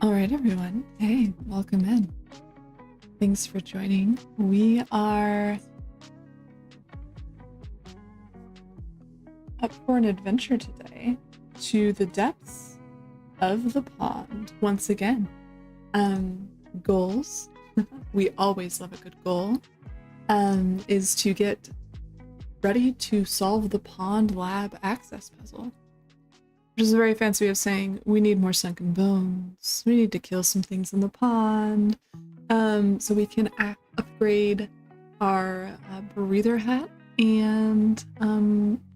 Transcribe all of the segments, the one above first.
All right, everyone. Hey, welcome in. Thanks for joining. We are up for an adventure today to the depths of the pond once again. Goals. We always love a good goal. Is to get ready to solve the pond lab access puzzle. Which is a very fancy way of saying we need more sunken bones. We need to kill some things in the pond. So we can upgrade our breather hat and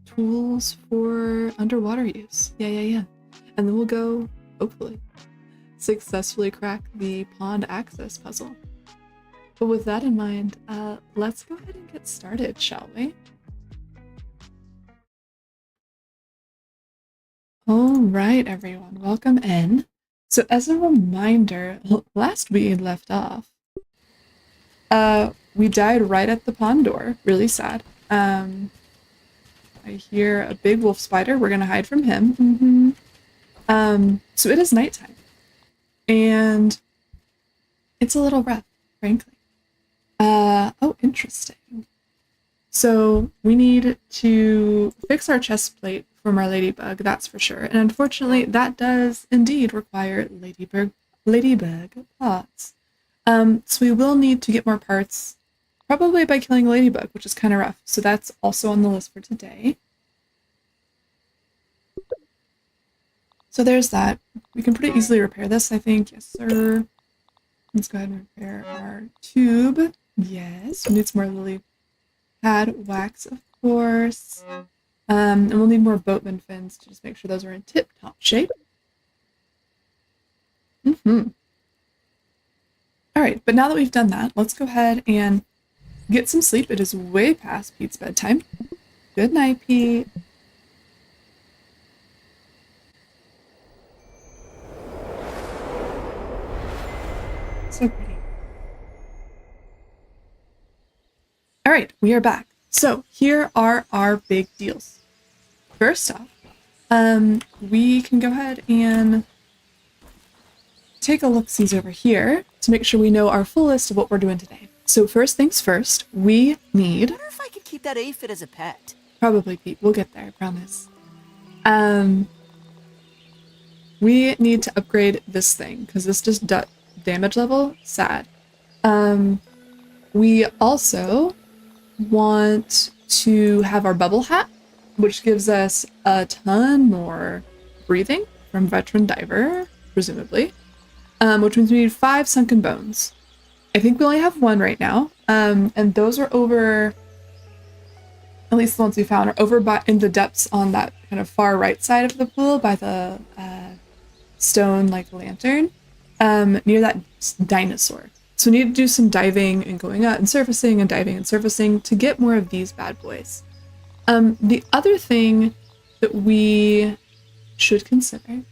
tools for underwater use. Yeah. And then we'll go, hopefully, successfully crack the pond access puzzle. But with that in mind, let's go ahead and get started, shall we? All right, everyone, welcome in. So as a reminder, last we left off, we died right at the pond door. Really sad. I hear a big wolf spider. We're gonna hide from him. So it is nighttime, and it's a little rough, frankly. Oh, interesting. So we need to fix our chest plate from our ladybug, that's for sure. And unfortunately, that does indeed require ladybug parts. So we will need to get more parts, probably by killing a ladybug, which is kind of rough. So that's also on the list for today. So there's that. We can pretty easily repair this, I think. Yes, sir. Let's go ahead and repair our tube. Yes, we need some more lily pad wax, of course. And we'll need more boatman fins to just make sure those are in tip-top shape. Alright, but now that we've done that, let's go ahead and get some sleep. It is way past Pete's bedtime. Good night, Pete. So pretty. Alright, we are back. So here are our big deals. First off, we can go ahead and take a look-sees over here to make sure we know our full list of what we're doing today. So first things first, we need... I wonder if I could keep that aphid as a pet. Probably, Pete. We'll get there, I promise. We need to upgrade this thing, because this just damage level, sad. We also want to have our bubble hat, which gives us a ton more breathing from veteran diver, presumably, which means we need 5 sunken bones. I think we only have 1 right now, and those are over, at least the ones we found, are over in the depths on that kind of far right side of the pool by the stone like lantern, near that dinosaur. So we need to do some diving and going out and surfacing and diving and surfacing to get more of these bad boys. The other thing that we should consider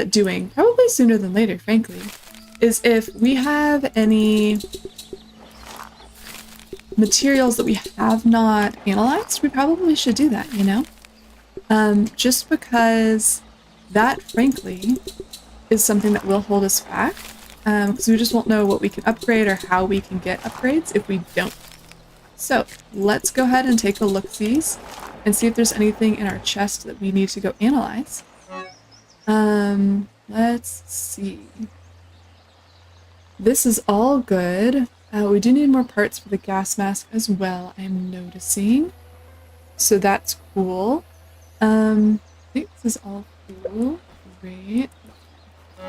doing, probably sooner than later, frankly, is if we have any materials that we have not analyzed, we probably should do that, you know? Just because that, frankly, is something that will hold us back. Because we just won't know what we can upgrade or how we can get upgrades if we don't. So let's go ahead and take a look-sees and see if there's anything in our chest that we need to go analyze. Let's see. This is all good. We do need more parts for the gas mask as well, I'm noticing. So that's cool. I think this is all cool. Great.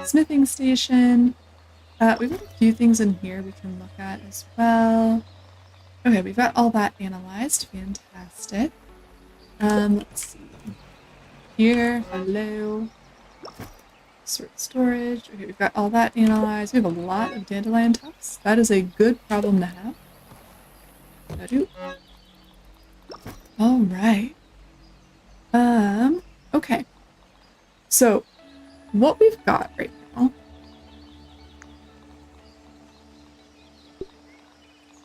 Smithing station. We've got a few things in here we can look at as well. Okay, we've got all that analyzed. Fantastic. Let's see. Here, hello. Sort storage. Okay, we've got all that analyzed. We have a lot of dandelion tops. That is a good problem to have. Alright. Okay. So, what we've got right now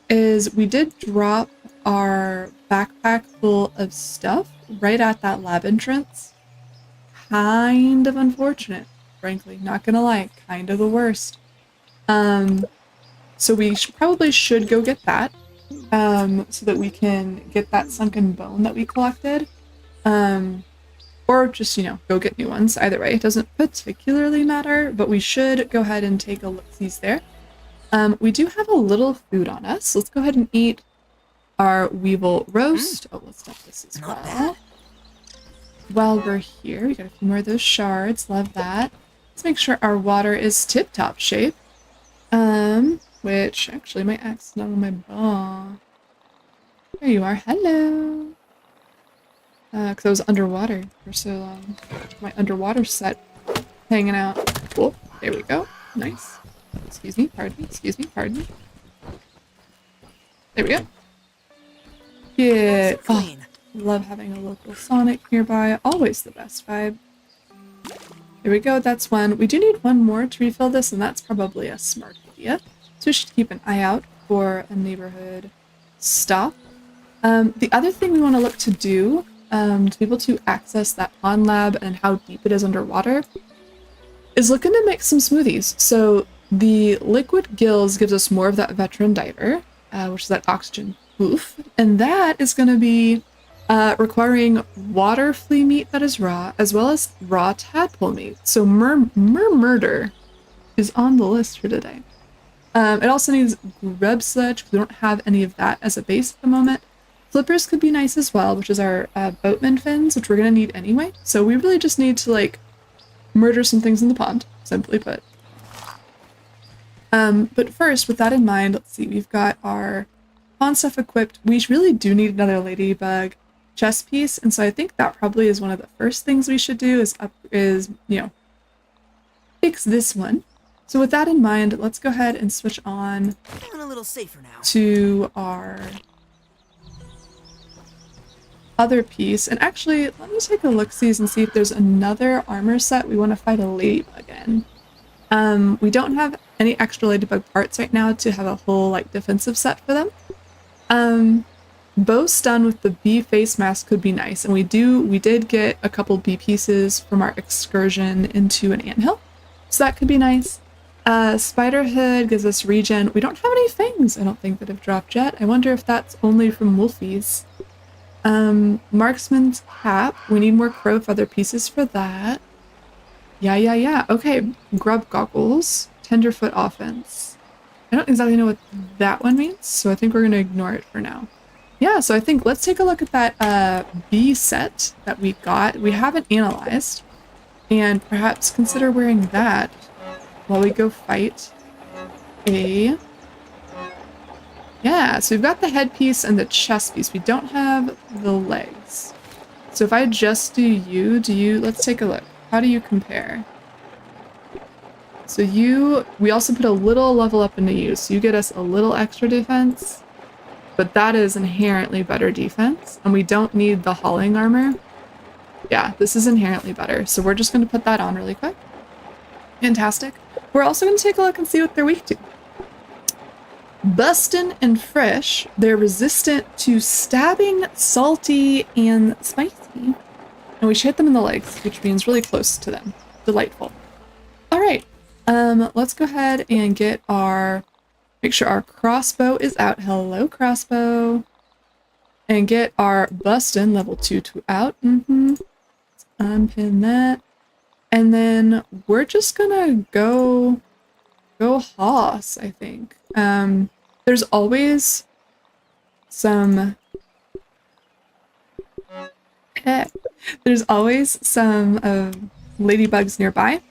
is we did drop our backpack full of stuff right at that lab entrance. Kind of unfortunate. frankly. Not gonna lie, kind of the worst. So we probably should go get that, so that we can get that sunken bone that we collected. Or just, go get new ones. Either way, it doesn't particularly matter, but we should go ahead and take a look-sees there. We do have a little food on us. Let's go ahead and eat our weevil roast. Oh, let's dump this as Not well. bad. While we're here, we got a few more of those shards. Love that. Let's make sure our water is tip-top shape. Which actually my axe is not on my ball. There you are. Hello. Because I was underwater for so long. My underwater set hanging out. Cool. There we go. Nice. Excuse me. Pardon me. Excuse me. Pardon me. There we go. Yeah. Oh, love having a local Sonic nearby. Always the best vibe. There we go. That's one. We do need one more to refill this, and that's probably a smart idea. So we should keep an eye out for a neighborhood stop. The other thing we want to look to do, to be able to access that pond lab and how deep it is underwater, is looking to make some smoothies. So the liquid gills gives us more of that veteran diver, which is that oxygen boof, and that is going to be requiring water flea meat that is raw, as well as raw tadpole meat. So murder is on the list for today. It also needs grub sludge, because we don't have any of that as a base at the moment. Flippers could be nice as well, which is our boatman fins, which we're going to need anyway. So we really just need to, murder some things in the pond, simply put. But first, with that in mind, let's see, we've got our pond stuff equipped. We really do need another ladybug chest piece, and so I think that probably is one of the first things we should do is fix this one. So with that in mind, let's go ahead and switch on Feeling a little safer now. to our other piece. And actually, let me take a look-see and see if there's another armor set we want to fight a ladybug in. We don't have any extra ladybug parts right now to have a whole defensive set for them. Bow stun with the bee face mask could be nice, and we did get a couple bee pieces from our excursion into an anthill, so that could be nice. Spider hood gives us regen. We don't have any fangs, I don't think, that have dropped yet. I wonder if that's only from wolfies. Marksman's cap. We need more crow feather pieces for that. Yeah. Okay, grub goggles. Tenderfoot offense. I don't exactly know what that one means, so I think we're going to ignore it for now. Yeah, so I think let's take a look at that bee set that we got. We haven't analyzed, and perhaps consider wearing that while we go fight a... Yeah, so we've got the headpiece and the chest piece. We don't have the legs. So if I just do you, let's take a look. How do you compare? So we also put a little level up into you, so you get us a little extra defense, but that is inherently better defense, and we don't need the hauling armor. Yeah, this is inherently better, so we're just going to put that on really quick. Fantastic. We're also going to take a look and see what they're weak to. Bustin' and fresh, they're resistant to stabbing, salty, and spicy. And we should hit them in the legs, which means really close to them. Delightful. Alright, let's go ahead and make sure our crossbow is out. Hello, crossbow. And get our bustin' level 2 out. Let's unpin that. And then we're just gonna go hoss, I think. There's always some ladybugs nearby,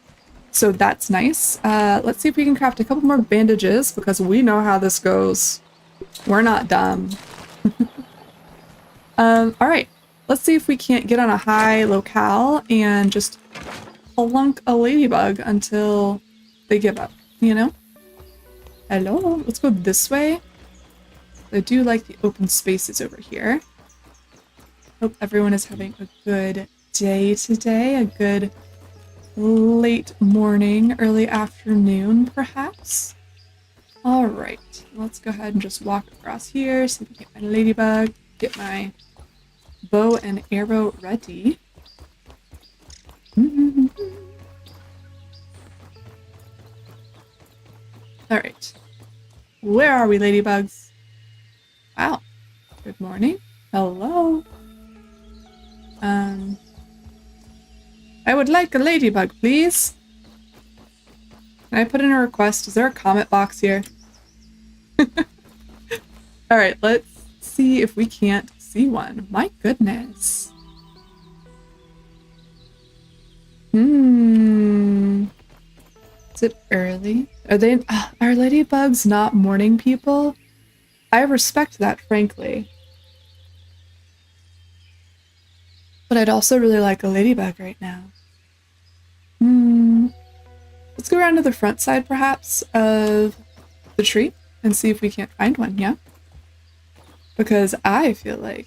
so that's nice. Let's see if we can craft a couple more bandages, because we know how this goes. We're not dumb. Alright, let's see if we can't get on a high locale and just plunk a ladybug until they give up, Hello, let's go this way. I do like the open spaces over here. Hope everyone is having a good day today, a good late morning, early afternoon, perhaps. All right, let's go ahead and just walk across here so we can get my ladybug, get my bow and arrow ready. Alright. Where are we, ladybugs? Wow. Good morning. Hello. I would like a ladybug, please. Can I put in a request? Is there a comment box here? Alright, let's see if we can't see one. My goodness. Is it early? Are ladybugs not morning people? I respect that, frankly. But I'd also really like a ladybug right now. Let's go around to the front side, perhaps, of the tree and see if we can't find one, yeah? Because I feel like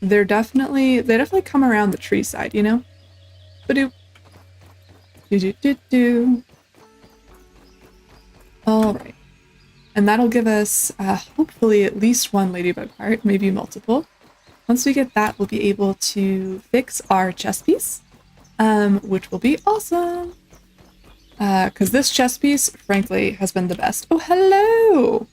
they definitely come around the tree side, you know? Ba-doop. Do-do-do-do. Alright. And that'll give us, hopefully, at least one ladybug heart, maybe multiple. Once we get that, we'll be able to fix our chess piece, which will be awesome. Because this chess piece, frankly, has been the best. Oh, hello!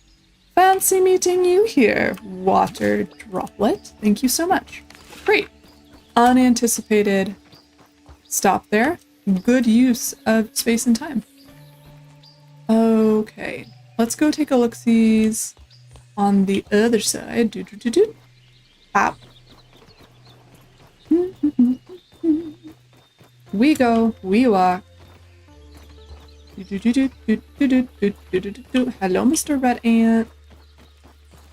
Fancy meeting you here, water droplet. Thank you so much. Great. Unanticipated stop there. Good use of space and time. Okay. Let's go take a look-sees on the other side. Do-do-do-do. Pop. We go. We walk. Hello, Mr. Red Ant.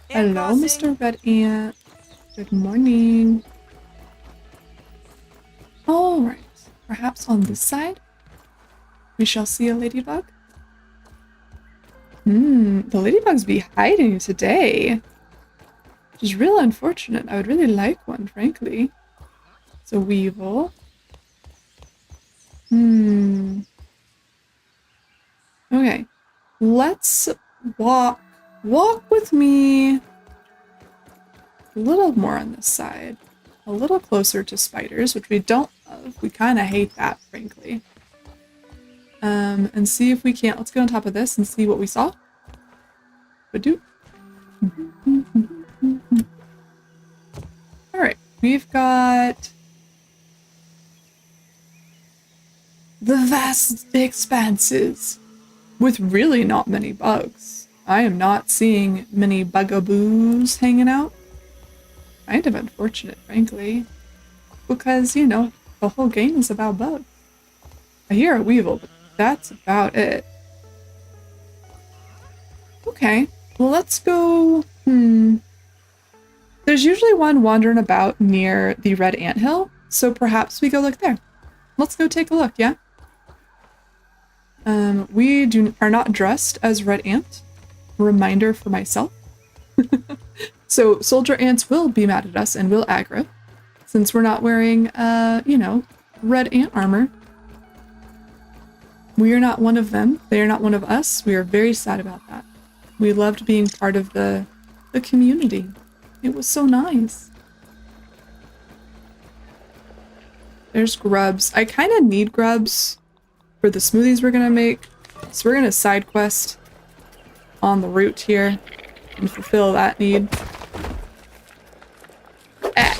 Hello, Mr. Red Ant. Good morning. Alright. Perhaps on this side, we shall see a ladybug. The ladybugs be hiding today. Which is real unfortunate. I would really like one, frankly. It's a weevil. Okay. Let's walk with me a little more on this side. A little closer to spiders, which we don't love. We kind of hate that, frankly. And see if we can't. Let's go on top of this and see what we saw. Ba-doop. Alright, we've got the vast expanses with really not many bugs. I am not seeing many bugaboos hanging out. Kind of unfortunate, frankly. Because, you know, the whole game is about bugs. I hear a weevil, but that's about it. Okay, well let's go... There's usually one wandering about near the red anthill, so perhaps we go look there. Let's go take a look, yeah? We are not dressed as red ant. Reminder for myself. So soldier ants will be mad at us and will aggro, since we're not wearing, you know, red ant armor. We are not one of them. They are not one of us. We are very sad about that. We loved being part of the community. It was so nice. There's grubs. I kind of need grubs for the smoothies we're gonna make. So we're gonna side quest on the route here and fulfill that need. There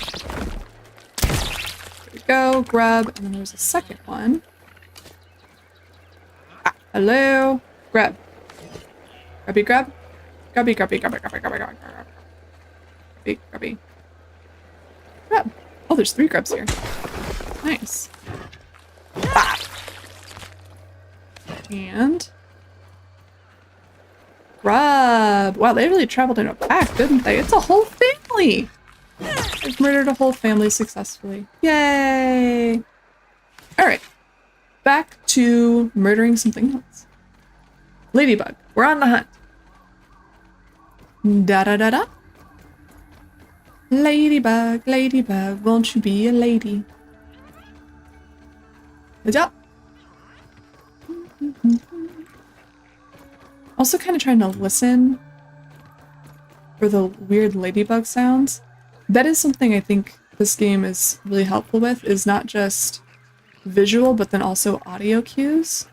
we go, grub. And then there's a second one. Hello. Grub. Grubby grub. Grubby, grubby, grubby, grubby, grubby, grubby, grubby. Grubby, grubby. Grub. Oh, there's 3 grubs here. Nice. Ah. And... grub. Wow, they really traveled in a pack, didn't they? It's a whole family! They've murdered a whole family successfully. Yay! Alright. Back to murdering something else. Ladybug. We're on the hunt. Da-da-da-da. Ladybug, ladybug, won't you be a lady? Good job. Also kind of trying to listen for the weird ladybug sounds. That is something I think this game is really helpful with, is not just visual, but then also audio cues.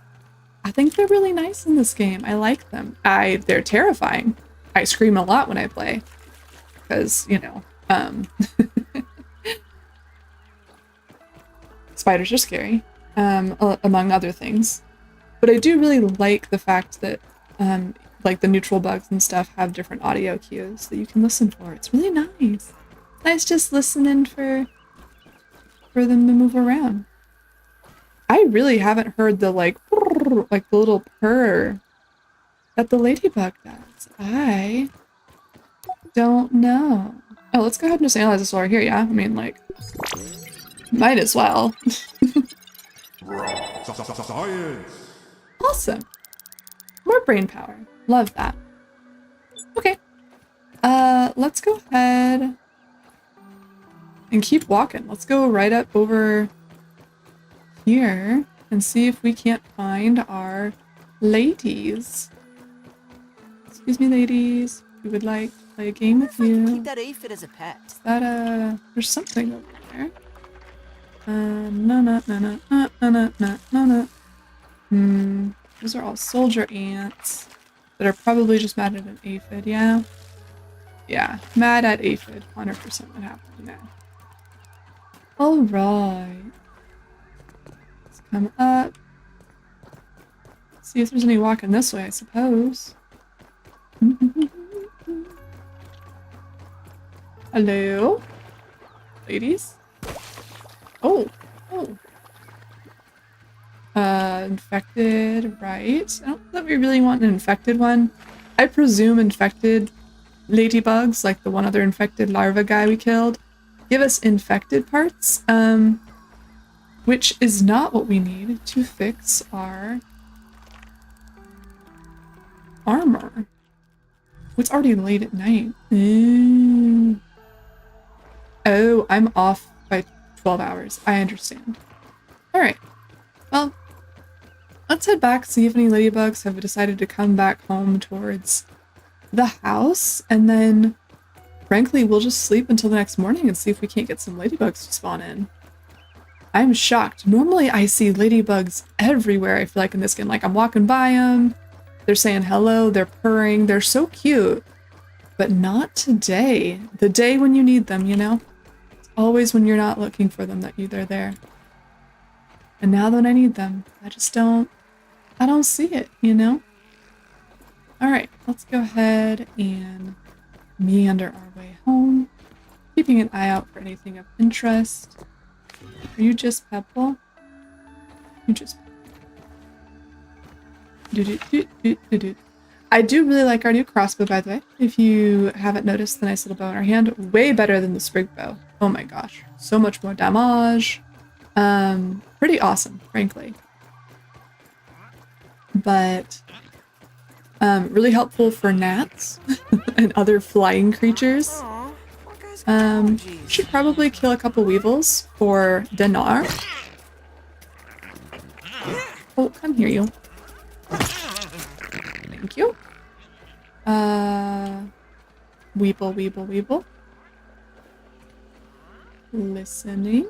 I think they're really nice in this game. I like them. They're terrifying. I scream a lot when I play. Because, you know, spiders are scary, among other things. But I do really like the fact that, like, the neutral bugs and stuff have different audio cues that you can listen for. It's really nice. It's nice just listening for them to move around. I really haven't heard the, like the little purr that the ladybug does. I don't know. Oh, let's go ahead and just analyze this while we're here, yeah? I mean, like, might as well. Science! Awesome. More brain power. Love that. Okay. Let's go ahead and keep walking. Let's go right up over here and see if we can't find our ladies. Excuse me, ladies. We would like to play a game with you. Keep that aphid as a pet. Is that, there's something over there. No. Those are all soldier ants that are probably just mad at an aphid, yeah? Yeah, mad at aphid. 100% would happen to that. Alright. Let's come up. See if there's any walking this way, I suppose. Hello? Ladies? Oh. Infected, right. I don't know that we really want an infected one. I presume infected ladybugs, like the one other infected larva guy we killed, give us infected parts, which is not what we need to fix our armor. It's already late at night. Oh, I'm off by 12 hours. I understand. Alright. Well, let's head back, see if any ladybugs have decided to come back home towards the house, and then, frankly, we'll just sleep until the next morning and see if we can't get some ladybugs to spawn in. I'm shocked. Normally I see ladybugs everywhere, I feel like, in this game. Like, I'm walking by them, they're saying hello, they're purring, they're so cute. But not today. The day when you need them, you know? It's always when you're not looking for them that they're there. And now that I need them, I don't see it, you know? Alright, let's go ahead and meander our way home, keeping an eye out for anything of interest. Are you just Pebble? You just I do really like our new crossbow, by the way. If you haven't noticed the nice little bow in our hand, way better than the sprig bow. Oh my gosh, so much more damage. Pretty awesome, frankly. But really helpful for gnats and other flying creatures. Should probably kill a couple weevils for dinar. Oh, come here, you. Thank you. Weeble. Listening.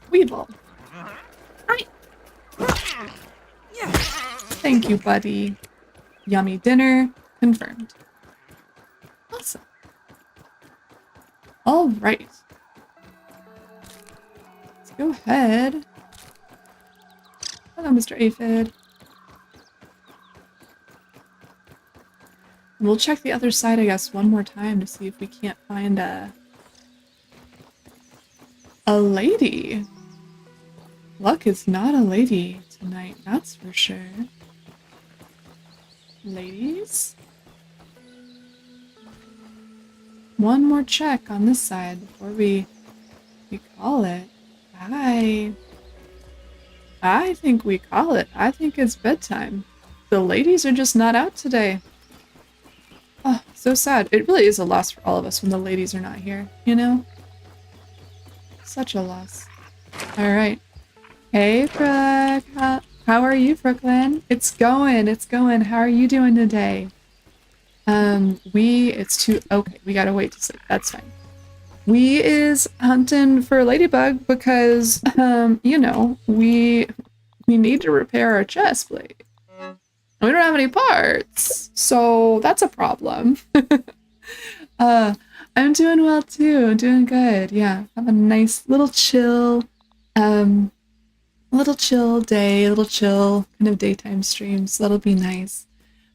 Weevil. Hi. Thank you, buddy. Yummy dinner confirmed. Awesome. All right. Let's go ahead. Hello, Mr. Aphid. We'll check the other side, I guess, one more time to see if we can't find a lady. Luck is not a lady tonight, that's for sure. Ladies? One more check on this side before we call it. I think we call it. I think it's bedtime. The ladies are just not out today. Oh, so sad. It really is a loss for all of us when the ladies are not here, you know? Such a loss. Alright. Hey, Brooke. How are you, Brooklyn? It's going. How are you doing today? Okay, we gotta wait to sleep. That's fine. We is hunting for ladybug because, you know, we we need to repair our chest plate. And we don't have any parts, so that's a problem. I'm doing well too. I'm doing good. Yeah, have a nice little chill day, little chill kind of daytime streams. That'll be nice.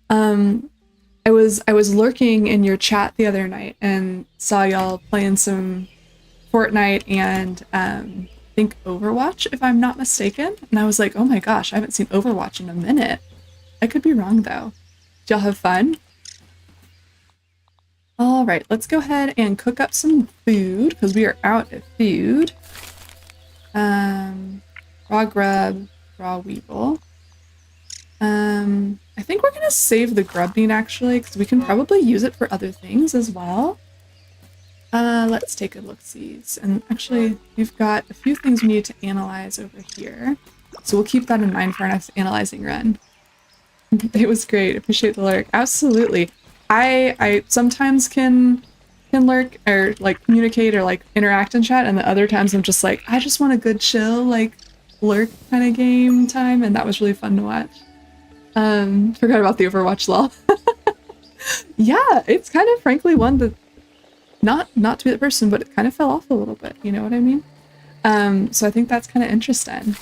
Um, I was lurking in your chat the other night and saw y'all playing some Fortnite and I think Overwatch, if I'm not mistaken. And I was like, oh my gosh, I haven't seen Overwatch in a minute. I could be wrong though. Did y'all have fun? All right, let's go ahead and cook up some food because we are out of food. Raw grub, raw weevil. I think we're gonna save the grub meat actually because we can probably use it for other things as well. Let's take a look-see. And actually, we've got a few things we need to analyze over here. So we'll keep that in mind for our next analyzing run. It was great. Appreciate the lurk. Absolutely. I sometimes can lurk or like communicate or like interact in chat, and the other times I'm just like, I just want a good chill, like lurk kind of game time, and that was really fun to watch. Forgot about the Overwatch lol. Yeah, it's kind of frankly one that not to be the person, but it kind of fell off a little bit, you know what I mean? So I think that's kind of interesting.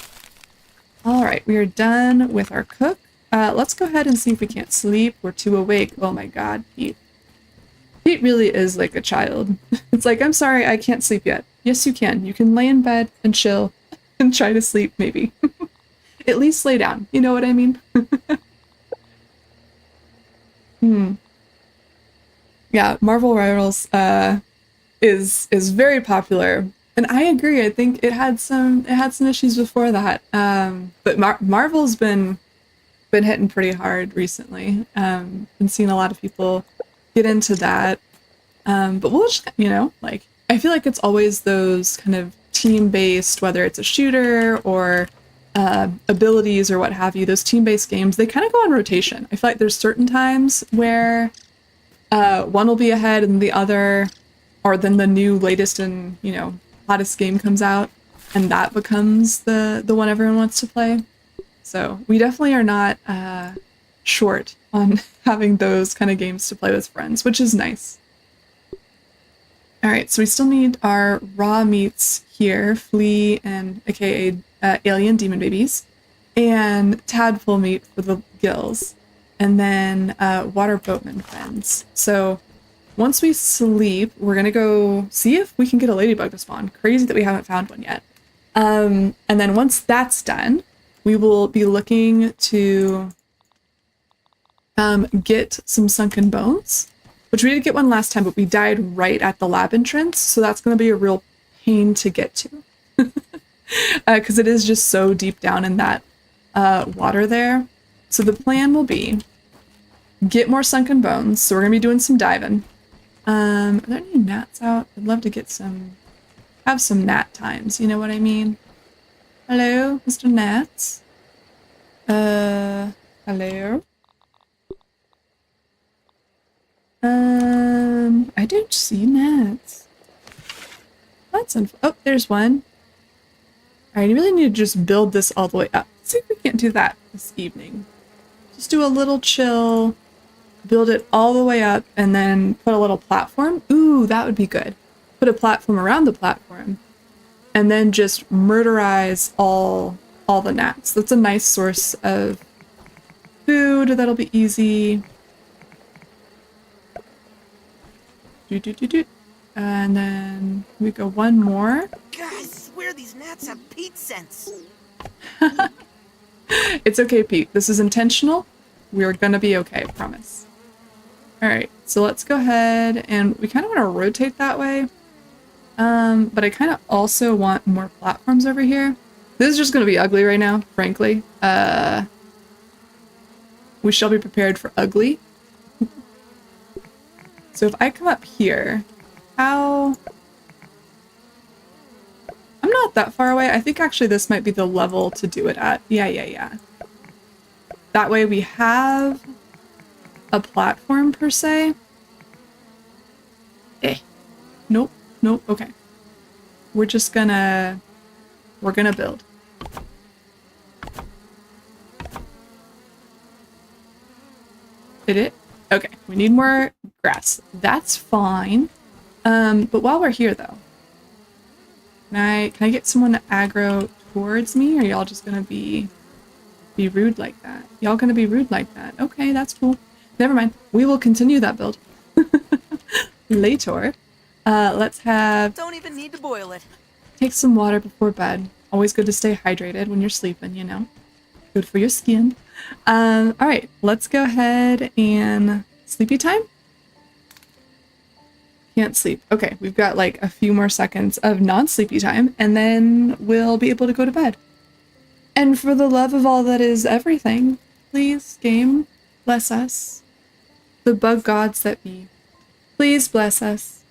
All right, we are done with our cook. Let's go ahead and see if we can't sleep. We're too awake. Oh my god, Pete. Pete really is like a child. It's like, I'm sorry, I can't sleep yet. Yes, you can. You can lay in bed and chill and try to sleep, maybe. At least lay down. You know what I mean? Yeah, Marvel Rivals is very popular. And I agree. I think it had some issues before that. But Marvel's been hitting pretty hard recently. Been seeing a lot of people get into that. But we'll just, you know, like, I feel like it's always those kind of team-based, whether it's a shooter or abilities or what have you, those team-based games, they kind of go on rotation. I feel like there's certain times where one will be ahead and the other, or then the new latest and, you know, hottest game comes out, and that becomes the one everyone wants to play. So we definitely are not short on having those kind of games to play with friends, which is nice. All right, so we still need our raw meats here, flea and aka alien demon babies, and tadpole meat for the gills, and then water boatman friends. So once we sleep, we're gonna go see if we can get a ladybug to spawn. Crazy that we haven't found one yet. And then once that's done, we will be looking to get some sunken bones, which we did get one last time, but we died right at the lab entrance, so that's going to be a real pain to get to. Because it is just so deep down in that water there. So the plan will be get more sunken bones, so we're going to be doing some diving. Are there any gnats out? I'd love to get have some gnat times, you know what I mean? Hello, Mr. Gnats? Hello? I don't see gnats. That's oh, there's one. Alright, you really need to just build this all the way up. Let's see if we can't do that this evening. Just do a little chill, build it all the way up, and then put a little platform. Ooh, that would be good. Put a platform around the platform, and then just murderize all the gnats. That's a nice source of food. That'll be easy. And then we go one more. God, I swear these gnats have Pete sense. It's okay, Pete. This is intentional. We're gonna be okay, I promise. Alright, so let's go ahead and we kind of want to rotate that way. But I kind of also want more platforms over here. This is just gonna be ugly right now, frankly. We shall be prepared for ugly. So if I come up here, how... I'm not that far away. I think actually this might be the level to do it at. Yeah. That way we have a platform per se. Nope, okay. We're gonna build. Did it? Okay, we need more grass. That's fine. But while we're here though, can I get someone to aggro towards me, or are y'all just gonna be rude like that? Y'all gonna be rude like that? Okay, that's cool. Never mind. We will continue that build later. Let's have Don't even need to boil it. take some water before bed. Always good to stay hydrated when you're sleeping, you know. Good for your skin. All right, let's go ahead and sleepy time. Can't sleep. Okay, we've got like a few more seconds of non-sleepy time, and then we'll be able to go to bed. And for the love of all that is everything, please, game, bless us. The bug gods that be, please bless us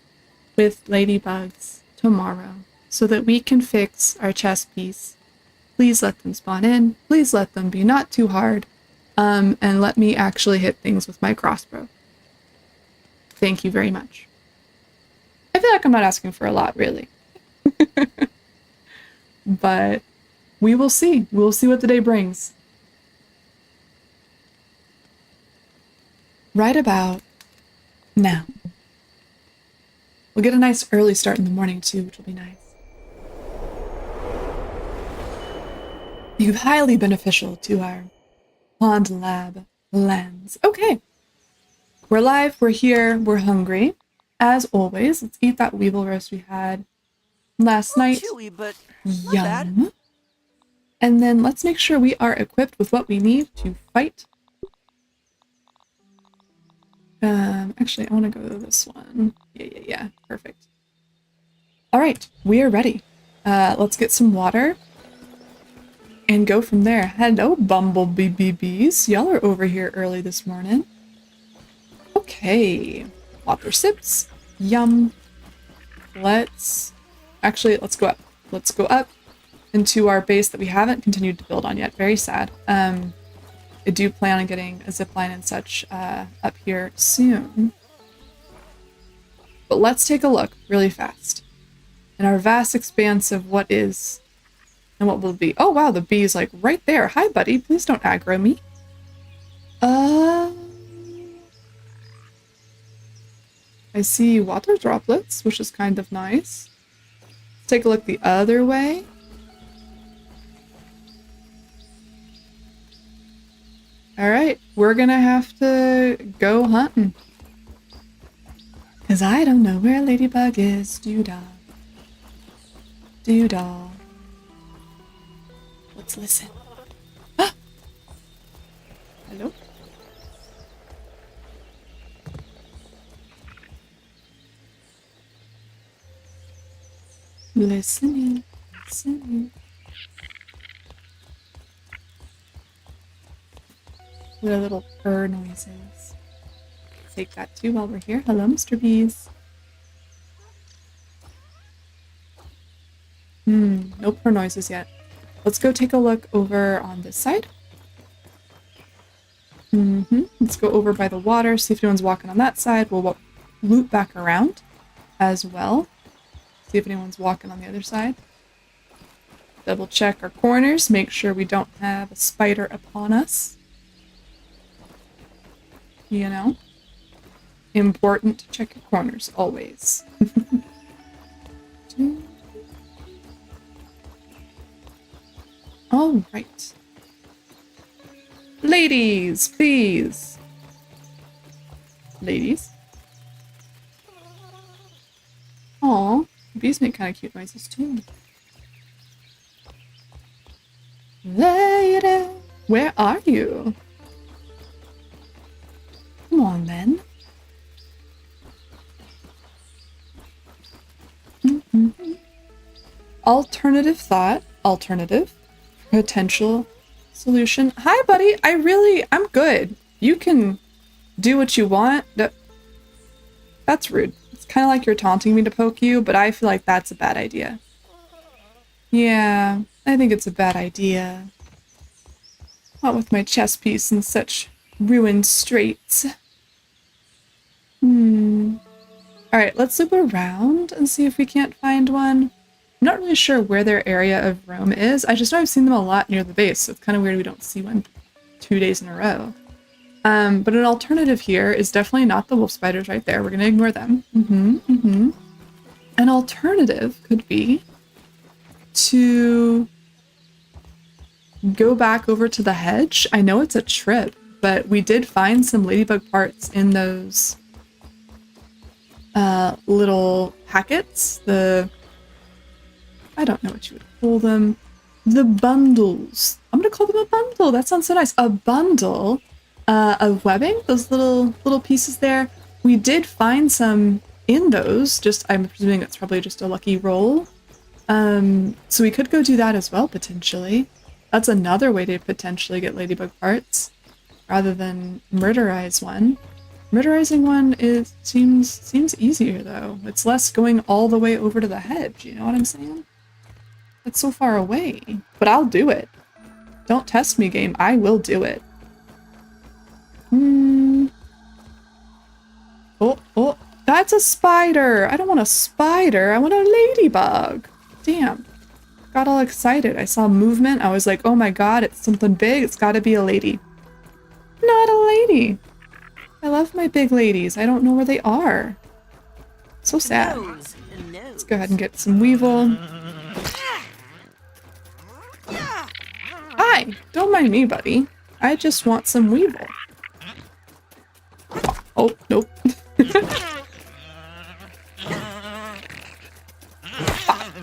with ladybugs tomorrow so that we can fix our chess piece. Please let them spawn in. Please let them be not too hard. And let me actually hit things with my crossbow. Thank you very much. I feel like I'm not asking for a lot, really. But we will see. We'll see what the day brings. Right about now. We'll get a nice early start in the morning, too, which will be nice. Be highly beneficial to our pond lab lands. Okay. We're live, we're here, we're hungry. As always, let's eat that weevil roast we had last night. Chewy, but not bad. Yum. And then let's make sure we are equipped with what we need to fight. Actually, I want to go to this one. Yeah. Perfect. All right, we are ready. Let's get some water and go from there. Hello, bumblebee bees. Y'all are over here early this morning. Okay, water sips. Yum. Let's go up. Let's go up into our base that we haven't continued to build on yet. Very sad. I do plan on getting a zipline and such up here soon. But let's take a look really fast in our vast expanse of what is and what will be. Oh wow, the bee is like right there. Hi buddy, please don't aggro me. I see water droplets, which is kind of nice. Let's take a look the other way. Alright, we're gonna have to go hunting. Cause I don't know where Ladybug is. Doo-dah. Doo-dah. Let's listen. Ah! Hello? Listening. What are little purr noises? Take that too while we're here. Hello, Mr. Bees. No purr noises yet. Let's go take a look over on this side. Let's go over by the water, see if anyone's walking on that side. We'll loop back around as well. See if anyone's walking on the other side. Double check our corners, make sure we don't have a spider upon us. You know? Important to check your corners, always. All right. Ladies, please. Ladies. Aw, bees make kind of cute noises too. Lady, where are you? Come on then. Alternative thought. Alternative. Potential solution. Hi, buddy. I'm good. You can do what you want. That's rude. It's kind of like you're taunting me to poke you, but I feel like that's a bad idea. Yeah, I think it's a bad idea. Not with my chess piece in such ruined straits. Alright, let's loop around and see if we can't find one. I'm not really sure where their area of roam is. I just know I've seen them a lot near the base, so it's kind of weird we don't see one 2 days in a row. But an alternative here is definitely not the wolf spiders right there. We're gonna ignore them. An alternative could be to go back over to the hedge. I know it's a trip, but we did find some ladybug parts in those little packets. I don't know what you would call them. The bundles. I'm gonna call them a bundle. That sounds so nice. A bundle of webbing. Those little pieces there. We did find some in those. Just I'm presuming that's probably just a lucky roll. So we could go do that as well potentially. That's another way to potentially get ladybug parts, rather than murderize one. Murderizing one seems easier though. It's less going all the way over to the hedge. You know what I'm saying? It's so far away, but I'll do it. Don't test me, game. I will do it. Oh, that's a spider. I don't want a spider. I want a ladybug. Damn. Got all excited. I saw movement. I was like, oh my god, it's something big. It's gotta be a lady. Not a lady. I love my big ladies. I don't know where they are. So sad. Let's go ahead and get some weevil. Hi! Don't mind me, buddy. I just want some weevil. Oh, nope.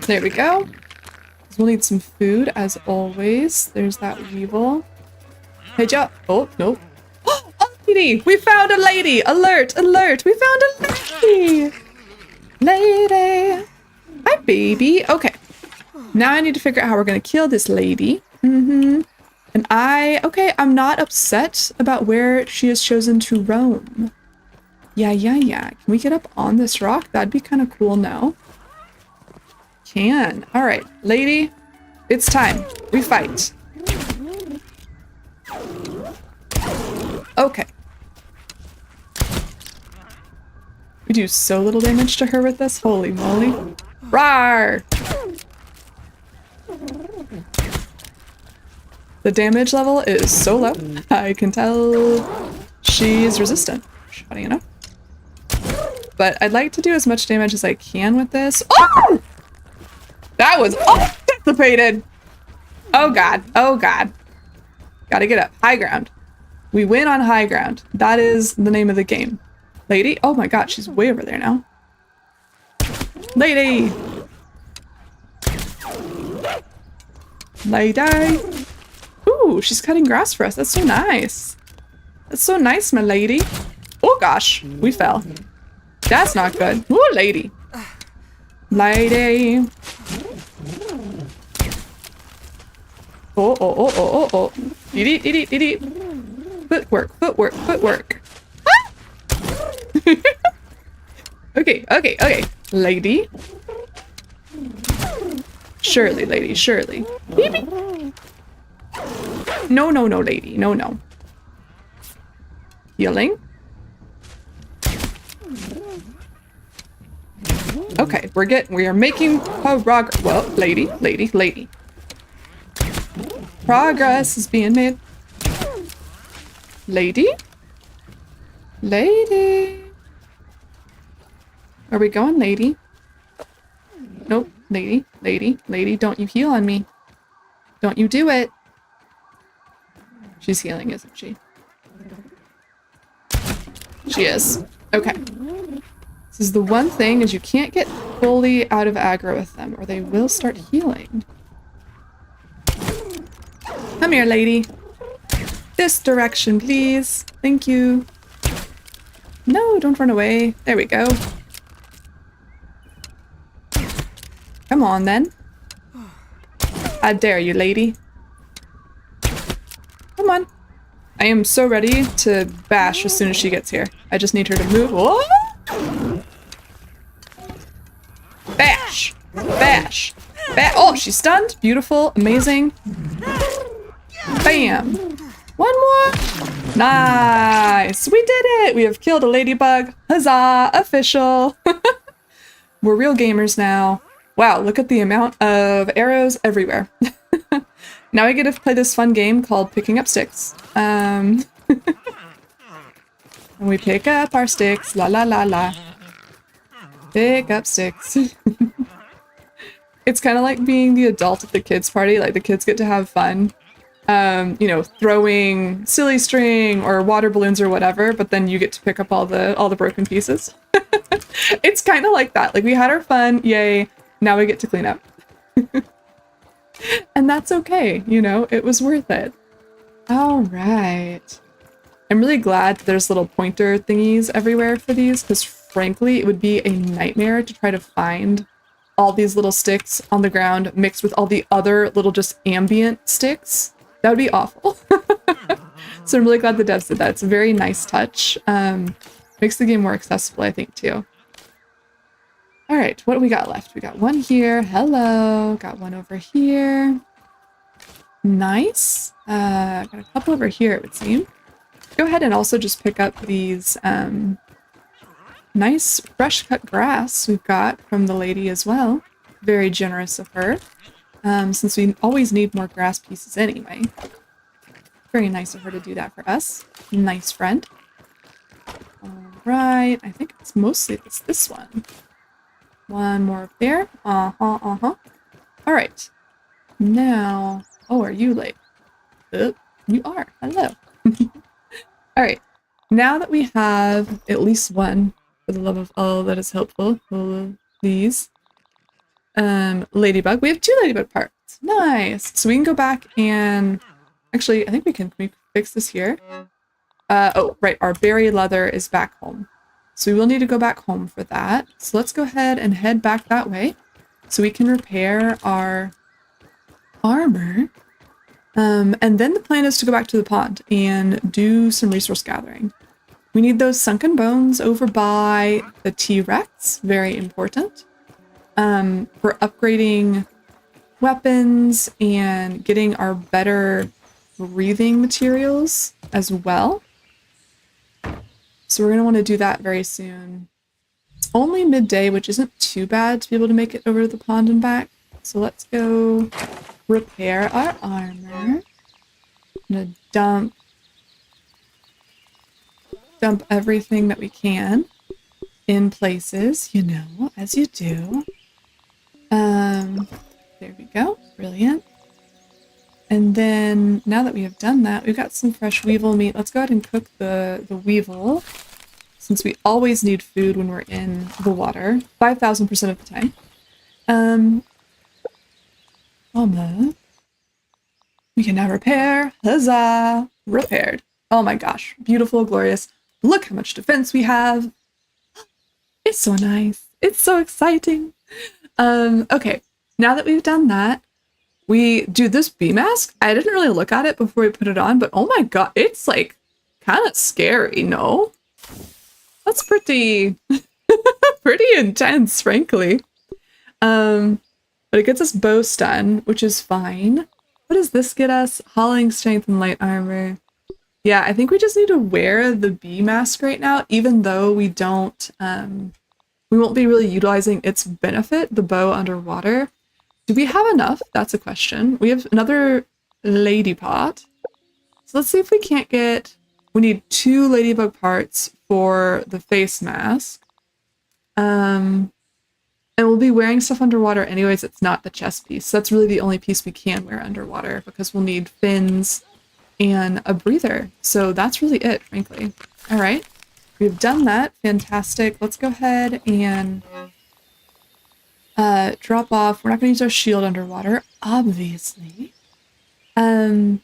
There we go. We'll need some food, as always. There's that weevil. Hey, Joe. Oh, nope. Oh, a lady! We found a lady! Alert! Alert! We found a lady! Lady! Hi, baby. Okay. Now I need to figure out how we're gonna kill this lady. And I'm not upset about where she has chosen to roam. Yeah. Can we get up on this rock? That'd be kind of cool now. Can. All right, lady, it's time. We fight. Okay. We do so little damage to her with this. Holy moly. Rawr! The damage level is so low. I can tell she's resistant. Funny enough. But I'd like to do as much damage as I can with this. Oh! That was anticipated! Oh god. Oh god. Gotta get up. High ground. We win on high ground. That is the name of the game. Lady? Oh my god, she's way over there now. Lady! Lady! Ooh, she's cutting grass for us. That's so nice. That's so nice, my lady. Oh gosh, we fell. That's not good. Ooh, lady. Lady. Oh. Dee. Footwork. Ah! Okay. Lady. Surely, lady, surely. Beep. No, lady. No. Healing. Okay, we are making progress. Well, lady. Progress is being made. Lady? Are we going, lady? Nope, lady, don't you heal on me. Don't you do it. She's healing, isn't she? She is. Okay. This is the one thing, is you can't get fully out of aggro with them, or they will start healing. Come here, lady. This direction, please. Thank you. No, don't run away. There we go. Come on, then. I dare you, lady. Come on. I am so ready to bash as soon as she gets here. I just need her to move. Whoa! Bash! Oh, she's stunned. Beautiful. Amazing. Bam! One more! Nice! We did it! We have killed a ladybug. Huzzah! Official! We're real gamers now. Wow, look at the amount of arrows everywhere. Now I get to play this fun game called Picking Up Sticks. And we pick up our sticks. La la la la. Pick up sticks. It's kind of like being the adult at the kids' party. Like, the kids get to have fun, you know, throwing silly string or water balloons or whatever, but then you get to pick up all the broken pieces. It's kind of like that. Like, we had our fun, yay, now we get to clean up. And that's okay, you know, it was worth it. All right. I'm really glad there's little pointer thingies everywhere for these, because frankly, it would be a nightmare to try to find all these little sticks on the ground mixed with all the other little just ambient sticks. That would be awful. So I'm really glad the devs did that. It's a very nice touch. Makes the game more accessible, I think, too. All right, what do we got left? We got one here. Hello. Got one over here. Nice. Got a couple over here, it would seem. Go ahead and also just pick up these nice fresh cut grass we've got from the lady as well. Very generous of her, since we always need more grass pieces anyway. Very nice of her to do that for us. Nice friend. All right, I think it's mostly this one. One more up there. All right. Now, oh, are you late? You are. Hello. All right. Now that we have at least one, for the love of all that is helpful, these, ladybug. We have 2 ladybug parts. Nice. So we can go back and actually, I think can we fix this here? Oh, right. Our berry leather is back home. So we will need to go back home for that. So let's go ahead and head back that way so we can repair our armor. And then the plan is to go back to the pond and do some resource gathering. We need those sunken bones over by the T-Rex. Very important. For upgrading weapons and getting our better breathing materials as well. So we're going to want to do that very soon. It's only midday, which isn't too bad to be able to make it over to the pond and back. So let's go repair our armor. I'm going to dump everything that we can in places, you know, as you do. There we go. Brilliant. And then, now that we have done that, we've got some fresh weevil meat. Let's go ahead and cook the weevil, since we always need food when we're in the water, 5,000% of the time. Almost. We can now repair. Huzzah! Repaired. Oh my gosh. Beautiful, glorious. Look how much defense we have. It's so nice. It's so exciting. Okay. Now that we've done that, we do this bee mask. I didn't really look at it before we put it on, but oh my god, it's like kind of scary, no? That's pretty pretty intense, frankly. But it gets us bow stun, which is fine. What does this get us? Hauling strength and light armor. Yeah, I think we just need to wear the bee mask right now, even though we don't we won't be really utilizing its benefit, the bow underwater. Do we have enough? That's a question. We have another lady pot. So let's see if we can't get... We need 2 ladybug parts for the face mask. And we'll be wearing stuff underwater anyways. It's not the chest piece. So that's really the only piece we can wear underwater, because we'll need fins and a breather. So that's really it, frankly. All right. We've done that. Fantastic. Let's go ahead and... drop off. We're not going to use our shield underwater, obviously. We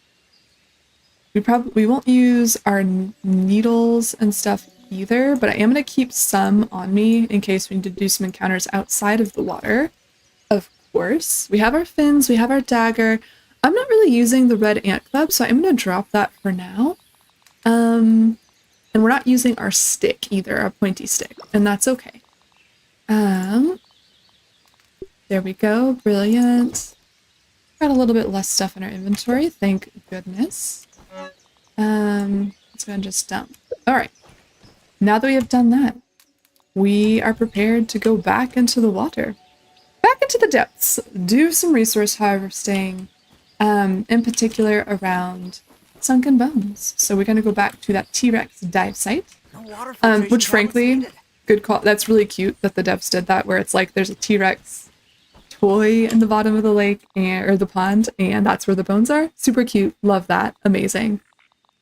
won't use our needles and stuff either, but I am going to keep some on me in case we need to do some encounters outside of the water. Of course. We have our fins, we have our dagger. I'm not really using the red ant club, so I'm going to drop that for now. And we're not using our stick either, our pointy stick, and that's okay. There we go. Brilliant. Got a little bit less stuff in our inventory. Thank goodness. Let's go and just dump. All right. Now that we have done that, we are prepared to go back into the water. Back into the depths. Do some resource harvesting, in particular around sunken bones. So we're going to go back to that T-Rex dive site. Water filtration Which tablet's frankly, needed. good call. That's really cute that the devs did that, where it's like there's a T-Rex toy in the bottom of the lake or the pond, and that's where the bones are. Super cute. Love that. Amazing.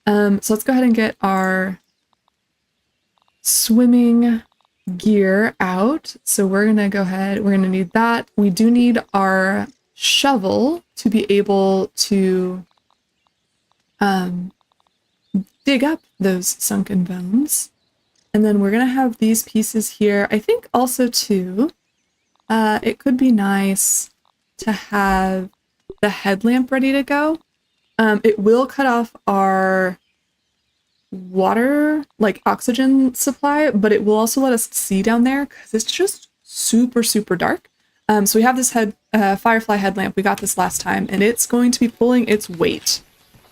So let's go ahead and get our swimming gear out. So we're gonna go ahead. We're gonna need that. We do need our shovel to be able to dig up those sunken bones. And then we're gonna have these pieces here. I think also too, it could be nice to have the headlamp ready to go. It will cut off our water, like oxygen supply, but it will also let us see down there because it's just super, super dark. So we have this firefly headlamp. We got this last time, and it's going to be pulling its weight,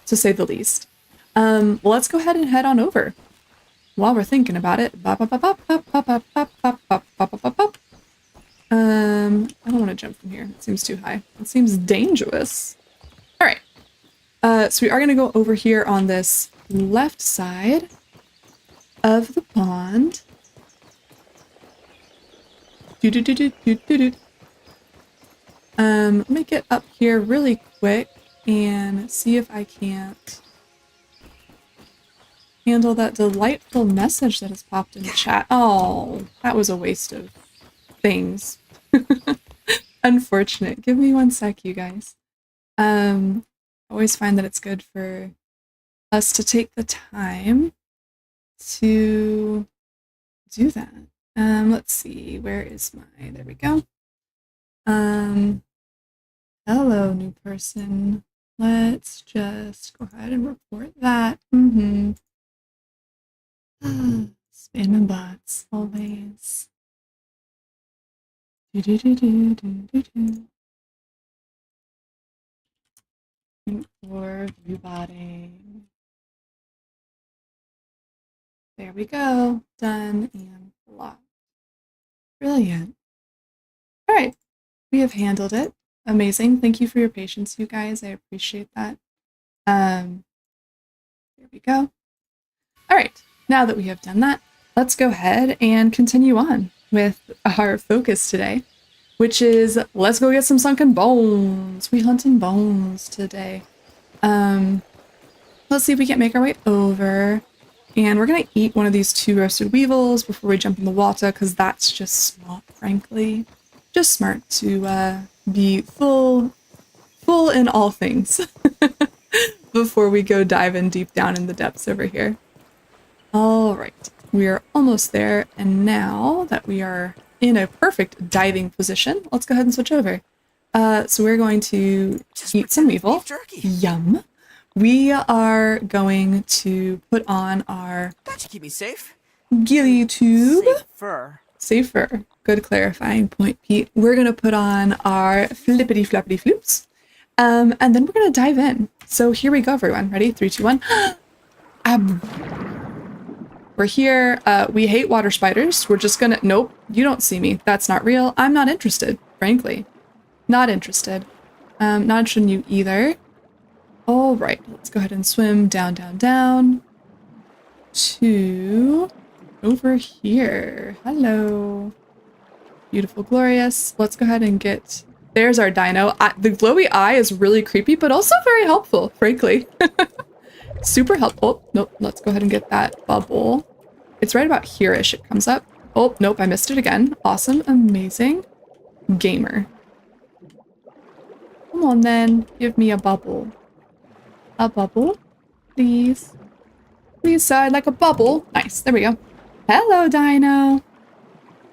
to say the least. Well, let's go ahead and head on over. While we're thinking about it, I don't want to jump from here. It seems too high. It seems dangerous. All right. So we are going to go over here on this left side of the pond. Let me get up here really quick and see if I can't handle that delightful message that has popped in the chat. Oh, that was a waste of things. Unfortunate. Give me one sec, you guys. I always find that it's good for us to take the time to do that. Let's see, where is my, there we go. Hello, new person. Let's just go ahead and report that. Spamming bots, always. For viewbotting. There we go. Done and blocked. Brilliant. All right. We have handled it. Amazing. Thank you for your patience, you guys. I appreciate that. There we go. All right. Now that we have done that, let's go ahead and continue on with our focus today, which is let's go get some sunken bones. We hunting bones today. Let's see if we can't make our way over. And we're going to eat one of these 2 roasted weevils before we jump in the water, because that's just smart, frankly. Just smart to be full in all things before we go dive in deep down in the depths over here. All right, we are almost there. And now that we are in a perfect diving position, let's go ahead and switch over. So we're going to eat some weevil. Yum. We are going to put on our That should keep me safe. ghillie tube. Safer. Good clarifying point, Pete. We're going to put on our flippity floppity floops. And then we're going to dive in. So here we go, everyone. Ready? 3, 2, 1. We're here. We hate water spiders. We're just gonna... Nope. You don't see me. That's not real. I'm not interested, frankly. Not interested. Not interested in you either. All right. Let's go ahead and swim down, down, down. To... over here. Hello. Beautiful, glorious. Let's go ahead and get... There's our dino. The glowy eye is really creepy, but also very helpful, frankly. Super helpful. Nope, let's go ahead and get that bubble. It's right about here-ish it comes up. Oh, nope, I missed it again. Awesome, amazing. Gamer. Come on then, give me a bubble. A bubble, please. Please, sir, I'd like a bubble. Nice, there we go. Hello, dino.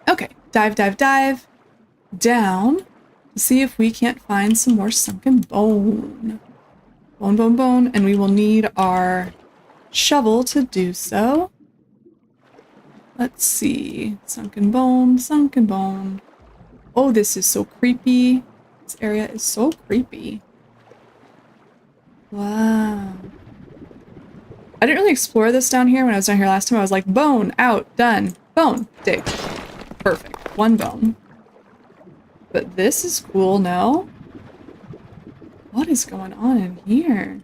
Okay, dive, dive, dive. Down to see if we can't find some more sunken bone. Bone, bone, bone, and we will need our shovel to do so. Let's see. Sunken bone, sunken bone. Oh, this is so creepy. This area is so creepy. Wow. I didn't really explore this down here when I was down here last time. I was like, bone, out, done. Bone, dig. Perfect. 1 bone. But this is cool, no? What is going on in here?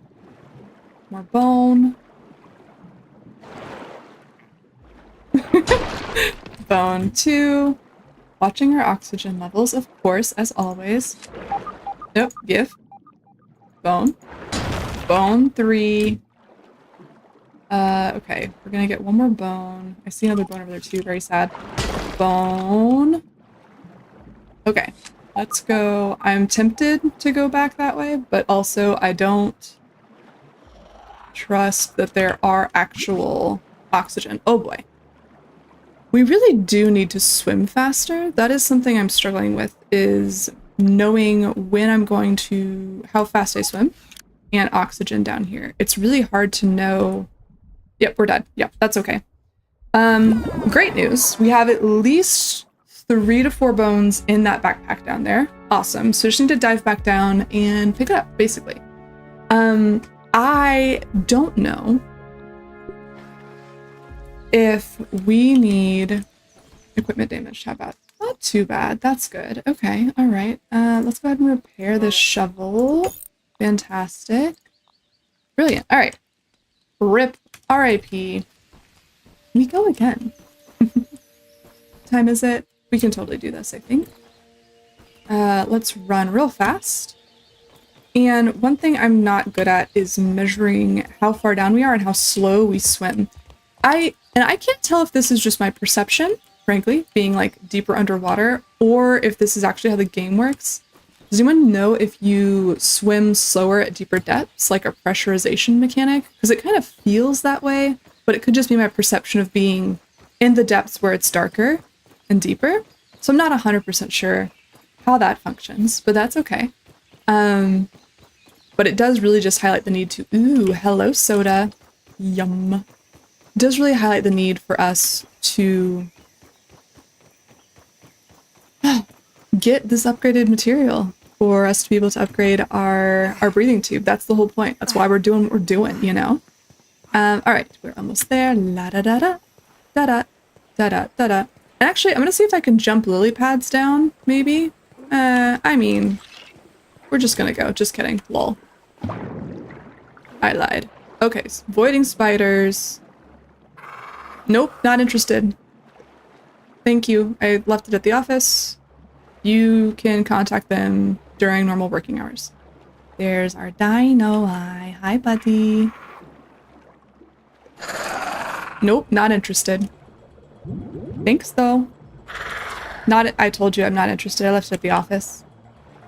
More bone. Bone 2. Watching our oxygen levels, of course, as always. Nope, give. Bone. Bone 3. Okay, we're gonna get one more bone. I see another bone over there too, very sad. Bone. Okay, let's go. I'm tempted to go back that way, but also I don't trust that there are actual oxygen. Oh boy. We really do need to swim faster. That is something I'm struggling with, is knowing when I'm going to, how fast I swim, and oxygen down here. It's really hard to know. Yep, we're dead. Yep, that's okay. Great news. We have at least 3 to 4 bones in that backpack down there. Awesome. So just need to dive back down and pick it up, basically. I don't know if we need equipment damage. How about? Not too bad. That's good. Okay. All right. Let's go ahead and repair this shovel. Fantastic. Brilliant. All right. Rip. R.I.P. We go again. Time is it? We can totally do this, I think. Let's run real fast. And one thing I'm not good at is measuring how far down we are and how slow we swim. I can't tell if this is just my perception, frankly, being like deeper underwater, or if this is actually how the game works. Does anyone know if you swim slower at deeper depths, like a pressurization mechanic? Because it kind of feels that way, but it could just be my perception of being in the depths where it's darker and deeper. So I'm not 100% sure how that functions, but that's okay. But it does really just highlight the need to, ooh, hello soda, yum. It does really highlight the need for us to get this upgraded material for us to be able to upgrade our breathing tube. That's the whole point. That's why we're doing what we're doing, you know? All right, we're almost there. La da da da, da da, da da da da. And actually, I'm gonna see if I can jump lily pads down, maybe. I mean, we're just gonna go. Just kidding. Lol. I lied. Okay, so avoiding spiders. Nope, not interested. Thank you. I left it at the office. You can contact them during normal working hours. There's our dino eye. Hi, buddy. Nope, not interested. Thanks, though. I told you I'm not interested. I left it at the office.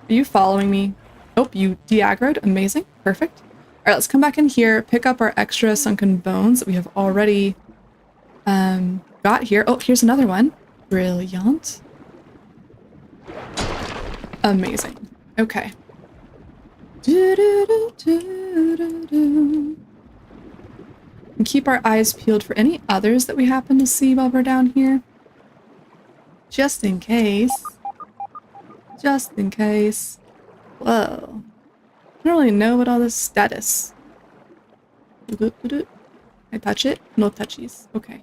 Are you following me? Nope, you de-aggroed. Amazing. Perfect. All right, let's come back in here, pick up our extra sunken bones that we have already got here. Oh, here's another one. Brilliant. Amazing. Okay. And keep our eyes peeled for any others that we happen to see while we're down here. Just in case. Just in case. Whoa. I don't really know what all this status. I touch it? No touchies. Okay.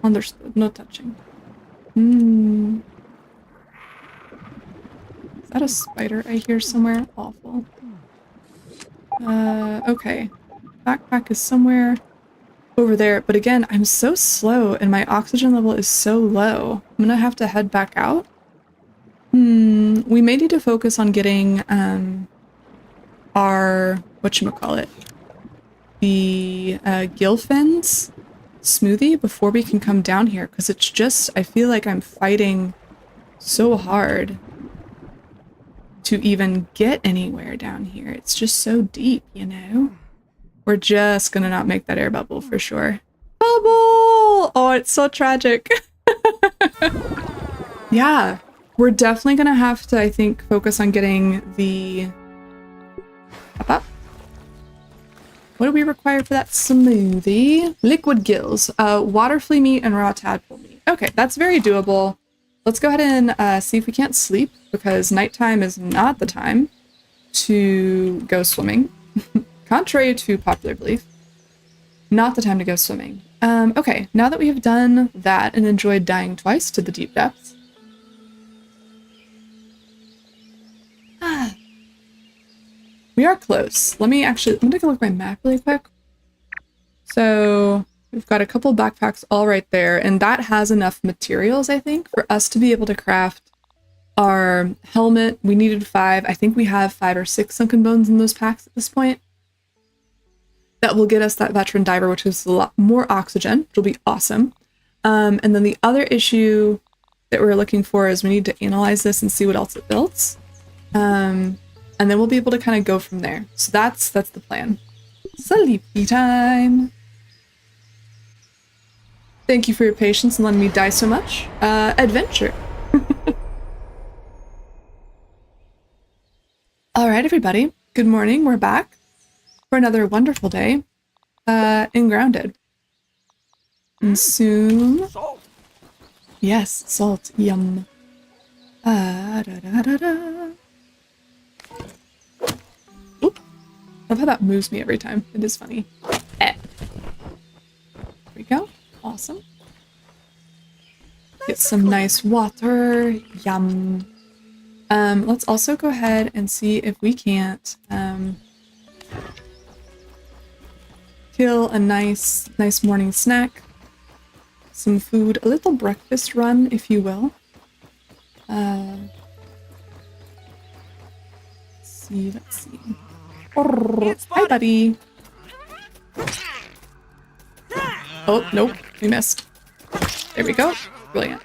Understood. No touching. Is that a spider I hear somewhere? Awful. Okay. Backpack is somewhere over there. But again, I'm so slow and my oxygen level is so low. I'm gonna have to head back out. We may need to focus on getting our whatchamacallit, the gill fins smoothie before we can come down here, because it's just, I feel like I'm fighting so hard to even get anywhere down here. It's just so deep, you know? We're just gonna not make that air bubble for sure. Bubble! Oh, it's so tragic. Yeah, we're definitely gonna have to, I think, focus on getting the... Up. What do we require for that smoothie? Liquid gills, water flea meat, and raw tadpole meat. Okay, that's very doable. Let's go ahead and see if we can't sleep, because nighttime is not the time to go swimming. Contrary to popular belief, not the time to go swimming. Okay, now that we have done that and enjoyed dying twice to the deep depths, we are close. Let me take a look at my map really quick. So We've got a couple backpacks all right there, and that has enough materials, I think, for us to be able to craft our helmet. We needed 5. I think we have 5 or 6 sunken bones in those packs at this point. That will get us that veteran diver, which is a lot more oxygen, which will be awesome. And then the other issue that we're looking for is we need to analyze this and see what else it builds. And then we'll be able to kind of go from there. So that's the plan. Sleepy time. Thank you for your patience and letting me die so much. Adventure. All right, everybody. Good morning. We're back for another wonderful day in Grounded. Consume. Salt. Yes, salt. Yum. Da, da, da, da. Oop. I love how that moves me every time. It is funny. There we go. Awesome. Get some nice water. Yum. Let's also go ahead and see if we can't kill a nice morning snack. Some food, a little breakfast run, if you will. Let's see. Oh, hi, buddy. Oh, nope, we missed. There we go. Brilliant.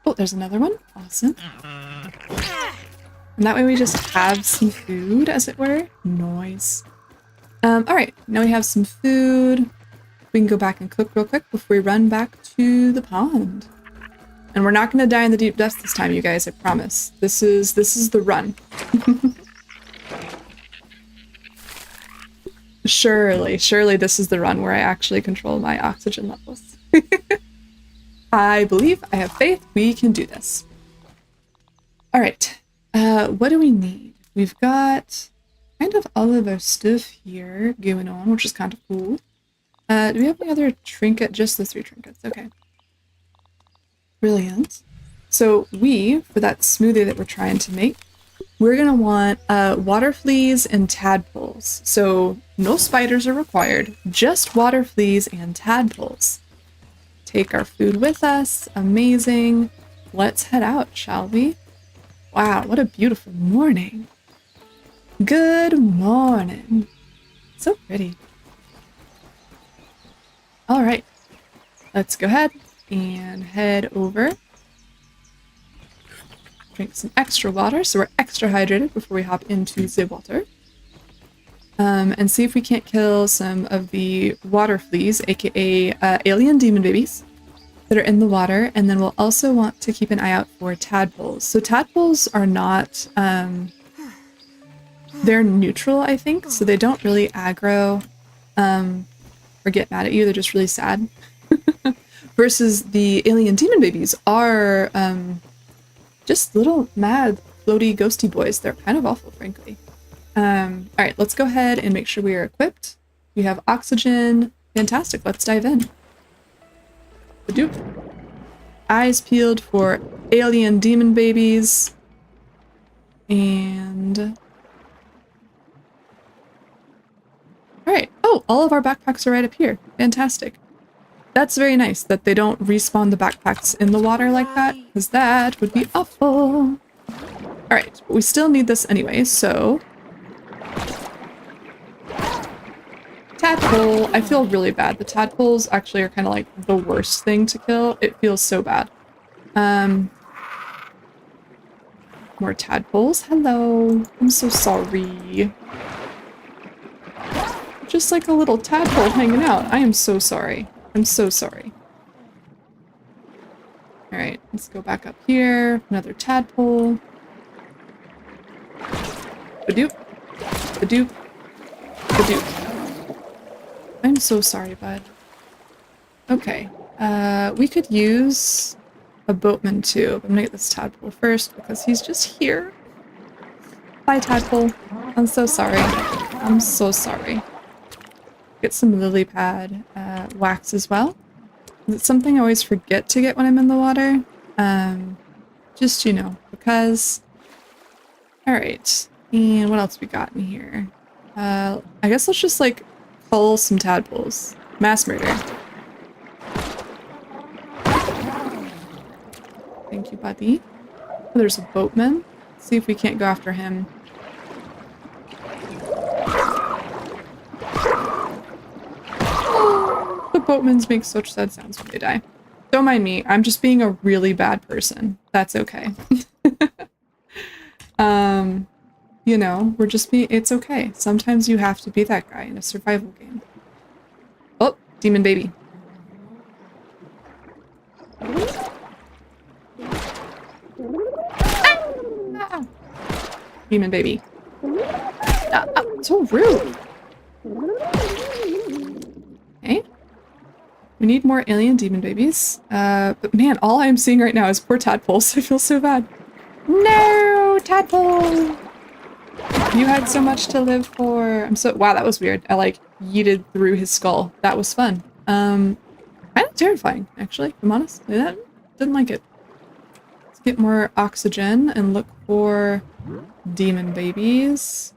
Oh, there's another one. Awesome. And that way we just have some food, as it were. Nice. Alright, now we have some food. We can go back and cook real quick before we run back to the pond. And we're not going to die in the deep depths this time, you guys, I promise. This is the run. Surely this is the run where I actually control my oxygen levels. I believe, I have faith, we can do this. Alright, what do we need? We've got kind of all of our stuff here going on, which is kind of cool. Do we have any other trinket? Just the 3 trinkets, okay. Brilliant. So for that smoothie that we're trying to make, we're gonna want water fleas and tadpoles. So no spiders are required, just water fleas and tadpoles. Take our food with us. Amazing. Let's head out, shall we? Wow, what a beautiful morning. Good morning. So pretty. All right, let's go ahead and head over. Drink some extra water so we're extra hydrated before we hop into the water. And see if we can't kill some of the water fleas, aka alien demon babies, that are in the water. And then we'll also want to keep an eye out for tadpoles. So tadpoles are not, they're neutral, I think, so they don't really aggro or get mad at you, they're just really sad. Versus the alien demon babies are just little mad, floaty, ghosty boys. They're kind of awful, frankly. Alright, let's go ahead and make sure we are equipped. We have oxygen. Fantastic, let's dive in. Badoop. Eyes peeled for alien demon babies. And... Alright, oh, all of our backpacks are right up here. Fantastic. That's very nice that they don't respawn the backpacks in the water like that, because that would be awful. Alright, but we still need this anyway, so... Tadpole. I feel really bad. The tadpoles actually are kind of like the worst thing to kill. It feels so bad. More tadpoles. Hello. I'm so sorry. Just like a little tadpole hanging out. I am so sorry. I'm so sorry. Alright, let's go back up here. Another tadpole. Badoop. Badoop. Badoop. I'm so sorry, bud. Okay. We could use a boatman too. I'm gonna get this tadpole first because he's just here. Bye, tadpole. I'm so sorry. I'm so sorry. Get some lily pad wax as well. It's something I always forget to get when I'm in the water. Just, you know, because... Alright. And what else we got in here? I guess let's just, like, cull some tadpoles. Mass murder. Thank you, buddy. Oh, there's a boatman. Let's see if we can't go after him. Oh, the boatmans make such sad sounds when they die. Don't mind me. I'm just being a really bad person. That's okay. You know, it's okay. Sometimes you have to be that guy in a survival game. Oh, demon baby. Ah! Demon baby. So rude. Okay. We need more alien demon babies. But man, all I'm seeing right now is poor tadpoles. I feel so bad. No, tadpole! You had so much to live for. Wow, that was weird. I like yeeted through his skull. That was fun. Kind of terrifying, actually, if I'm honest. I didn't like it. Let's get more oxygen and look for demon babies.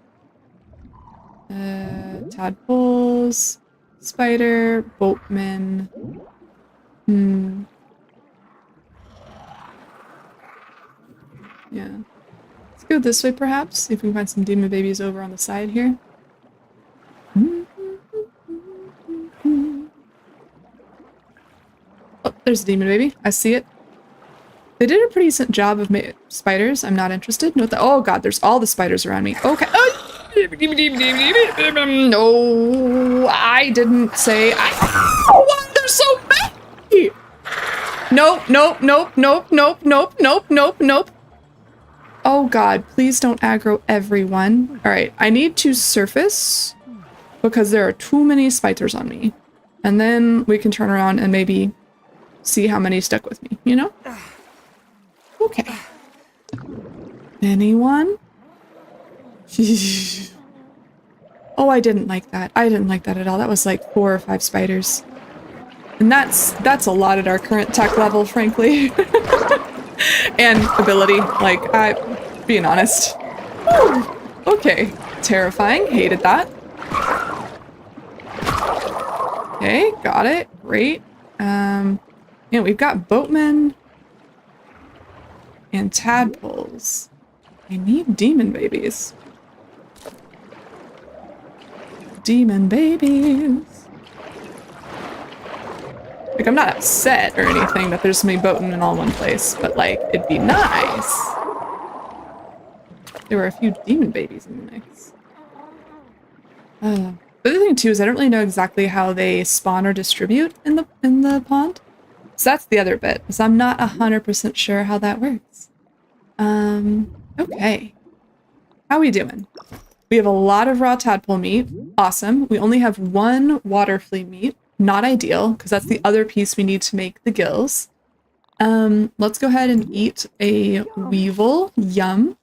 Tadpoles, spider, boatman. Yeah. Let's go this way, perhaps. See if we can find some demon babies over on the side here. Oh, there's a demon baby. I see it. They did a pretty decent job of spiders. I'm not interested. No, oh god, there's all the spiders around me. Okay. No, I didn't say. Oh, why there's so many? Nope, nope, nope, nope, nope, nope, nope, nope, nope. Oh god, please don't aggro everyone. Alright, I need to surface because there are too many spiders on me. And then we can turn around and maybe see how many stuck with me, you know? Okay. Anyone? Oh, I didn't like that. I didn't like that at all. That was like 4 or 5 spiders. And that's a lot at our current tech level, frankly. And ability, like, being honest. Whew. Okay, terrifying, hated that. Okay, got it, great. Yeah, we've got boatmen and tadpoles. I need demon babies. Demon babies. Like, I'm not upset or anything that there's so many boatmen in all one place, but like, it'd be nice. There were a few demon babies in the mix. The other thing too is I don't really know exactly how they spawn or distribute in the pond. So that's the other bit, is I'm not 100% sure how that works. Okay. How we doing? We have a lot of raw tadpole meat. Awesome. We only have 1 water flea meat. Not ideal, because that's the other piece we need to make the gills. Let's go ahead and eat a weevil. Yum.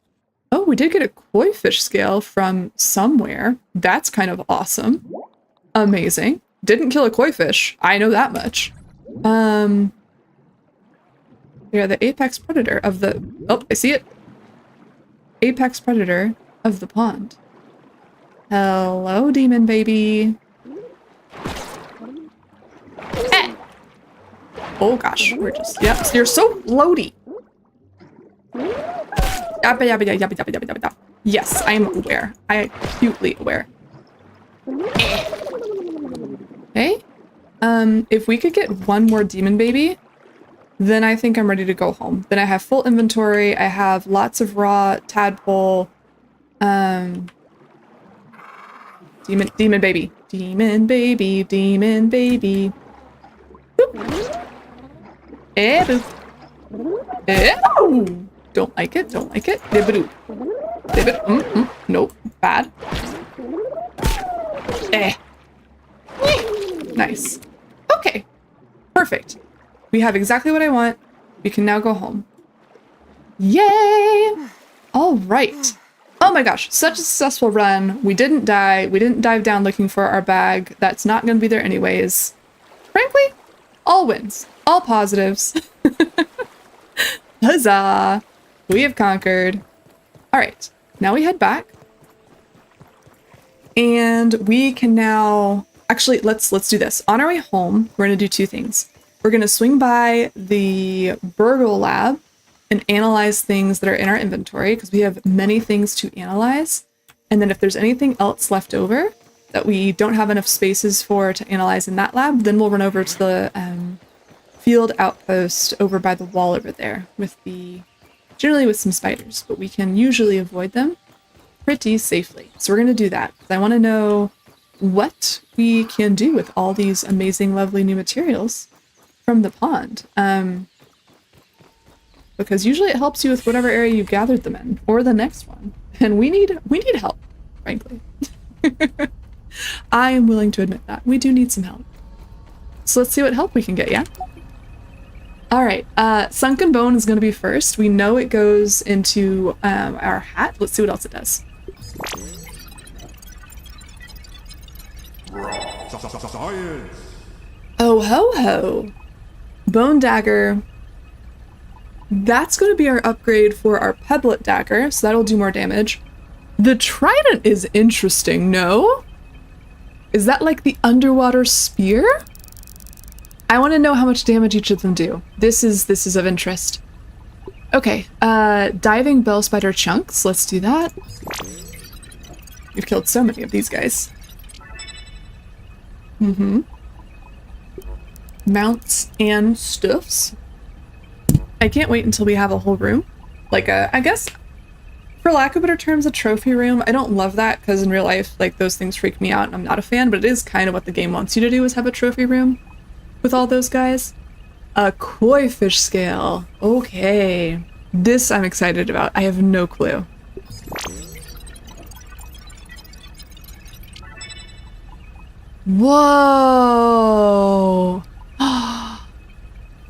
Oh, we did get a koi fish scale from somewhere. That's kind of awesome. Amazing. Didn't kill a koi fish. I know that much. Yeah, the apex predator of the... Oh, I see it. Apex predator of the pond. Hello, demon baby. Eh. Oh gosh, we're just... Yep, you're so floaty. Yes, I am aware. I am acutely aware. Okay. If we could get 1 more demon baby, then I think I'm ready to go home. Then I have full inventory. I have lots of raw tadpole. Demon baby. Demon baby. Demon baby. Boop. Eh, boop. Ew. Don't like it. Don't like it. Dibbidoo. Dibbid. Nope. Bad. Eh. Nice. Okay. Perfect. We have exactly what I want. We can now go home. Yay! All right. Oh my gosh, such a successful run. We didn't die. We didn't dive down looking for our bag. That's not going to be there anyways. Frankly, all wins. All positives. Huzzah! We have conquered. All right. Now we head back. And we can now... Actually, let's do this. On our way home, we're going to do 2 things. We're going to swing by the Burgle Lab and analyze things that are in our inventory because we have many things to analyze. And then if there's anything else left over that we don't have enough spaces for to analyze in that lab, then we'll run over to the field outpost over by the wall over there generally with some spiders, but we can usually avoid them pretty safely. So we're going to do that. I want to know what we can do with all these amazing, lovely new materials from the pond. Because usually it helps you with whatever area you gathered them in, or the next one. And we need help, frankly. I am willing to admit that. We do need some help. So let's see what help we can get, yeah? Alright, Sunken Bone is going to be first. We know it goes into our hat. Let's see what else it does. Science. Oh ho ho! Bone Dagger. That's going to be our upgrade for our Pebblet Dagger, so that'll do more damage. The Trident is interesting, no? Is that like the underwater spear? I want to know how much damage each of them do. This is of interest. Okay, diving bell spider chunks. Let's do that. We've killed so many of these guys. Mounts and stuffs. I can't wait until we have a whole room. Like I guess, for lack of better terms, a trophy room. I don't love that because in real life, like, those things freak me out and I'm not a fan, but it is kind of what the game wants you to do, is have a trophy room with all those guys. A koi fish scale. Okay. This I'm excited about. I have no clue. Whoa!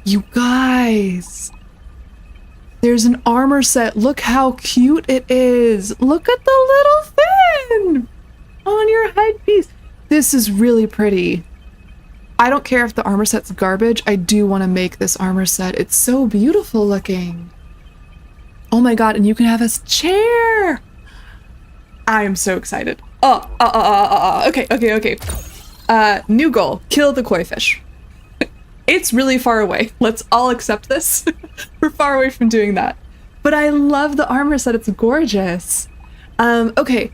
You guys! There's an armor set. Look how cute it is. Look at the little fin on your headpiece. This is really pretty. I don't care if the armor set's garbage. I do want to make this armor set. It's so beautiful looking. Oh my god, and you can have a chair. I am so excited. Okay. New goal. Kill the koi fish. It's really far away. Let's all accept this. We're far away from doing that. But I love the armor set. It's gorgeous. Okay.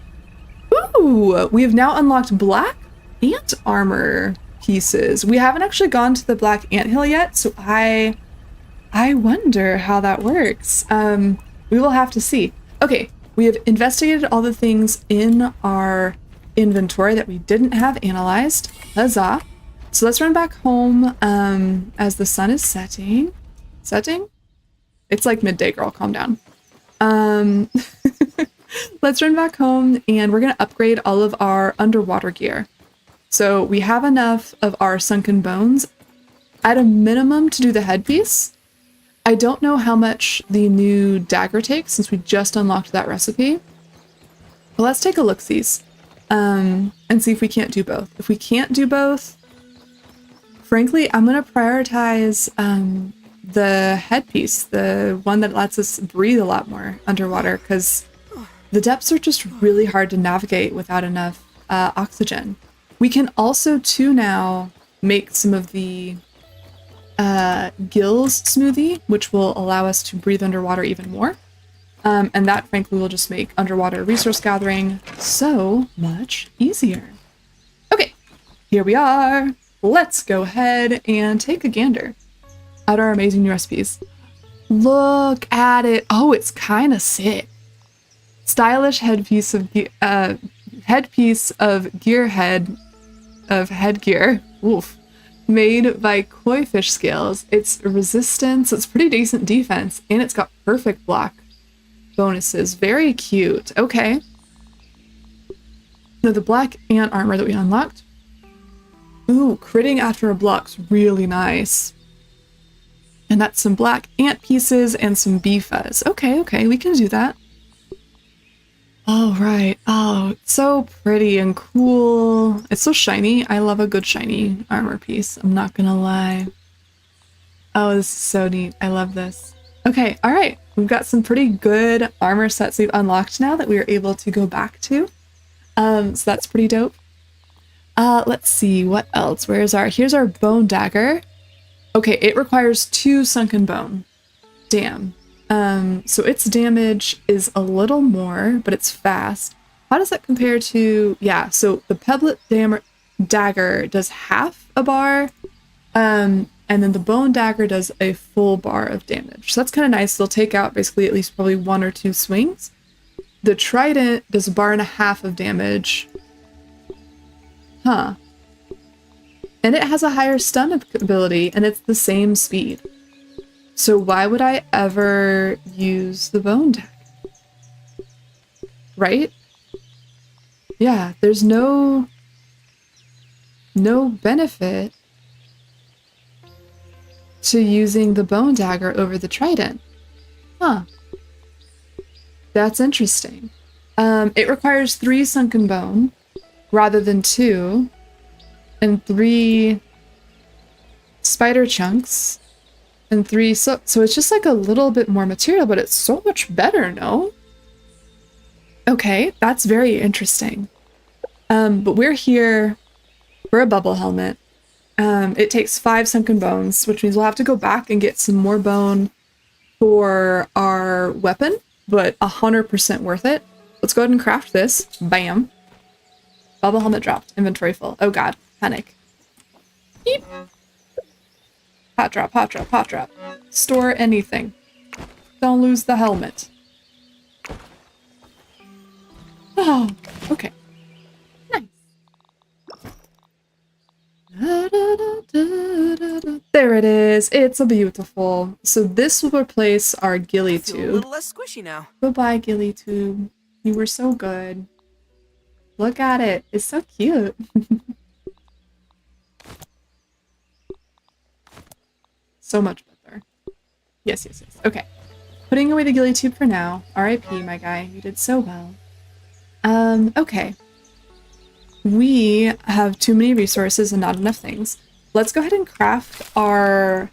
Ooh, we have now unlocked black ant armor pieces. We haven't actually gone to the black anthill yet, so I wonder how that works. We will have to see. Okay, we have investigated all the things in our inventory that we didn't have analyzed. Huzzah. So let's run back home as the sun is setting. Setting? It's like midday, girl. Calm down. Let's run back home and we're going to upgrade all of our underwater gear. So we have enough of our sunken bones at a minimum to do the headpiece. I don't know how much the new dagger takes since we just unlocked that recipe. But let's take a look-sees and see if we can't do both. If we can't do both, frankly, I'm going to prioritize the headpiece, the one that lets us breathe a lot more underwater, because the depths are just really hard to navigate without enough oxygen. We can also, too, now make some of the gills smoothie, which will allow us to breathe underwater even more. And that, frankly, will just make underwater resource gathering so much easier. Okay, here we are. Let's go ahead and take a gander at our amazing new recipes. Look at it. Oh, it's kind of sick. Stylish headpiece of headgear. Oof. Made by koi fish scales. It's resistance, it's pretty decent defense, and it's got perfect block bonuses. Very cute. Okay. So the black ant armor that we unlocked. Ooh, critting after a block's really nice. And that's some black ant pieces and some bee fuzz. Okay, we can do that. All right. Oh, it's so pretty and cool. It's so shiny. I love a good shiny armor piece. I'm not gonna lie. Oh, this is so neat. I love this. Okay, all right. We've got some pretty good armor sets we've unlocked now that we are able to go back to. So that's pretty dope. Let's see, what else? Here's our bone dagger. Okay, it requires 2 sunken bone. Damn. So its damage is a little more, but it's fast. How does that compare to, yeah, so the Pebblet dagger does half a bar, and then the bone dagger does a full bar of damage. So that's kind of nice. They'll take out basically at least probably 1 or 2 swings. The trident does a bar and a half of damage. Huh. And it has a higher stun ability, and it's the same speed. So why would I ever use the bone dagger? Right? Yeah, there's no benefit to using the bone dagger over the trident. Huh. That's interesting. It requires 3 sunken bone rather than 2, and 3 spider chunks, and 3 so it's just like a little bit more material, but it's so much better, no? Okay, that's very interesting. But we're here for a bubble helmet. It takes 5 sunken bones, which means we'll have to go back and get some more bone for our weapon, but 100% worth it. Let's go ahead and craft this. Bam. Bubble helmet dropped. Inventory full. Oh god. Panic. Beep. Hot drop, hot drop, hot drop. Store anything. Don't lose the helmet. Oh, okay. Nice. There it is. It's a beautiful. So this will replace our ghillie Feel a tube. little less squishy now. Goodbye, ghillie tube. You were so good. Look at it. It's so cute. So much better. Yes, yes, yes. Okay. Putting away the ghillie tube for now. R.I.P. my guy. You did so well. Okay. We have too many resources and not enough things. Let's go ahead and craft our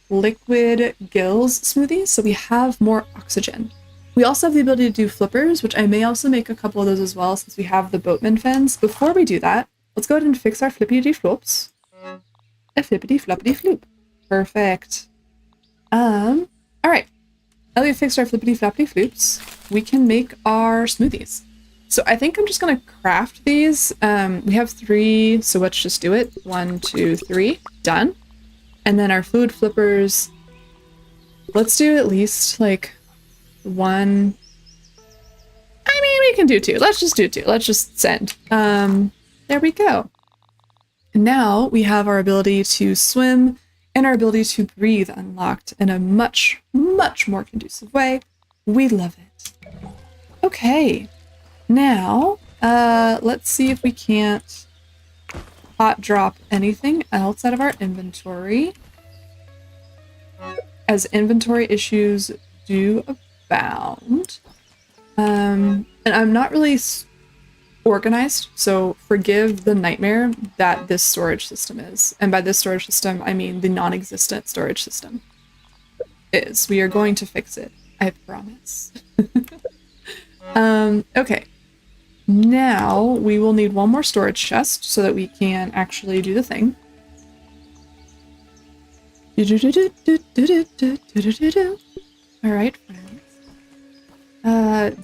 liquid gills smoothies so we have more oxygen. We also have the ability to do flippers, which I may also make a couple of those as well since we have the boatman fins. Before we do that, let's go ahead and fix our flippity flops. A flippity floppity floop. Perfect. Alright. Now that we've fixed our flippity floppity floops, we can make our smoothies. So I think I'm just gonna craft these. We have 3, so let's just do it. 1, 2, 3. Done. And then our fluid flippers, let's do at least like 1. I mean, we can do 2. Let's just do 2. Let's just send. There we go. Now we have our ability to swim and our ability to breathe unlocked in a much, much more conducive way. We love it. Okay. Now, let's see if we can't hot drop anything else out of our inventory, as inventory issues do abound. And I'm not really organized, so forgive the nightmare that this storage system is. And by this storage system, I mean the non-existent storage system is. We are going to fix it, I promise. Okay. Now we will need 1 more storage chest so that we can actually do the thing. Alright, friends.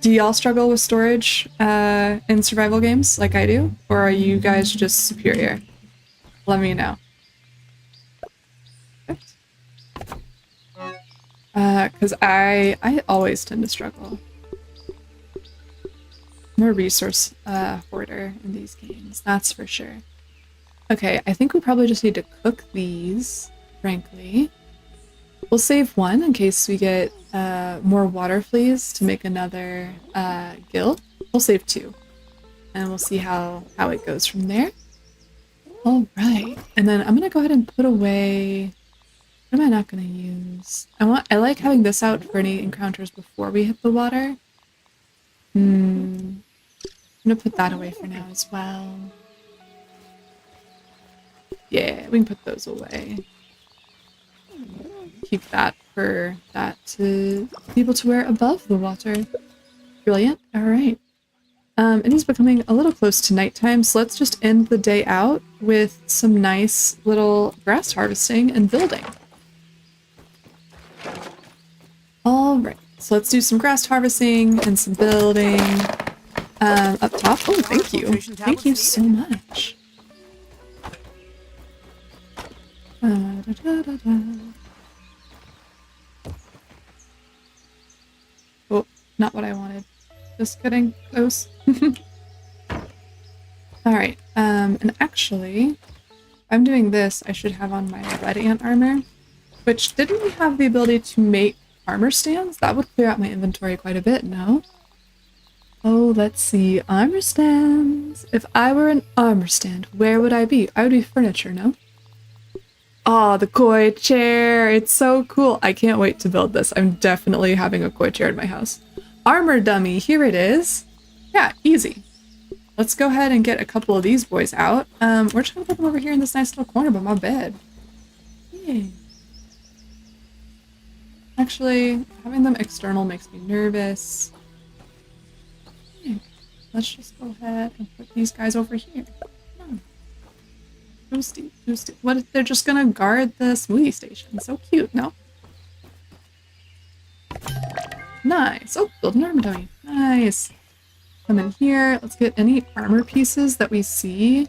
Do y'all struggle with storage in survival games like I do? Or are you guys just superior? Let me know. Because I always tend to struggle. I'm a resource hoarder in these games, that's for sure. Okay, I think we probably just need to cook these, frankly. We'll save 1 in case we get more water fleas to make another gill. We'll save 2. And we'll see how it goes from there. Alright, and then I'm gonna go ahead and put away... What am I not gonna use? I like having this out for any encounters before we hit the water. I'm gonna put that away for now as well. Yeah, we can put those away. Keep that for that to be able to wear above the water. Brilliant. Alright. It is becoming a little close to nighttime, so let's just end the day out with some nice little grass harvesting and building. All right, so let's do some grass harvesting and some building up top. Oh, thank you. Thank you so much. Da, da, da. Oh, not what I wanted. Just getting close. All right, and actually, if I'm doing this, I should have on my red ant armor, which didn't we have the ability to make armor stands? That would clear out my inventory quite a bit, no? Oh, let's see, armor stands. If I were an armor stand, where would I be? I would be furniture, no? Oh, the koi chair, it's so cool. I can't wait to build this. I'm definitely having a koi chair in my house. Armor dummy, here it is. Yeah, easy. Let's go ahead and get a couple of these boys out. We're just gonna put them over here in this nice little corner by my bed. Yay. Actually, having them external makes me nervous. Okay, let's just go ahead and put these guys over here. Come on. Toasty, toasty. What if they're just gonna guard the smoothie station? So cute, no? Nice. Oh, build an armor dummy. Nice. Come in here. Let's get any armor pieces that we see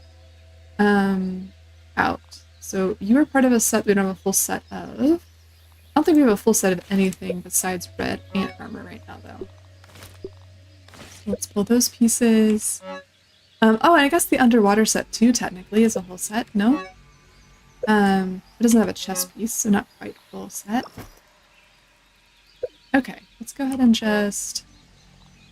out. So you are part of a set we don't have a full set of. I don't think we have a full set of anything besides red ant armor right now, though. So let's pull those pieces. Oh, and I guess the underwater set, too, technically, is a whole set. No? It doesn't have a chest piece, so not quite full set. Okay, let's go ahead and just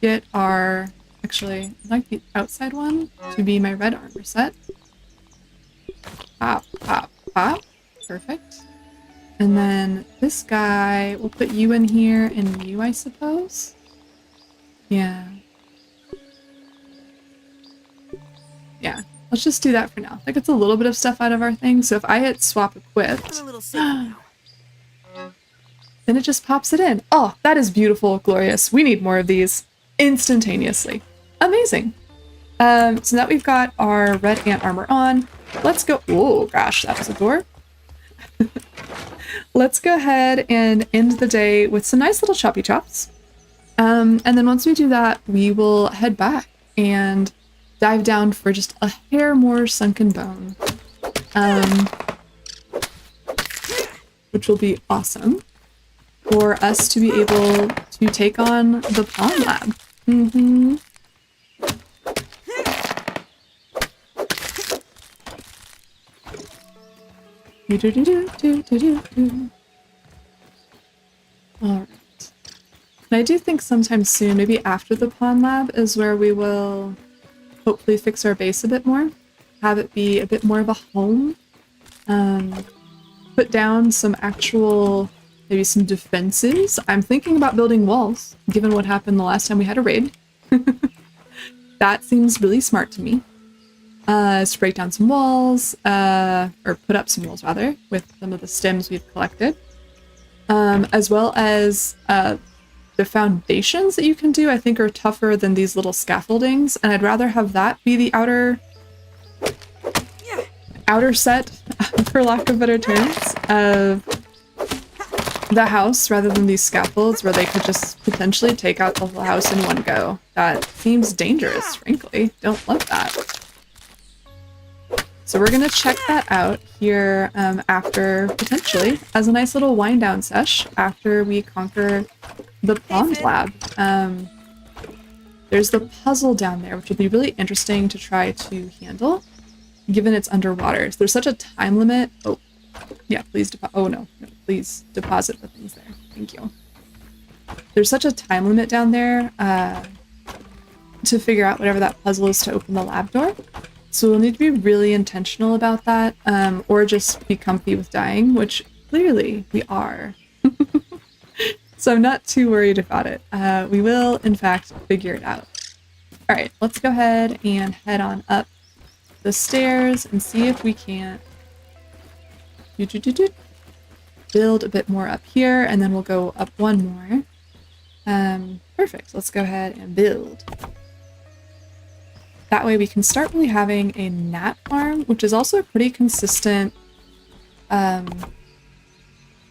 get our... Actually, I'd like the outside one to be my red armor set. Pop, pop, pop. Perfect. And then this guy, we'll put you in here and you, I suppose? Yeah. Yeah, let's just do that for now. That gets a little bit of stuff out of our thing, so if I hit swap equipped, then it just pops it in. Oh, that is beautiful, glorious. We need more of these instantaneously. Amazing. So now we've got our red ant armor on. Let's go. Oh gosh, that was a door. Let's go ahead and end the day with some nice little choppy chops. And then once we do that, we will head back and dive down for just a hair more sunken bone. Which will be awesome for us to be able to take on the Pond Lab. Mm-hmm. Alright. And I do think sometime soon, maybe after the Pond Lab, is where we will hopefully fix our base a bit more. Have it be a bit more of a home. Put down some actual, maybe some defenses. I'm thinking about building walls, given what happened the last time we had a raid. That seems really smart to me. To break down some walls, or put up some walls rather, with some of the stems we've collected. As well as the foundations that you can do, I think are tougher than these little scaffoldings, and I'd rather have that be the outer set, for lack of better terms, of the house rather than these scaffolds where they could just potentially take out the whole house in one go. That seems dangerous, frankly. Don't love that. So we're going to check that out here after, potentially, as a nice little wind down sesh after we conquer the Pond Lab. There's the puzzle down there, which will be really interesting to try to handle, given it's underwater. So there's such a time limit. Oh, yeah, please please deposit the things there. Thank you. There's such a time limit down there to figure out whatever that puzzle is to open the lab door. So we'll need to be really intentional about that, or just be comfy with dying, which clearly we are. So I'm not too worried about it. We will, in fact, figure it out. All right, let's go ahead and head on up the stairs and see if we can't build a bit more up here, and then we'll go up one more. Perfect. Let's go ahead and build. That way we can start really having a gnat farm, which is also a pretty consistent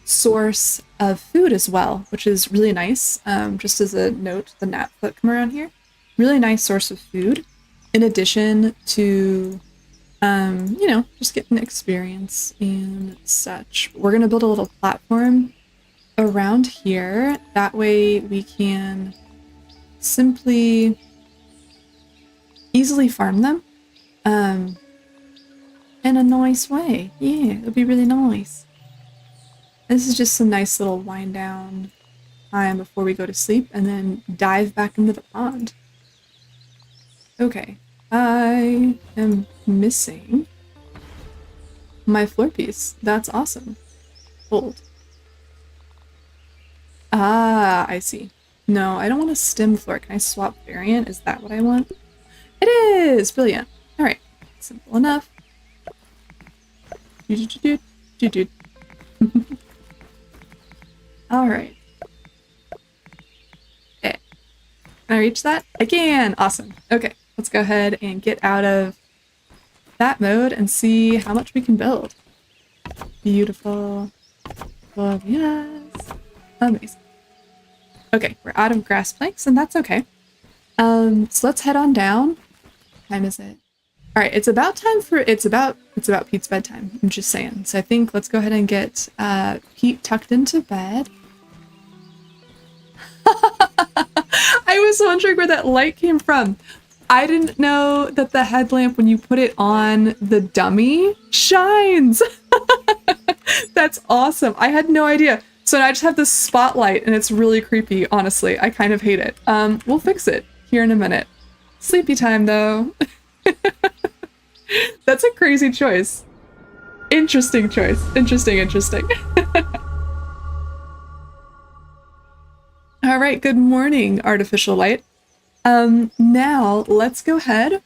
source of food as well, which is really nice. Just as a note, the gnats that come around here, really nice source of food, in addition to, you know, just getting experience and such. We're gonna build a little platform around here. That way we can simply easily farm them in a nice way. Yeah, it'll be really nice. This is just some nice little wind down time before we go to sleep and then dive back into the pond. Okay, I am missing my floor piece. That's awesome. Hold. Ah, I see. No, I don't want a stem floor. Can I swap variant? Is that what I want? It is! Brilliant. Alright. Simple enough. Alright. Okay. Can I reach that? I can! Awesome. Okay, let's go ahead and get out of that mode and see how much we can build. Beautiful. Glorious. Amazing. Okay, we're out of grass planks, and that's okay. So let's head on down. What time is it? All right, it's about Pete's bedtime. I'm just saying. So I think let's go ahead and get Pete tucked into bed. I was wondering where that light came from. I didn't know that the headlamp, when you put it on the dummy, shines. That's awesome. I had no idea. So now I just have this spotlight and it's really creepy, honestly. I kind of hate it. We'll fix it here in a minute. Sleepy time though. That's a crazy choice. Interesting choice. Interesting. All right, good morning, artificial light. Now let's go ahead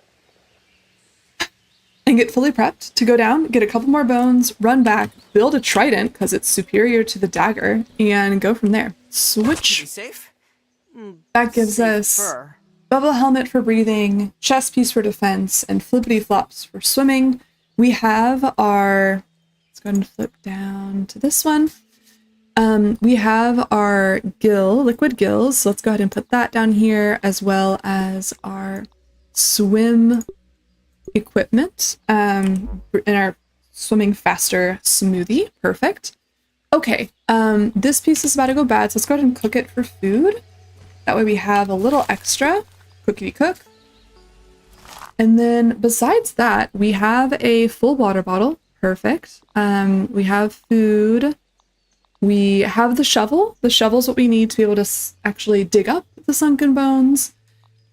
and get fully prepped to go down, get a couple more bones, run back, build a trident because it's superior to the dagger, and go from there. Switch. Safe? That gives us bubble helmet for breathing, chest piece for defense, and flippity flops for swimming. We have our, let's go ahead and flip down to this one. We have our liquid gills. So let's go ahead and put that down here, as well as our swim equipment, in our swimming faster smoothie. Perfect. Okay, this piece is about to go bad, so let's go ahead and cook it for food. That way we have a little extra. Cookity cook. And then besides that, we have a full water bottle. Perfect. We have food. We have the shovel. The shovel's what we need to be able to actually dig up the sunken bones.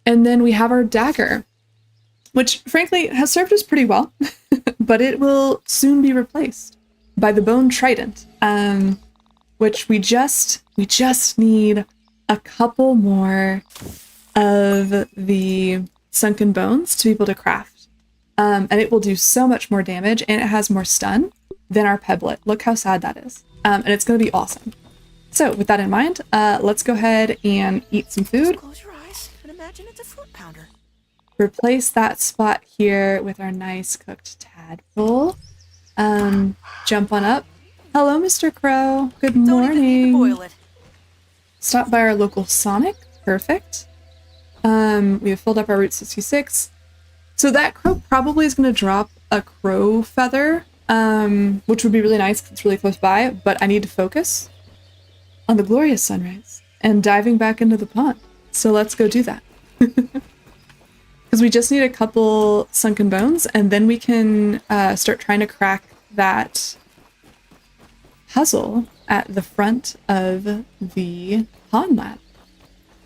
And then we have our dagger, which frankly has served us pretty well, but it will soon be replaced by the bone trident, which we just need a couple more of the sunken bones to be able to craft. And it will do so much more damage, and it has more stun than our pebblet. Look how sad that is. And it's going to be awesome. So with that in mind, let's go ahead and eat some food. Just close your eyes and imagine it's a foot pounder. Replace that spot here with our nice cooked tadpole. Jump on up. Hello, Mr. Crow. Good morning. Don't even need to boil it. Stop by our local Sonic. Perfect. We have filled up our Route 66. So that crow probably is going to drop a crow feather, which would be really nice because it's really close by, but I need to focus on the glorious sunrise and diving back into the pond. So let's go do that. Because we just need a couple sunken bones, and then we can start trying to crack that puzzle at the front of the pond lab.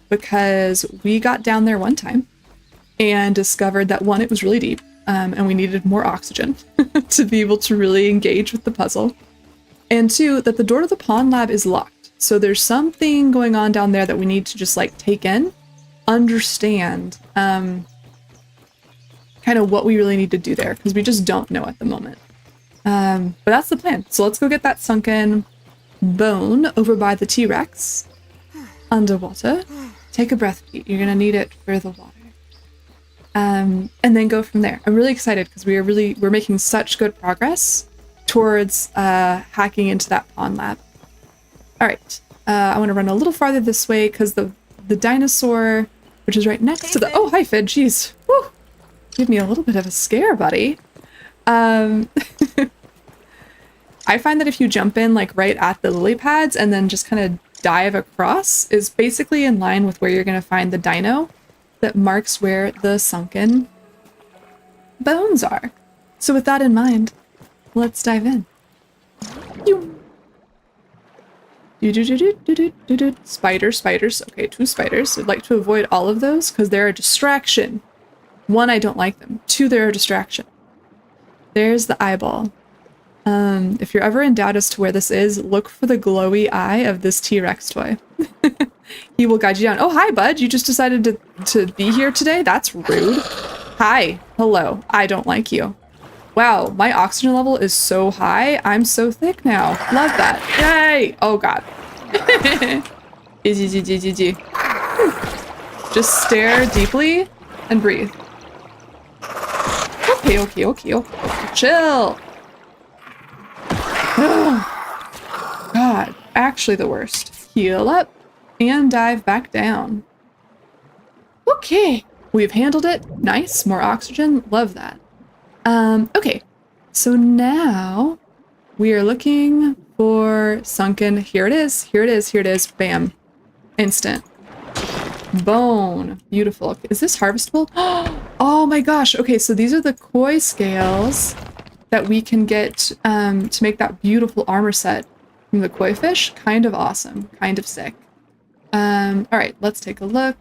Because we got down there one time and discovered that, one, it was really deep, and we needed more oxygen to be able to really engage with the puzzle. And two, that the door to the pond lab is locked. So there's something going on down there that we need to just like take in, understand, kind of what we really need to do there, because we just don't know at the moment. But that's the plan. So let's go get that sunken bone over by the T-Rex underwater. Take a breath, Pete. You're gonna need it for the water. And then go from there. I'm really excited because we're making such good progress towards hacking into that pond lab. All right. I want to run a little farther this way because the dinosaur, which is right next to the... Oh, hi, Fid. Jeez. Whew. Give me a little bit of a scare, buddy. I find that if you jump in like right at the lily pads and then just kind of dive across is basically in line with where you're going to find the dino that marks where the sunken bones are. So with that in mind, let's dive in. Spiders. Okay, 2 spiders. I'd like to avoid all of those because they're a distraction. 1, I don't like them. 2, they're a distraction. There's the eyeball. If you're ever in doubt as to where this is, look for the glowy eye of this T-Rex toy. He will guide you down. Oh, hi, bud. You just decided to be here today? That's rude. Hi. Hello. I don't like you. Wow, my oxygen level is so high. I'm so thick now. Love that. Yay! Oh, God. Easy. Just stare deeply and breathe. Okay. Chill. God, actually the worst. Heal up and dive back down. Okay, we've handled it. Nice, more oxygen. Love that. Okay, so now we are looking for sunken. Here it is. Bam. Instant. Bone. Beautiful. Is this harvestable? Oh my gosh. Okay, so these are the koi scales that we can get to make that beautiful armor set from the koi fish. Kind of awesome. Kind of sick. All right, let's take a look.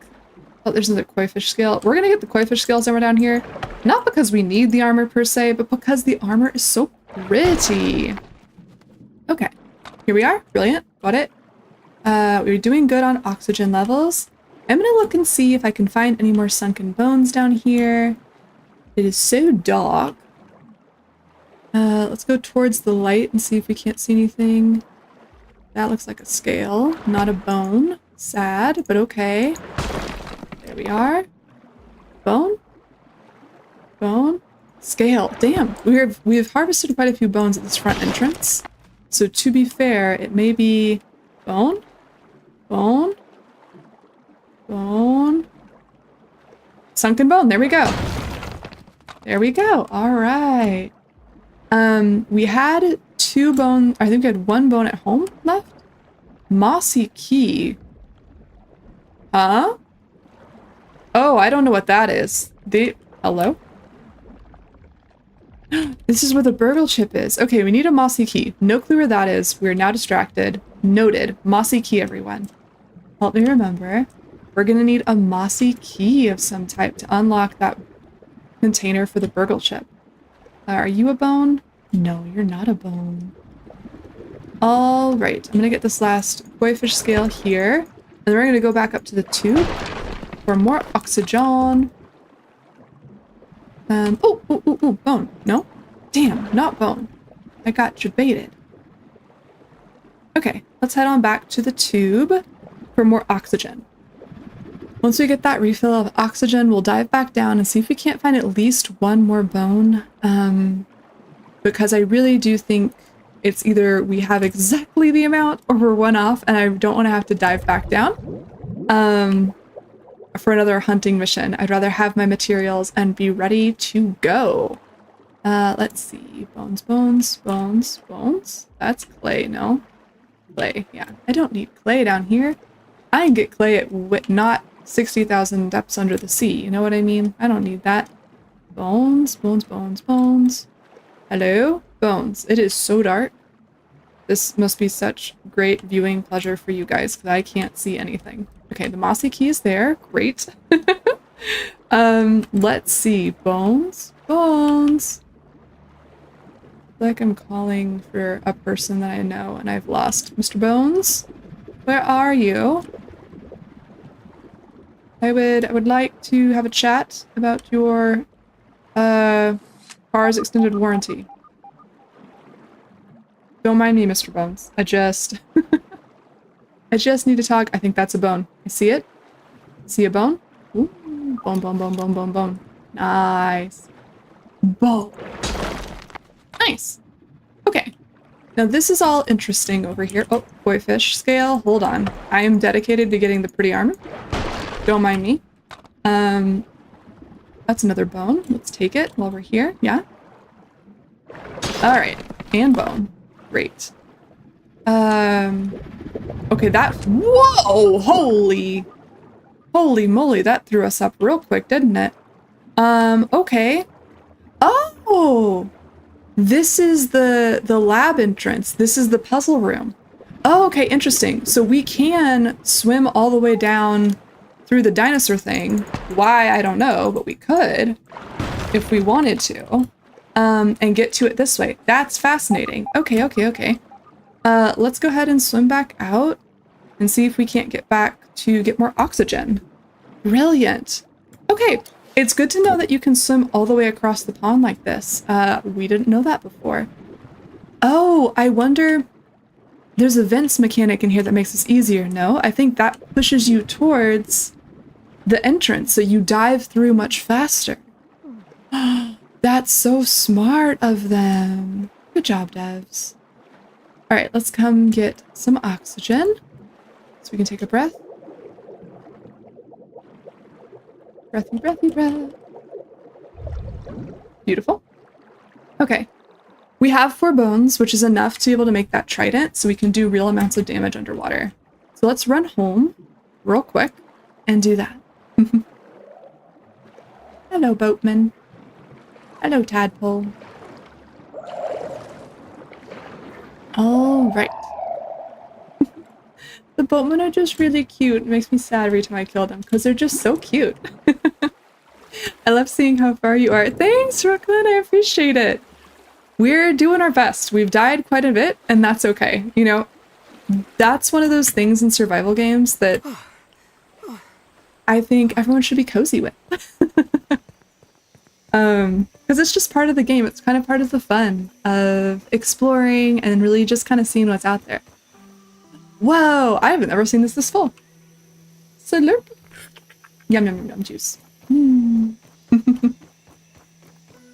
Oh, there's another koi fish scale. We're gonna get the koi fish scales over down here. Not because we need the armor per se, but because the armor is so pretty. Okay, here we are. Brilliant. Got it. We're doing good on oxygen levels. I'm gonna look and see if I can find any more sunken bones down here. It is so dark. Let's go towards the light and see if we can't see anything. That looks like a scale, not a bone. Sad, but okay. There we are. Bone? Bone? Scale. Damn, we have harvested quite a few bones at this front entrance. So to be fair, it may be bone? Bone? Bone? Sunken bone. There we go. There we go. All right. We had 2 bone. I think we had 1 bone at home left. Mossy key. Huh? Oh, I don't know what that is. Hello? This is where the burgle chip is. Okay, we need a mossy key. No clue where that is. We're now distracted. Noted. Mossy key, everyone. Help me remember. We're gonna need a mossy key of some type to unlock that container for the burgle chip. Are you a bone? No, you're not a bone. All right, I'm gonna get this last koi fish scale here, and then we're gonna go back up to the tube for more oxygen. Oh, bone. No? Damn, not bone. I got jebaited. Okay, let's head on back to the tube for more oxygen. Once we get that refill of oxygen, we'll dive back down and see if we can't find at least 1 more bone. Because I really do think it's either we have exactly the amount or we're 1 off, and I don't want to have to dive back down for another hunting mission. I'd rather have my materials and be ready to go. Let's see. Bones. That's clay, no? Clay, yeah. I don't need clay down here. I can get clay at not 60,000 depths under the sea. You know what I mean? I don't need that. Bones. Hello? Bones. It is so dark. This must be such great viewing pleasure for you guys because I can't see anything. Okay, the mossy key is there. Great. Let's see. Bones. Like I'm calling for a person that I know and I've lost. Mr. Bones? Where are you? I would like to have a chat about your car's extended warranty. Don't mind me, Mr. Bones. I just need to talk. I think that's a bone. I see it. See a bone? Ooh, bone. Nice. Bone. Nice. Okay. Now this is all interesting over here. Oh, koi fish scale. Hold on. I am dedicated to getting the pretty armor. Don't mind me. That's another bone. Let's take it while we're here. Yeah. All right. And bone. Great. Okay, that... Whoa! Holy moly, that threw us up real quick, didn't it? Okay. Oh! This is the lab entrance. This is the puzzle room. Oh, okay, interesting. So we can swim all the way down through the dinosaur thing. Why, I don't know, but we could if we wanted to. And get to it this way. That's fascinating. Okay. Let's go ahead and swim back out and see if we can't get back to get more oxygen. Brilliant. Okay, it's good to know that you can swim all the way across the pond like this. We didn't know that before. Oh, I wonder... There's a vents mechanic in here that makes this easier, no? I think that pushes you towards the entrance, so you dive through much faster. That's so smart of them. Good job, devs. All right, let's come get some oxygen so we can take a breath. Breathy breath. Beautiful. Okay. We have 4 bones, which is enough to be able to make that trident, so we can do real amounts of damage underwater. So let's run home real quick and do that. Hello, boatman. Hello, tadpole. All right. The boatmen are just really cute. It makes me sad every time I kill them because they're just so cute. I love seeing how far you are. Thanks, Brooklyn. I appreciate it. We're doing our best. We've died quite a bit, and that's okay. You know, that's one of those things in survival games that I think everyone should be cozy with. Because it's just part of the game. It's kind of part of the fun of exploring and really just kind of seeing what's out there. Whoa, I haven't ever seen this full. Slurp. Yum, yum, yum, yum, juice.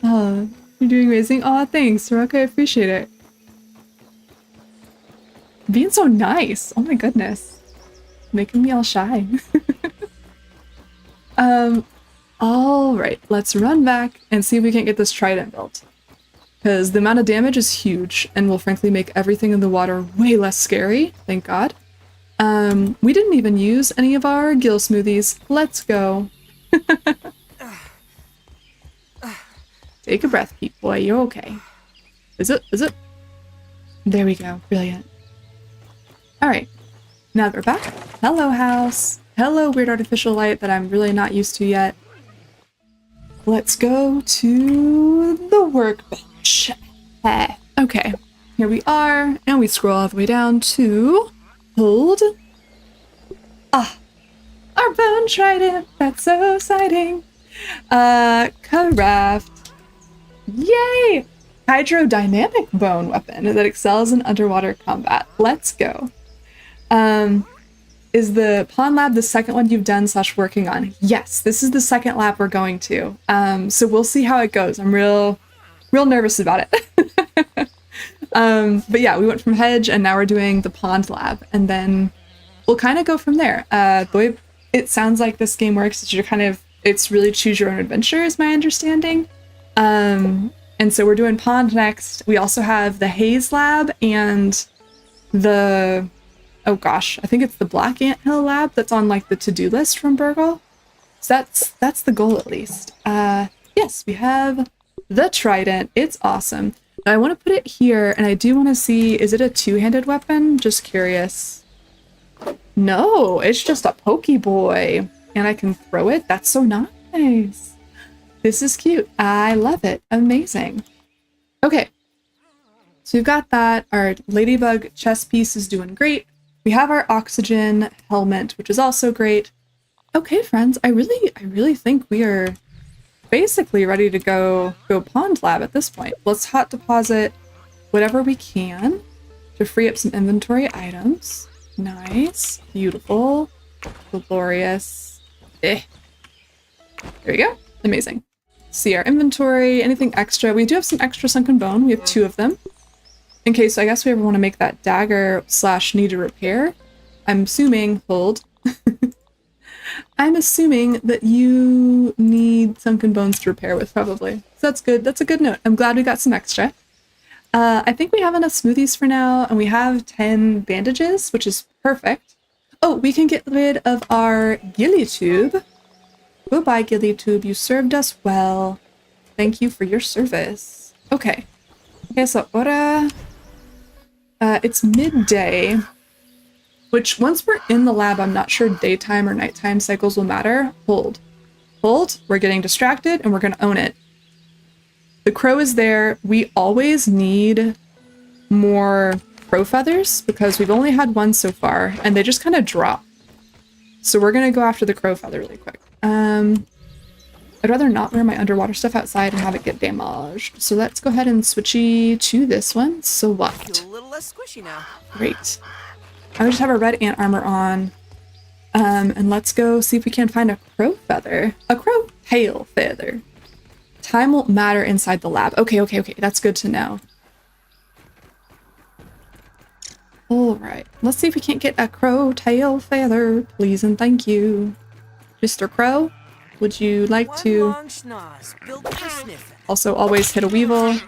Oh, you're doing amazing. Oh, thanks, Rock. I appreciate it. Being so nice. Oh my goodness. Making me all shy. All right, let's run back and see if we can't get this trident built. Because the amount of damage is huge and will frankly make everything in the water way less scary, thank God. We didn't even use any of our gill smoothies. Let's go. Take a breath, Pete boy, you're okay. Is it? There we go, brilliant. All right, now that we're back. Hello, house. Hello, weird artificial light that I'm really not used to yet. Let's go to the workbench. Okay, here we are, and we scroll all the way down to hold. Our bone trident. That's so exciting. Craft. Yay! Hydrodynamic bone weapon that excels in underwater combat. Let's go. Is the Pond Lab the second one you've done / working on? Yes, this is the second lab we're going to. So we'll see how it goes. I'm real nervous about it. But yeah, we went from Hedge and now we're doing the Pond Lab, and then we'll kind of go from there. The way it sounds like this game works is it's really choose your own adventure is my understanding. And so we're doing Pond next. We also have the Haze Lab and the... Oh gosh, I think it's the Black Anthill Lab that's on like the to-do list from Burgle. So that's the goal at least. Yes, we have the Trident. It's awesome. I want to put it here, and I do want to see, is it a two-handed weapon? Just curious. No, it's just a Pokeboy, and I can throw it? That's so nice. This is cute. I love it. Amazing. Okay, so we've got that. Our Ladybug chest piece is doing great. We have our oxygen helmet, which is also great. Okay, friends, I really think we are basically ready to go Pond Lab at this point. Let's hot deposit whatever we can to free up some inventory items. Nice, beautiful, glorious. There we go. Amazing. See our inventory, anything extra. We do have some extra sunken bone. We have 2 of them. in case I guess we ever want to make that dagger / need to repair. I'm assuming, hold. I'm assuming that you need sunken bones to repair with, probably. So that's good. That's a good note. I'm glad we got some extra. I think we have enough smoothies for now, and we have 10 bandages, which is perfect. Oh, we can get rid of our ghillie tube. Goodbye, ghillie tube. You served us well. Thank you for your service. Okay. Okay, so ahora... it's midday. Which, once we're in the lab, I'm not sure daytime or nighttime cycles will matter. Hold. Hold. We're getting distracted, and we're going to own it. The crow is there. We always need more crow feathers, because we've only had one so far, and they just kind of drop. So we're going to go after the crow feather really quick. I'd rather not wear my underwater stuff outside and have it get damaged. So let's go ahead and switchy to this one. So what? Feel a little less squishy now. Great. I just have our red ant armor on. And let's go see if we can find a crow feather. A crow tail feather. Time won't matter inside the lab. Okay. That's good to know. Alright. Let's see if we can't get a crow tail feather. Please and thank you. Mr. Crow, would you like to... One long schnoz, built for sniffing. Also always hit a weevil,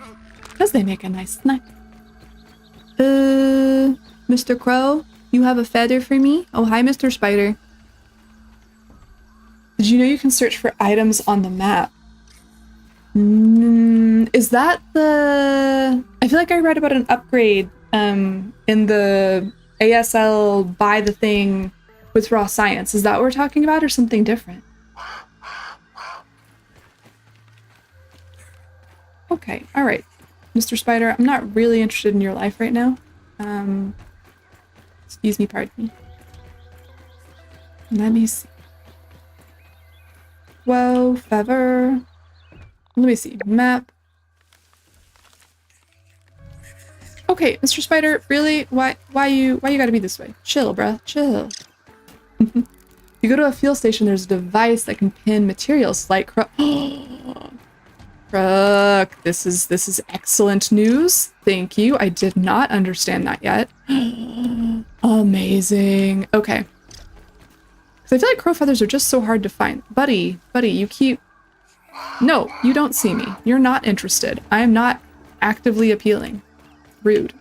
because they make a nice snack. Mr. Crow, you have a feather for me? Oh, hi, Mr. Spider. Did you know you can search for items on the map? Is that the... I feel like I read about an upgrade in the ASL buy the thing with raw science. Is that what we're talking about, or something different? Okay, alright. Mr. Spider, I'm not really interested in your life right now. Excuse me, pardon me. Let me see. Whoa, feather. Let me see. Map. Okay, Mr. Spider, really? Why you gotta be this way? Chill, bruh. Chill. You go to a fuel station, there's a device that can pin materials like Crook, this is excellent news. Thank you. I did not understand that yet. Amazing. Okay. Because I feel like crow feathers are just so hard to find. Buddy, you keep... No, you don't see me. You're not interested. I am not actively appealing. Rude.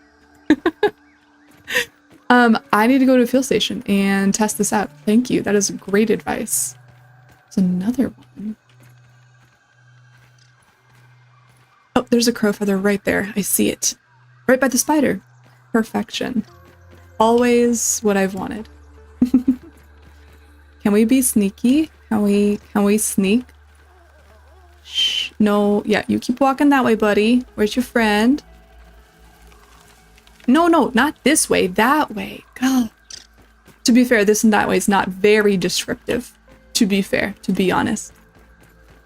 I need to go to a fuel station and test this out. Thank you. That is great advice. There's another one. Oh, there's a crow feather right there. I see it. Right by the spider. Perfection. Always what I've wanted. Can we be sneaky? Can we sneak? Shh. No, yeah, you keep walking that way, buddy. Where's your friend? No, not this way, that way. God. To be fair, this and that way is not very descriptive. To be fair, to be honest.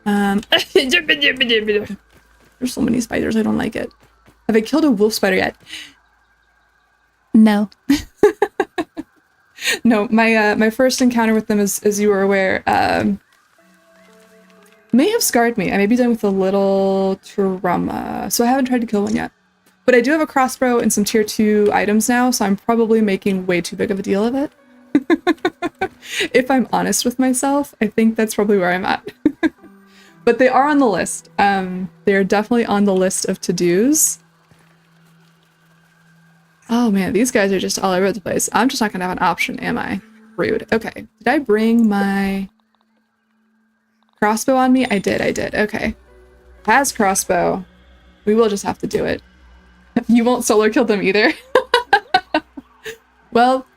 There's so many spiders, I don't like it. Have I killed a wolf spider yet? No. No, my first encounter with them, as you were aware, may have scarred me. I may be done with a little trauma, so I haven't tried to kill one yet. But I do have a crossbow and some tier 2 items now, so I'm probably making way too big of a deal of it. If I'm honest with myself, I think that's probably where I'm at. But they are on the list. They are definitely on the list of to-dos. Oh man, these guys are just all over the place. I'm just not gonna have an option, am I? Rude. Okay. Did I bring my crossbow on me? I did. Okay. Has crossbow. We will just have to do it. You won't solo kill them either. Well,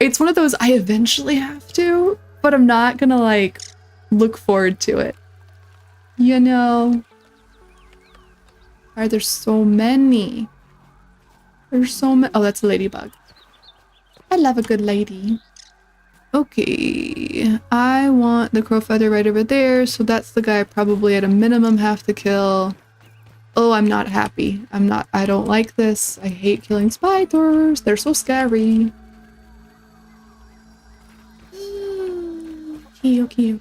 it's one of those I eventually have to, but I'm not gonna like look forward to it. You know. Why there's so many? There's so many. Oh, that's a ladybug. I love a good lady. Okay. I want the crow feather right over there, so that's the guy I probably at a minimum have to kill. Oh, I'm not happy. I don't like this. I hate killing spiders. They're so scary. Okay.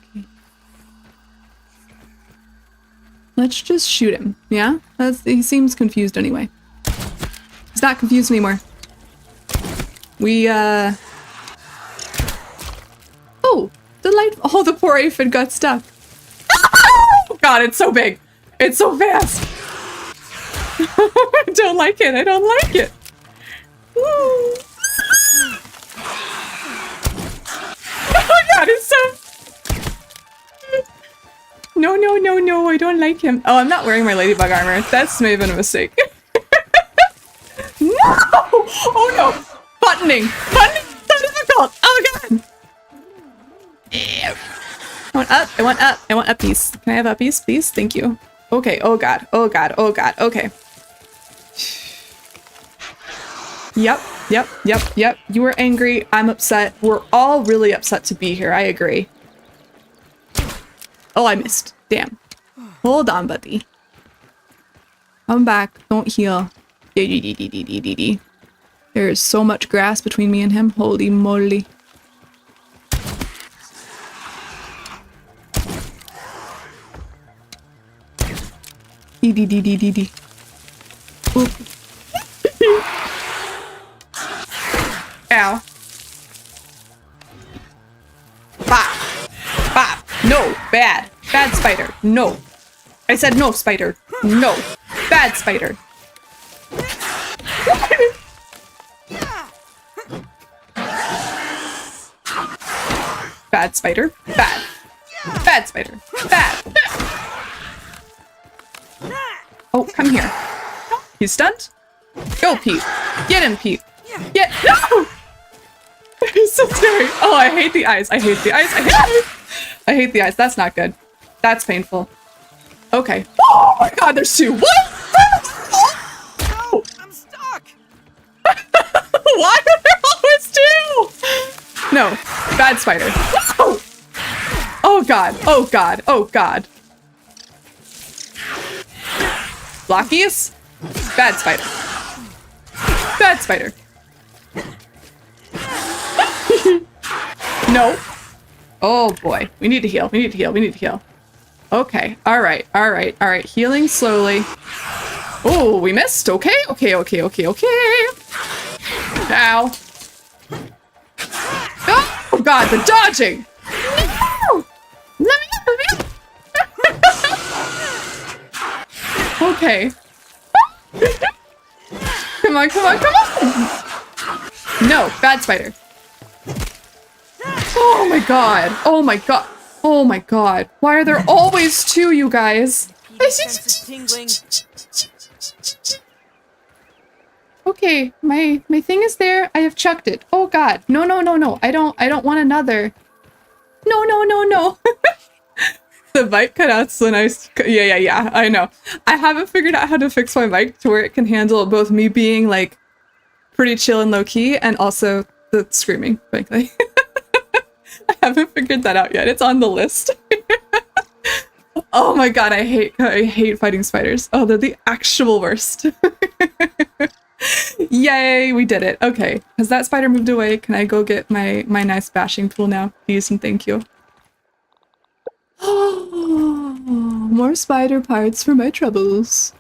Let's just shoot him, yeah? He seems confused anyway. He's not confused anymore. We, Oh, delightful. Oh, the poor aphid got stuck. Oh god, it's so big. It's so fast. I don't like it. I don't like it. Woo. Oh god, it's so... No, no, no, no, I don't like him. Oh, I'm not wearing my ladybug armor. That's may have been a mistake. No! Oh no! Buttoning! Buttoning is so difficult! Oh god! I want up, I want up, I want uppies. Can I have uppies, please? Thank you. Okay, oh god, oh god, oh god, okay. Yep, yep, yep, yep. You were angry, I'm upset. We're all really upset to be here, I agree. Oh, I missed. Damn. Hold on, buddy. Come back, don't heal. There is so much grass between me and him. Holy moly. D. Oop. Ow. Bop. Bop. No. Bad. Bad spider. No. I said no, spider. No. Bad spider. Bad spider. Bad. Bad spider. Bad. Oh, come here. He's stunned? Go, Pete. Get him, Pete. Get. No! He's so scary. Oh, I hate the eyes. I hate the eyes. I hate the eyes. I hate the eyes. That's not good. That's painful. Okay. Oh my god, there's two. What? No, I'm stuck. Why are there always two? No. Bad spider. No! Oh god. Oh god. Oh god. Blockies? Bad spider. Bad spider. No. Oh boy. We need to heal. We need to heal. We need to heal. Okay. Alright. Alright. Alright. Healing slowly. Oh, we missed. Okay. Okay. Okay. Okay. Okay. Ow. Oh god, the dodging! No! Let me up! Let me up! Okay. Come on, come on, come on! No, bad spider. Oh my god. Oh my god. Oh my god. Why are there always two, you guys? Sense is tingling. Okay, my thing is there. I have chucked it. Oh god. No, no, no, no. I don't want another. No, no, no, no. The mic cutout's so nice. Yeah. I know. I haven't figured out how to fix my mic to where it can handle both me being like pretty chill and low key and also the screaming, frankly. I haven't figured that out yet. It's on the list. Oh my god, I hate fighting spiders. Oh, they're the actual worst. Yay, we did it. Okay, has that spider moved away? Can I go get my nice bashing tool now? Please and thank you. Oh, more spider parts for my troubles.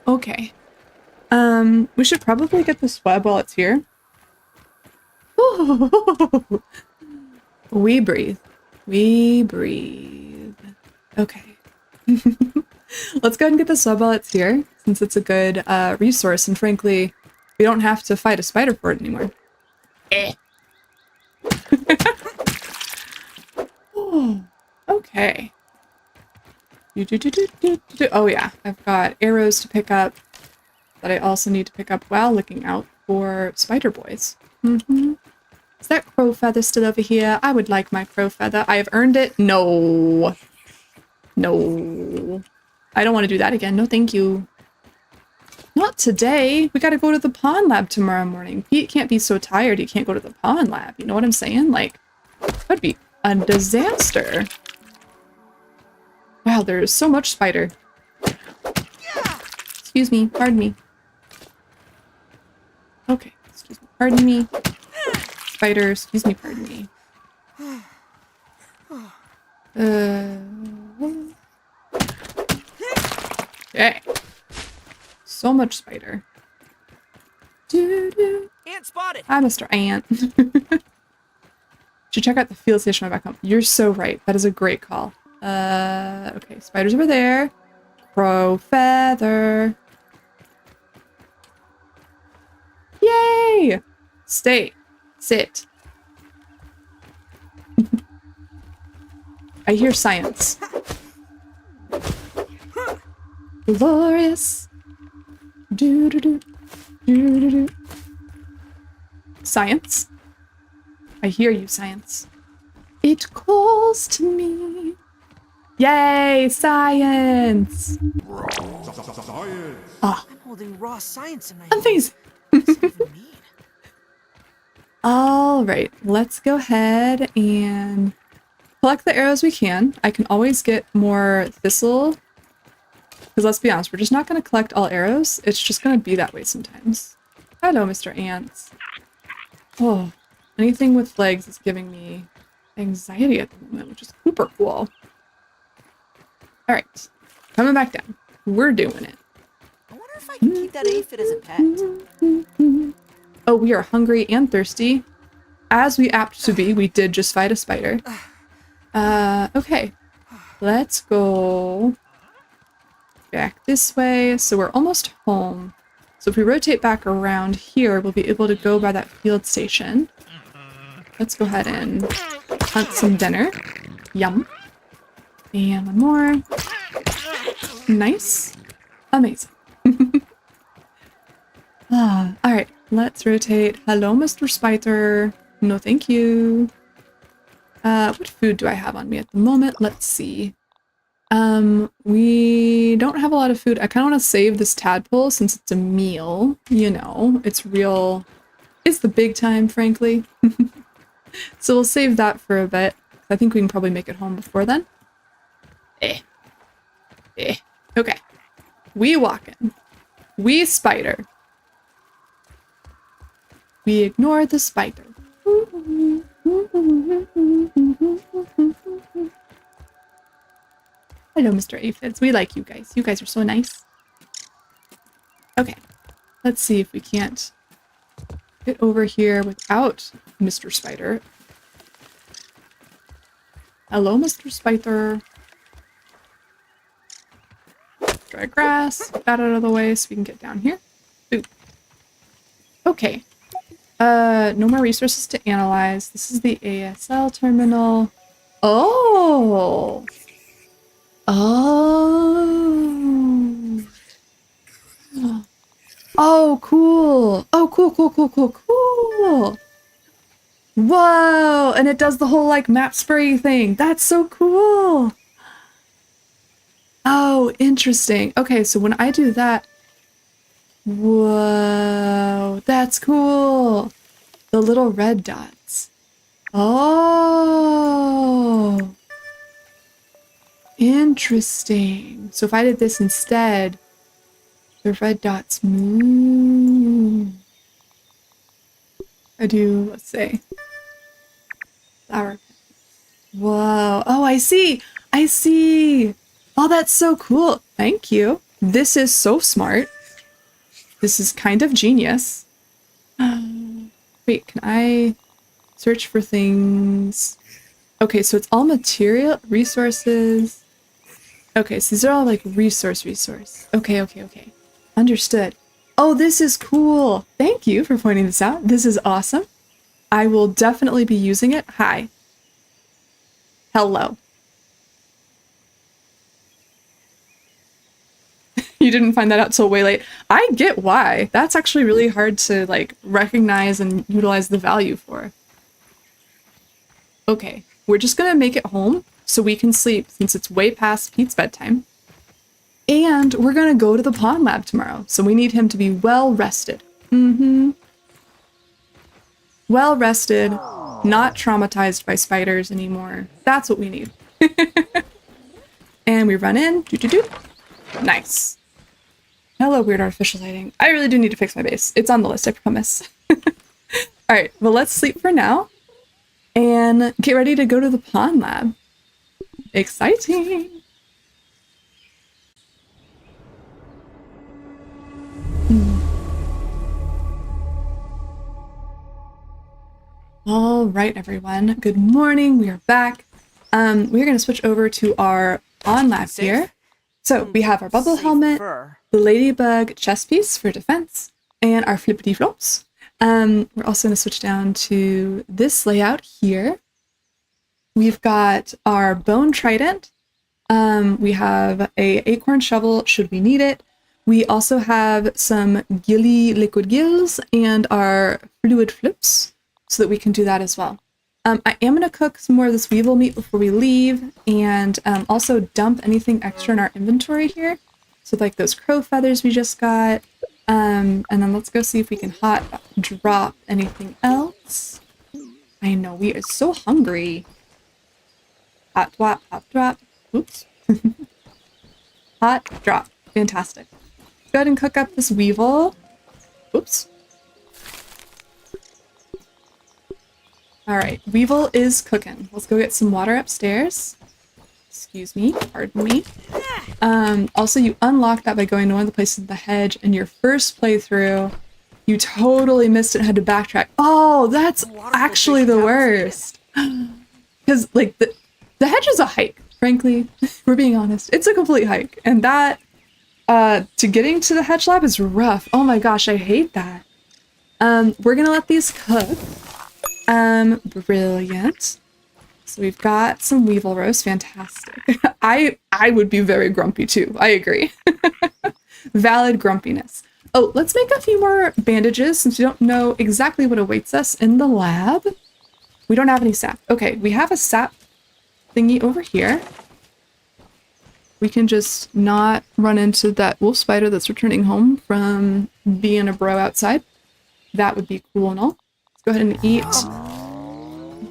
Okay. We should probably get this web while it's here. We breathe. We breathe. Okay. Let's go ahead and get this web while it's here, since it's a good resource, and frankly, we don't have to fight a spider for it anymore. Oh, okay. Oh yeah, I've got arrows to pick up that I also need to pick up while looking out for spider boys. Is that crow feather still over here? I would like my crow feather. I have earned it. No. No. I don't want to do that again. No, thank you. Not today. We gotta go to the pond lab tomorrow morning. Pete can't be so tired he can't go to the pond lab. You know what I'm saying? Like, that'd be a disaster. Wow, there's so much spider. Excuse me. Pardon me. Okay. Excuse me. Pardon me. Spider. Excuse me. Pardon me. Okay. So much spider. Doo-doo. Ant spotted. Hi, Mr. Ant. Should check out the field station on my back home. You're so right. That is a great call. Okay, spiders over there. Crow feather. Yay! Stay. Sit. I hear science. Glorious. Do-do-do. Do-do-do. Science. I hear you, science. It calls to me. Yay, science! Science. Ah, I'm holding raw science in my amazing. What does that even mean? All right, let's go ahead and collect the arrows we can. I can always get more thistle. Because let's be honest, we're just not going to collect all arrows. It's just going to be that way sometimes. Hello, Mr. Ants. Oh, anything with legs is giving me anxiety at the moment, which is super cool. All right, coming back down. We're doing it. I wonder if I can keep that aphid as a pet. Oh, we are hungry and thirsty. As we apt to be, we did just fight a spider. Okay. Let's go back this way. So we're almost home. So if we rotate back around here, we'll be able to go by that field station. Let's go ahead and hunt some dinner. Yum. And one more. Nice. Amazing. All right. Let's rotate. Hello, Mr. Spider. No, thank you. What food do I have on me at the moment? Let's see. We don't have a lot of food. I kind of want to save this tadpole since it's a meal. You know, it's real. It's the big time, frankly. So we'll save that for a bit. I think we can probably make it home before then. Okay. We walking. We spider. We ignore the spider. Hello, Mr. Aphids. We like you guys. You guys are so nice. Okay. Let's see if we can't get over here without Mr. Spider. Hello, Mr. Spider. Dry grass. Get that out of the way so we can get down here. Ooh. Okay. No more resources to analyze. This is the ASL terminal. Oh! Oh! Oh, cool! Oh, cool! Whoa! And it does the whole, like, map spray thing. That's so cool! Oh, interesting. Okay, so when I do that... Whoa! That's cool! The little red dots. Oh! Interesting. So if I did this instead, the red dots move. I do, let's say, flower. Whoa. Oh, I see. I see. Oh, that's so cool. Thank you. This is so smart. This is kind of genius. Wait, can I search for things? Okay, so it's all material, resources. Okay, so these are all like resource. Okay. Understood. Oh, this is cool. Thank you for pointing this out. This is awesome. I will definitely be using it. Hi. Hello. You didn't find that out till way late. I get why. That's actually really hard to like recognize and utilize the value for. Okay, we're just gonna make it home so we can sleep since it's way past Pete's bedtime. And we're gonna go to the pond lab tomorrow, so we need him to be well rested. Well rested, not traumatized by spiders anymore. That's what we need. And we run in. Doo-doo-doo. Nice. Hello, weird artificial lighting. I really do need to fix my base. It's on the list, I promise. Alright, well let's sleep for now. And get ready to go to the pond lab. Exciting! All right, everyone. Good morning. We are back. We're going to switch over to our on lab Safe? here. So we have our bubble helmet, Safer. the ladybug chest piece for defense, and our flippity flops. We're also going to switch down to this layout here. We've got our bone trident. We have a acorn shovel should we need it. We also have some gilly liquid gills and our fluid flips so that we can do that as well. I am going to cook some more of this weevil meat before we leave and also dump anything extra in our inventory here. So like those crow feathers we just got. And then let's go see if we can hot drop anything else. I know, we are so hungry. Hot drop, hot drop. Oops. Hot drop. Fantastic. Go ahead and cook up this weevil. Oops. Alright, weevil is cooking. Let's go get some water upstairs. Excuse me, pardon me. Also, you unlocked that by going to one of the places in the hedge in your first playthrough. You totally missed it and had to backtrack. Oh, that's actually the worst. Because, like, the hedge is a hike, frankly. We're being honest. It's a complete hike. And that, to getting to the hedge lab is rough. Oh my gosh, I hate that. We're gonna let these cook. Brilliant. So we've got some weevil roast. Fantastic. I would be very grumpy too. I agree. Valid grumpiness. Oh, let's make a few more bandages since we don't know exactly what awaits us in the lab. We don't have any sap. Okay, we have a sap thingy over here. We can just not run into that wolf spider that's returning home from being a bro outside. That would be cool and all. Let's go ahead and eat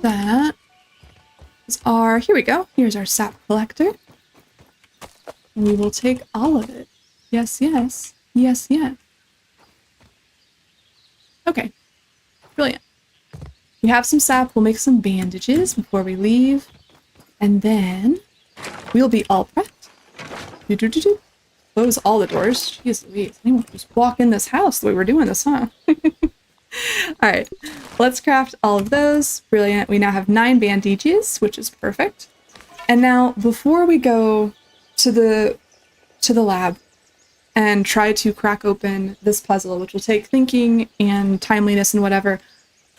that. Here we go. Here's our sap collector. We will take all of it. Yes, yes. Yes, yes. Okay. Brilliant. We have some sap. We'll make some bandages before we leave. And then we'll be all prepped. Do-do-do-do. Close all the doors. Jeez Louise. Anyone can just walk in this house the way we're doing this, huh? Alright. Let's craft all of those. Brilliant. We now have 9 bandages, which is perfect. And now, before we go to the lab and try to crack open this puzzle, which will take thinking and timeliness and whatever,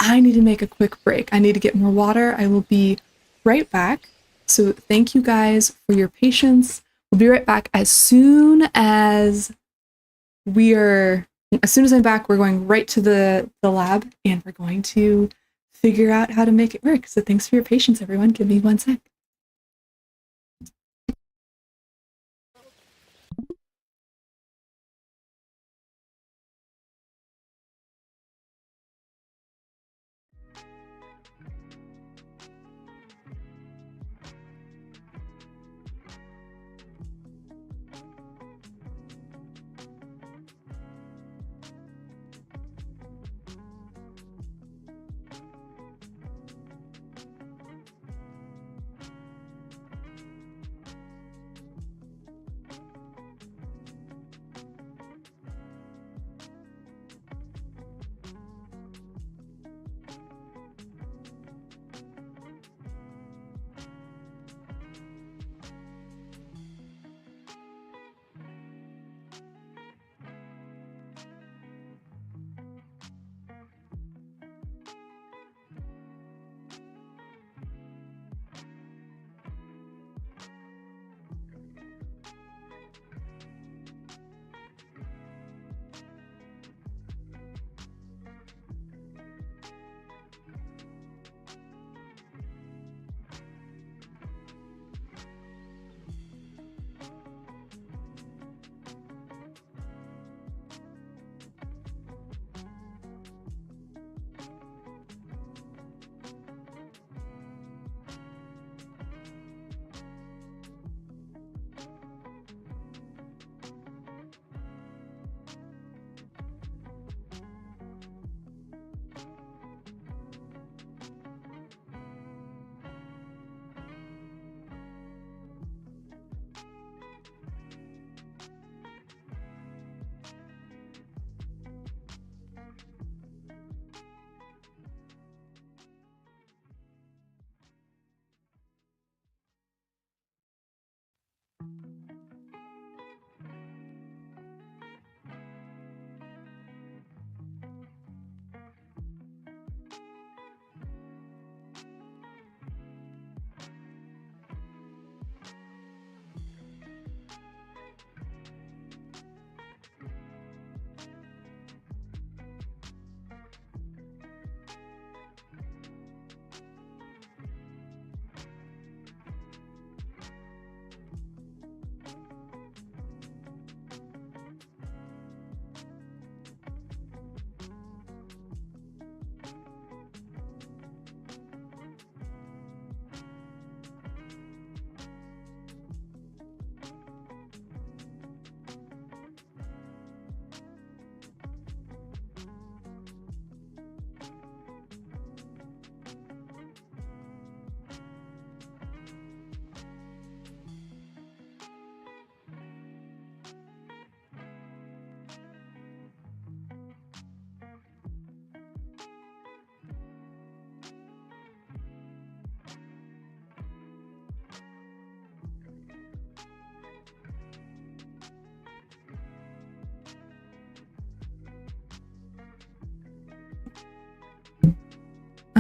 I need to make a quick break. I need to get more water. I will be right back. So thank you guys for your patience. We'll be right back as soon as I'm back, we're going right to the lab and we're going to figure out how to make it work. So thanks for your patience, everyone. Give me 1 sec.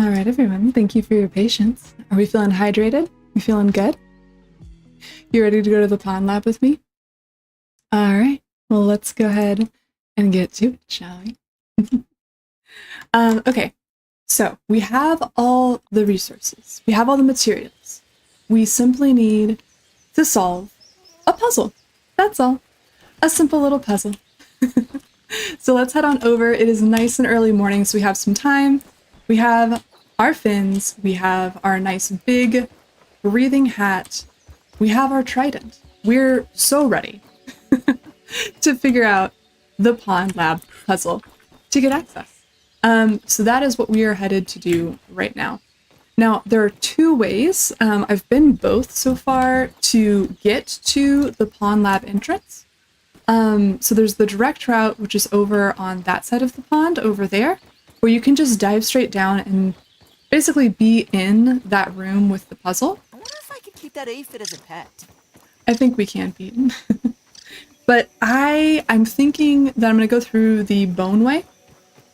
All right, everyone. Thank you for your patience. Are we feeling hydrated? You feeling good? You ready to go to the pond lab with me? All right. Well, let's go ahead and get to it, shall we? Okay. So we have all the resources. We have all the materials. We simply need to solve a puzzle. That's all. A simple little puzzle. So let's head on over. It is nice and early morning, so we have some time. We have our fins. We have our nice big breathing hat. We have our trident. We're so ready to figure out the pond lab puzzle to get access. So that is what we are headed to do right now. Now, there are two ways. I've been both so far to get to the pond lab entrance. So there's the direct route, which is over on that side of the pond over there, where you can just dive straight down and basically be in that room with the puzzle. I wonder if I could keep that aphid as a pet. I think we can beat. But I'm thinking that I'm going to go through the bone way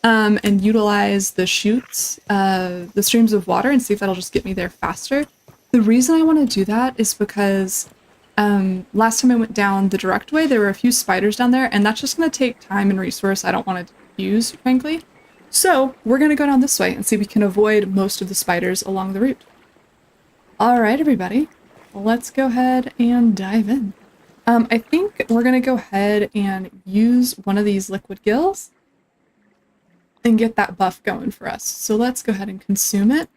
and utilize the chutes, the streams of water, and see if that'll just get me there faster. The reason I want to do that is because last time I went down the direct way, there were a few spiders down there, and that's just going to take time and resource I don't want to use, frankly. So we're going to go down this way and see if we can avoid most of the spiders along the route. All right, everybody, let's go ahead and dive in. I think we're going to go ahead and use one of these liquid gills and get that buff going for us. So let's go ahead and consume it.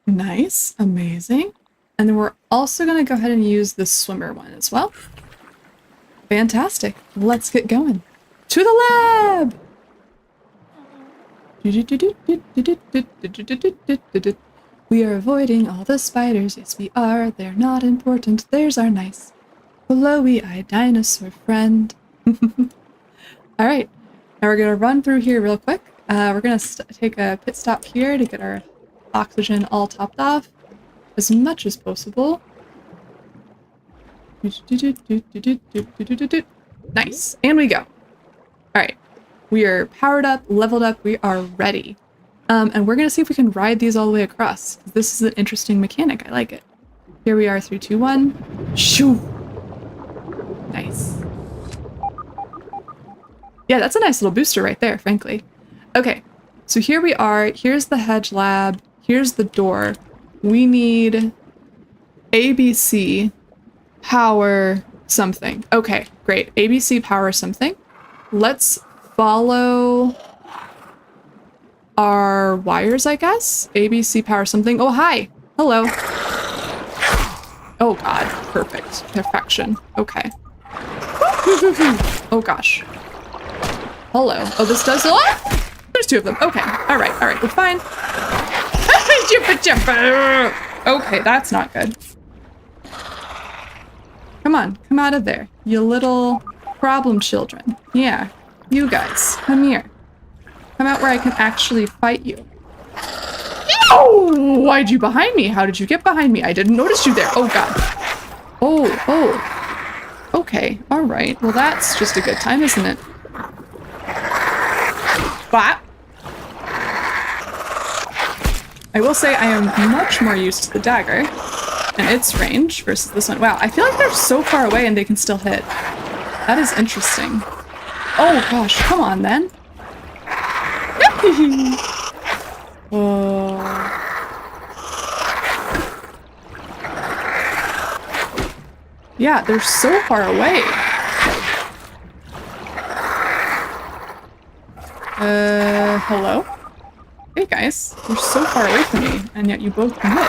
Nice, amazing. And then we're also going to go ahead and use the swimmer one as well. Fantastic. Let's get going. To the lab! We are avoiding all the spiders. Yes, we are. They're not important. There's our nice glowy-eyed dinosaur friend. All right. Now we're going to run through here real quick. We're going to take a pit stop here to get our oxygen all topped off as much as possible. Nice. And we go. All right. We are powered up, leveled up. We are ready. And we're going to see if we can ride these all the way across. This is an interesting mechanic. I like it. Here we are, 3, 2, 1. Shoo! Nice. Yeah, that's a nice little booster right there, frankly. Okay, so here we are. Here's the hedge lab. Here's the door. We need ABC power something. Okay, great. ABC power something. Let's follow our wires, I guess. ABC power something. Oh, hi. Hello. Oh, God. Perfect. Perfection. Okay. Oh, gosh. Hello. Oh, this does a lot? There's 2 of them. Okay. All right. We're fine. Okay, that's not good. Come on. Come out of there. You little problem children. Yeah. You guys. Come here. Come out where I can actually fight you. Oh! Why'd you behind me? How did you get behind me? I didn't notice you there. Oh, God. Oh. Okay. All right. Well, that's just a good time, isn't it? But I will say I am much more used to the dagger and its range versus this one. Wow, I feel like they're so far away and they can still hit. That is interesting. Oh gosh, come on then. Oh. Yeah, they're so far away. Hello? Hey guys, you're so far away from me, and yet you both can hit.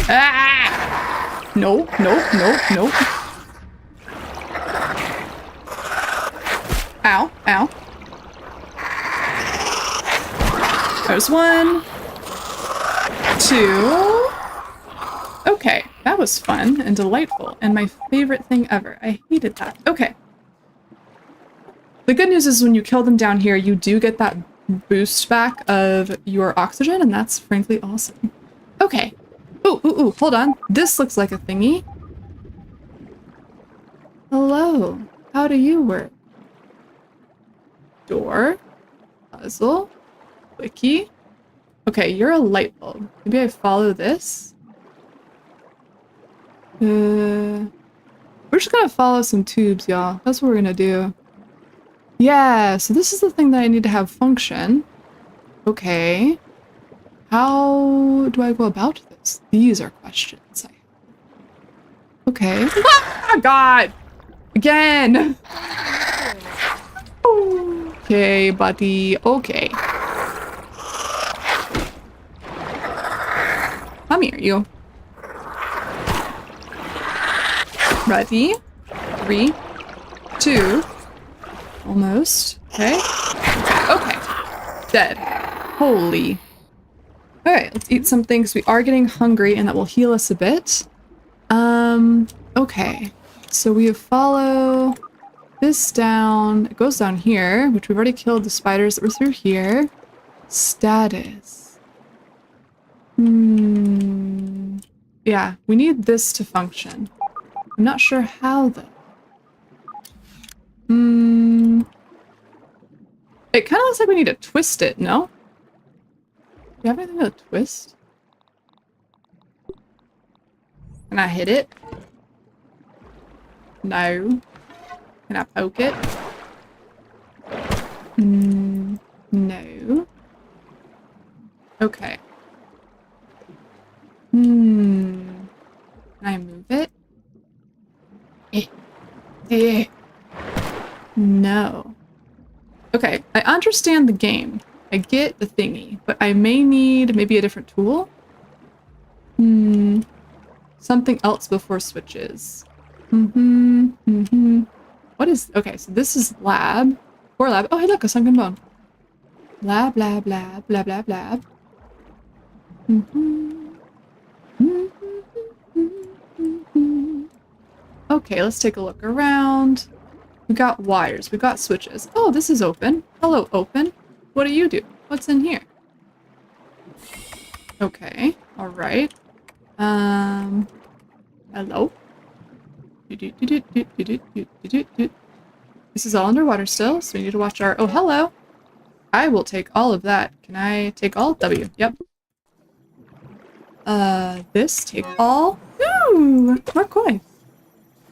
Ah! Nope. Ow. There's 1, 2. Okay, that was fun and delightful, and my favorite thing ever. I hated that. Okay. The good news is when you kill them down here, you do get that boost back of your oxygen, and that's frankly awesome. Okay. Ooh, hold on. This looks like a thingy. Hello. How do you work? Door. Puzzle. Wiki. Okay, you're a light bulb. Maybe I follow this. We're just gonna follow some tubes, y'all. That's what we're gonna do. Yeah, so this is the thing that I need to have function. Okay. How do I go about this? These are questions. Okay. Ah, God! Again! Okay, buddy. Okay. Come here, you. Ready? 3, 2. Almost. Okay. Okay. Dead. Holy. Alright, let's eat something because we are getting hungry and that will heal us a bit. Okay. So we follow this down. It goes down here, which we've already killed the spiders that were through here. Status. Yeah, we need this to function. I'm not sure how though. It kind of looks like we need to twist it, no? Do you have anything to twist? Can I hit it? No. Can I poke it? No. Okay. Can I move it? No. Okay, I understand the game. I get the thingy, but I may need maybe a different tool. Something else before switches. What is... Okay, so this is lab. Or lab. Oh, hey, look, a sunken bone. Lab, lab, lab, lab, lab, lab. Okay, let's take a look around. We got wires. We got switches. Oh, this is open. Hello, open. What do you do? What's in here? Okay. All right. Hello. This is all underwater still, so we need to watch our... Oh, hello. I will take all of that. Can I take all? W. Yep. This. Take all. Ooh, more coin.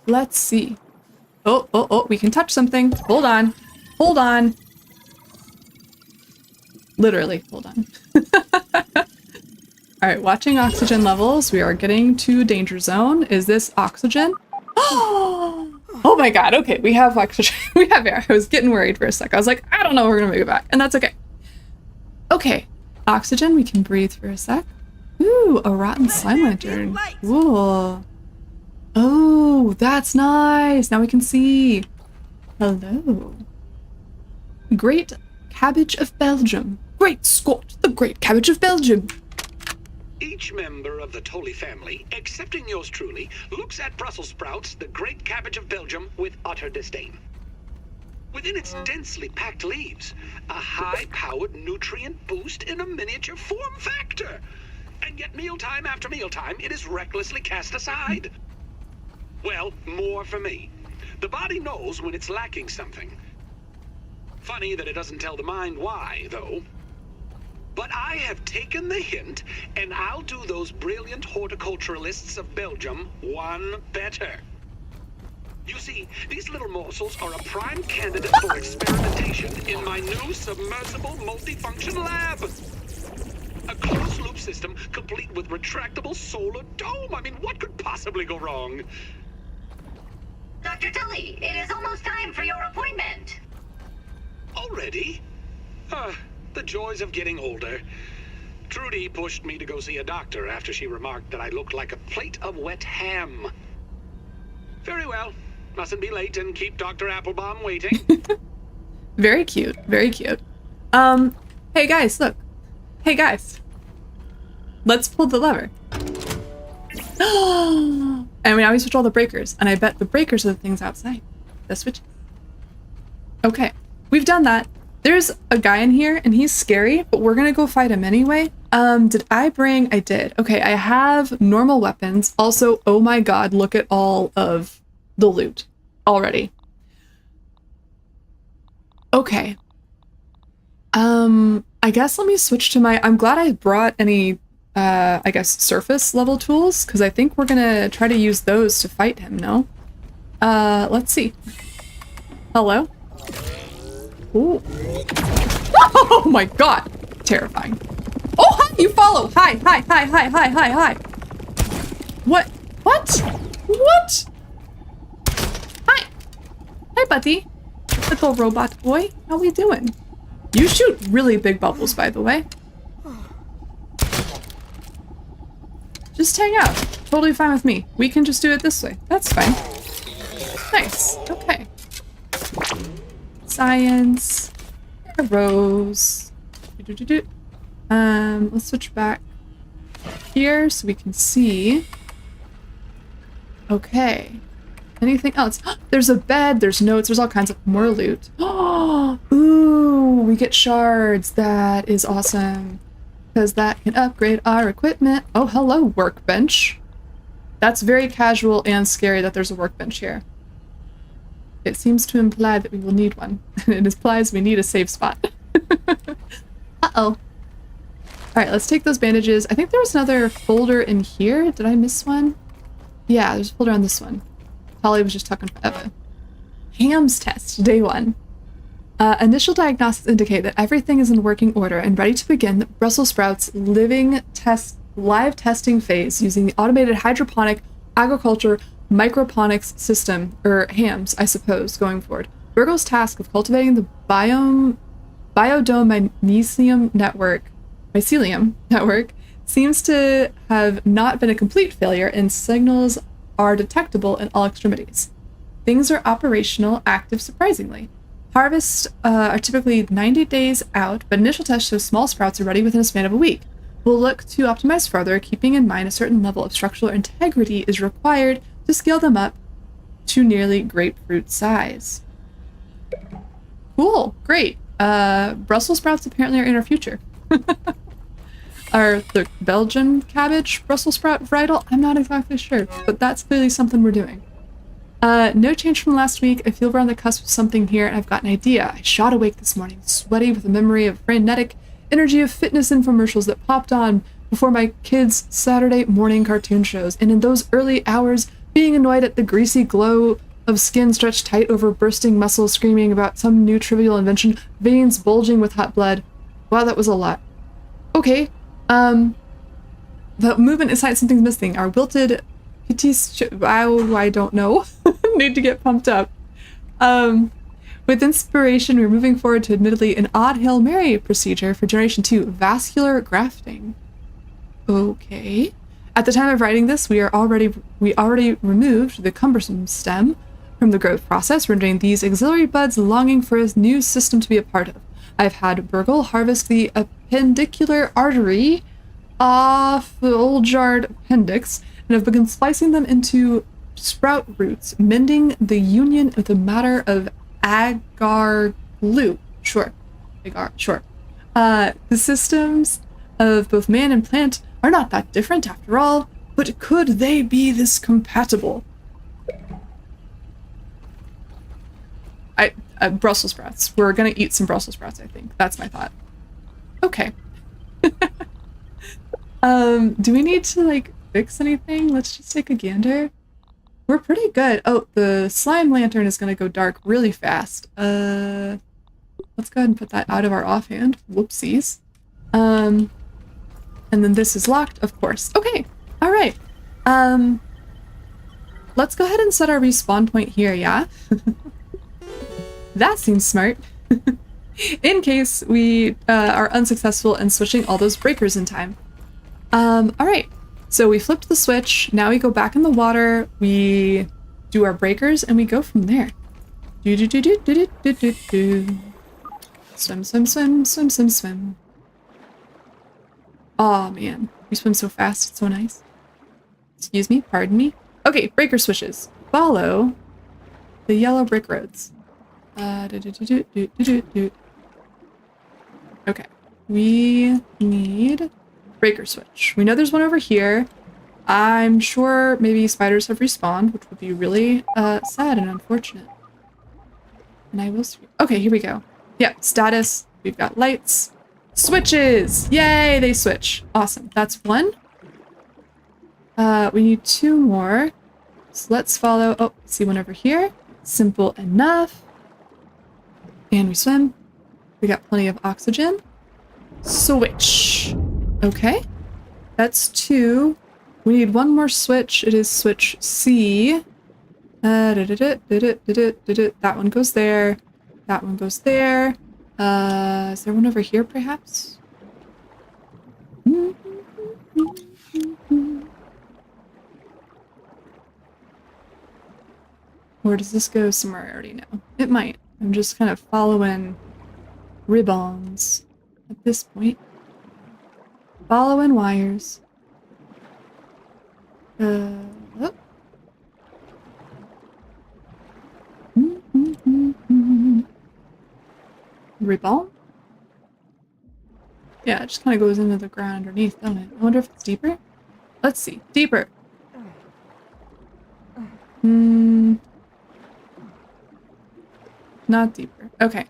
Let's see. Oh, we can touch something. Hold on. Hold on. Literally, hold on. Alright, watching oxygen levels. We are getting to danger zone. Is this oxygen? Oh my god, okay, we have oxygen. We have air. I was getting worried for a sec. I was like, I don't know, we're gonna make it back. And that's okay. Okay, oxygen, we can breathe for a sec. Ooh, a rotten slime lantern. Cool. Oh, that's nice. Now we can see. Hello. Great Cabbage of Belgium. Great Scott, the Great Cabbage of Belgium. Each member of the Tully family, excepting yours truly, looks at Brussels sprouts, the Great Cabbage of Belgium, with utter disdain. Within its densely packed leaves, a high-powered nutrient boost in a miniature form factor. And yet mealtime after mealtime, it is recklessly cast aside. Well, more for me. The body knows when it's lacking something. Funny that it doesn't tell the mind why, though. But I have taken the hint, and I'll do those brilliant horticulturalists of Belgium one better. You see, these little morsels are a prime candidate for experimentation in my new submersible multifunction lab. A closed-loop system complete with retractable solar dome. I mean, what could possibly go wrong? Dr. Tully, it is almost time for your appointment. Already? The joys of getting older. Trudy pushed me to go see a doctor after she remarked that I looked like a plate of wet ham. Very well. Mustn't be late and keep Dr. Applebaum waiting. Very cute. Very cute. Hey guys, look. Hey guys. Let's pull the lever. And now we switch all the breakers. And I bet the breakers are the things outside. The switches. Okay. We've done that. There's a guy in here and he's scary, but we're gonna go fight him anyway. Did I bring? I did. Okay, I have normal weapons. Also, oh my god, look at all of the loot already. Okay. I guess let me switch to my, I'm glad I brought any, I guess surface level tools, because I think we're gonna try to use those to fight him, no? Let's see. Hello? Ooh. Oh my god! Terrifying. Oh, hi! You follow! Hi, hi, hi, hi, hi, hi, hi! What? What? What? Hi! Hi, buddy. Little robot boy. How we doing? You shoot really big bubbles, by the way. Just hang out. Totally fine with me. We can just do it this way. That's fine. Nice. Okay. Science. Arrows. Let's switch back here so we can see. Okay. Anything else? There's a bed, there's notes, there's all kinds of more loot. Oh, ooh, we get shards. That is awesome. Because that can upgrade our equipment. Oh, hello, workbench. That's very casual and scary that there's a workbench here. It seems to imply that we will need one. And it implies we need a safe spot. Uh-oh. Alright, let's take those bandages. I think there was another folder in here. Did I miss one? Yeah, there's a folder on this one. Holly was just talking forever. Ham's test, day 1. Initial diagnostics indicate that everything is in working order and ready to begin the Brussels sprouts live testing phase using the automated hydroponic agriculture microponics system, or HAMS, I suppose, going forward. Virgo's task of cultivating the biodome mycelium network seems to have not been a complete failure, and signals are detectable in all extremities. Things are operational, active surprisingly. Harvests are typically 90 days out, but initial tests show small sprouts are ready within a span of a week. We'll look to optimize further, keeping in mind a certain level of structural integrity is required to scale them up to nearly grapefruit size. Cool, great. Brussels sprouts apparently are in our future. Are the Belgian cabbage Brussels sprout varietal? I'm not exactly sure, but that's clearly something we're doing. No change from last week. I feel we're on the cusp of something here, and I've got an idea. I shot awake this morning, sweaty with a memory of frenetic energy of fitness infomercials that popped on before my kids' Saturday morning cartoon shows, and in those early hours, being annoyed at the greasy glow of skin stretched tight over bursting muscles, screaming about some new trivial invention, veins bulging with hot blood. Wow, that was a lot. Okay, the movement is like something's missing. Our wilted I don't know. Need to get pumped up. With inspiration, we're moving forward to admittedly an odd Hail Mary procedure for Generation 2, vascular grafting. Okay. At the time of writing this, we already removed the cumbersome stem from the growth process, rendering these auxiliary buds longing for a new system to be a part of. I've had Burgle harvest the appendicular artery off the old jarred appendix, and have begun splicing them into sprout roots, mending the union with a matter of agar glue. Sure. Agar, sure. The systems of both man and plant are not that different after all, but could they be this compatible? Brussels sprouts. We're gonna eat some Brussels sprouts, I think. That's my thought. Okay. Do we need to, like, fix anything? Let's just take a gander. We're pretty good. Oh, the slime lantern is gonna go dark really fast. Let's go ahead and put that out of our offhand. Whoopsies. And then this is locked, of course. Okay, all right. Let's go ahead and set our respawn point here, yeah? That seems smart. In case we are unsuccessful in switching all those breakers in time. All right. So we flipped the switch. Now we go back in the water. We do our breakers, and we go from there. Swim, swim, swim, swim, swim, swim. Oh man, we swim so fast. It's so nice. Excuse me, pardon me. Okay, breaker switches. Follow the yellow brick roads. Okay, we need breaker switch. We know there's one over here. I'm sure maybe spiders have respawned, which would be really sad and unfortunate. And I will see. Okay, here we go. Yeah, status We've got lights. Switches! Yay, they switch. Awesome. That's one. We need two more. So let's follow. Oh, see one over here. Simple enough. And we swim. We got plenty of oxygen. Switch. Okay. That's two. We need one more switch. It is switch C. That one goes there. That one goes there. Is there one over here, perhaps? Or does this go somewhere I already know? It might. I'm just kind of following ribbons at this point. Following wires. Oh. Ribbon? Yeah, it just kind of goes into the ground underneath, don't it? I wonder if it's deeper? Let's see. Deeper. Not deeper. Okay.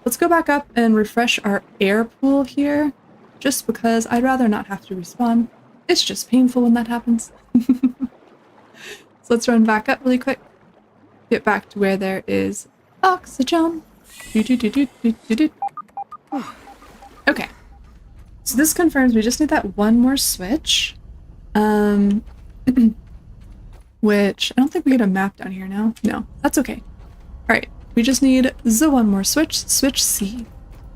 Let's go back up and refresh our air pool here, just because I'd rather not have to respawn. It's just painful when that happens. So let's run back up really quick. Get back to where there is oxygen. Okay. So this confirms we just need that one more switch. Which, I don't think we get a map down here now. No, that's okay. Alright, we just need the one more switch, switch C.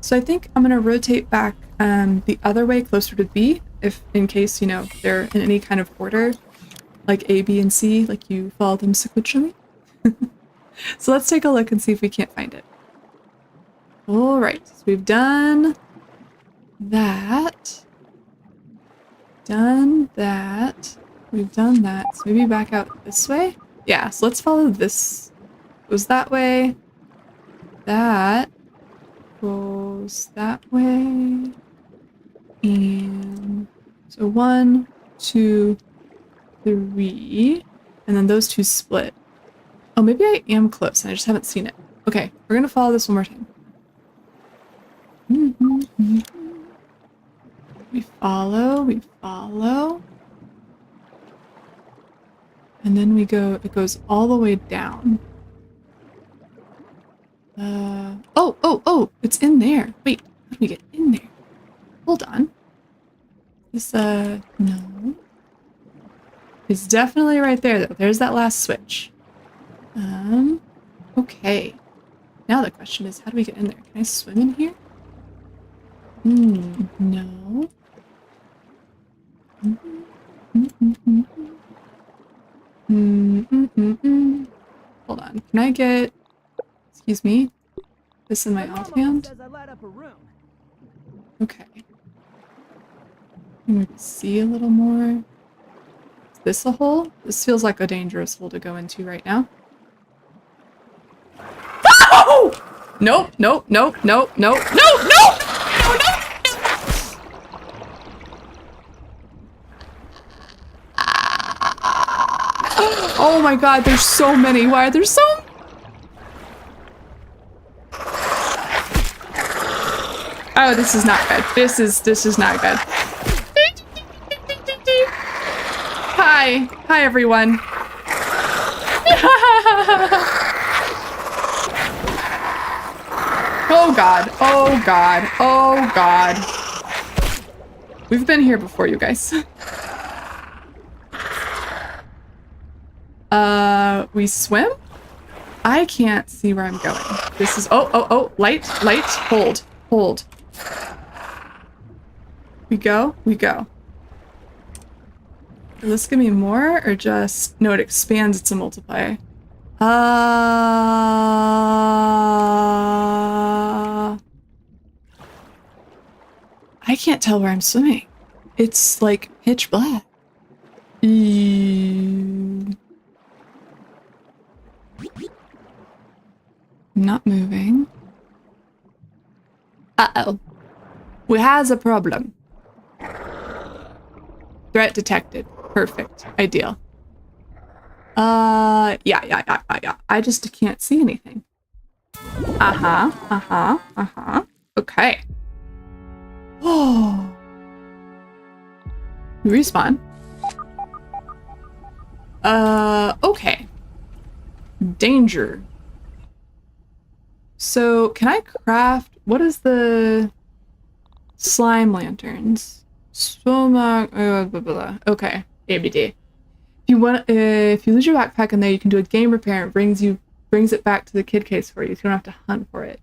So I think I'm gonna rotate back the other way closer to B, if in case, you know, they're in any kind of order, like A, B, and C, like you follow them sequentially. So let's take a look and see if we can't find it. Alright, so we've done that. Done that. We've done that. So maybe back out this way? Yeah, so let's follow this. Goes that way. That goes that way. And so 1, 2, 3. And then those two split. Oh, maybe I am close and I just haven't seen it. Okay, we're gonna follow this one more time. We follow, we follow. And then we go, it goes all the way down. Oh, it's in there. Wait, how do we get in there? Hold on. This, no. It's definitely right there, though. There's that last switch. Okay. Now the question is, how do we get in there? Can I swim in here? No. Hold on. Can I get, excuse me, this in my offhand? Okay. Maybe see a little more. Is this a hole? This feels like a dangerous hole to go into right now. Oh! Nope, nope, nope, nope, nope, nope, nope! No, no! Oh my god, there's so many. Why are there so many? Oh, this is not good. This is not good. Hi. Hi, everyone. Oh god. Oh god. Oh god. We've been here before, you guys. We swim? I can't see where I'm going. This is, oh, light, hold. We go. Will this give me more, or just, no, it expands, it's a multiplier. I can't tell where I'm swimming. It's like pitch black. Not moving. Uh-oh. We has a problem. Threat detected. Perfect. Ideal. Yeah. I just can't see anything. Uh-huh. Okay. Oh. Respawn. Okay. Danger. So, can I craft... What is the... Slime lanterns? Smoke... blah, blah, blah. Okay. ABD. If you lose your backpack in there, you can do a game repair and it brings it back to the kid case for you, so you don't have to hunt for it.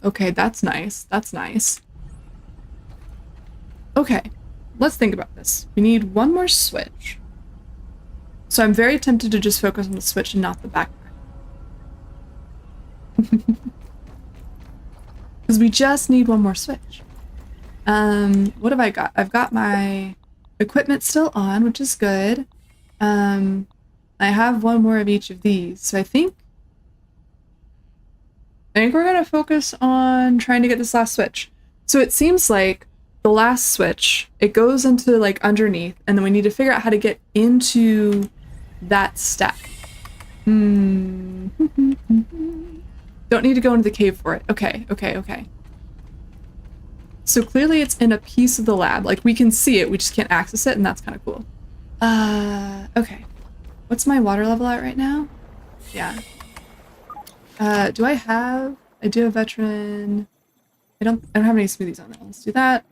Okay, that's nice. That's nice. Okay, let's think about this. We need one more switch. So I'm very tempted to just focus on the switch and not the backpack. Because we just need one more switch. What have I got? I've got my equipment still on, which is good. I have one more of each of these, so I think we're gonna focus on trying to get this last switch. So it seems like the last switch, it goes into like underneath, and then we need to figure out how to get into that stack. Don't need to go into the cave for it. Okay. So clearly it's in a piece of the lab. Like, we can see it, we just can't access it, and that's kind of cool. Okay. What's my water level at right now? Yeah. I do have veteran. I don't have any smoothies on that. Let's do that.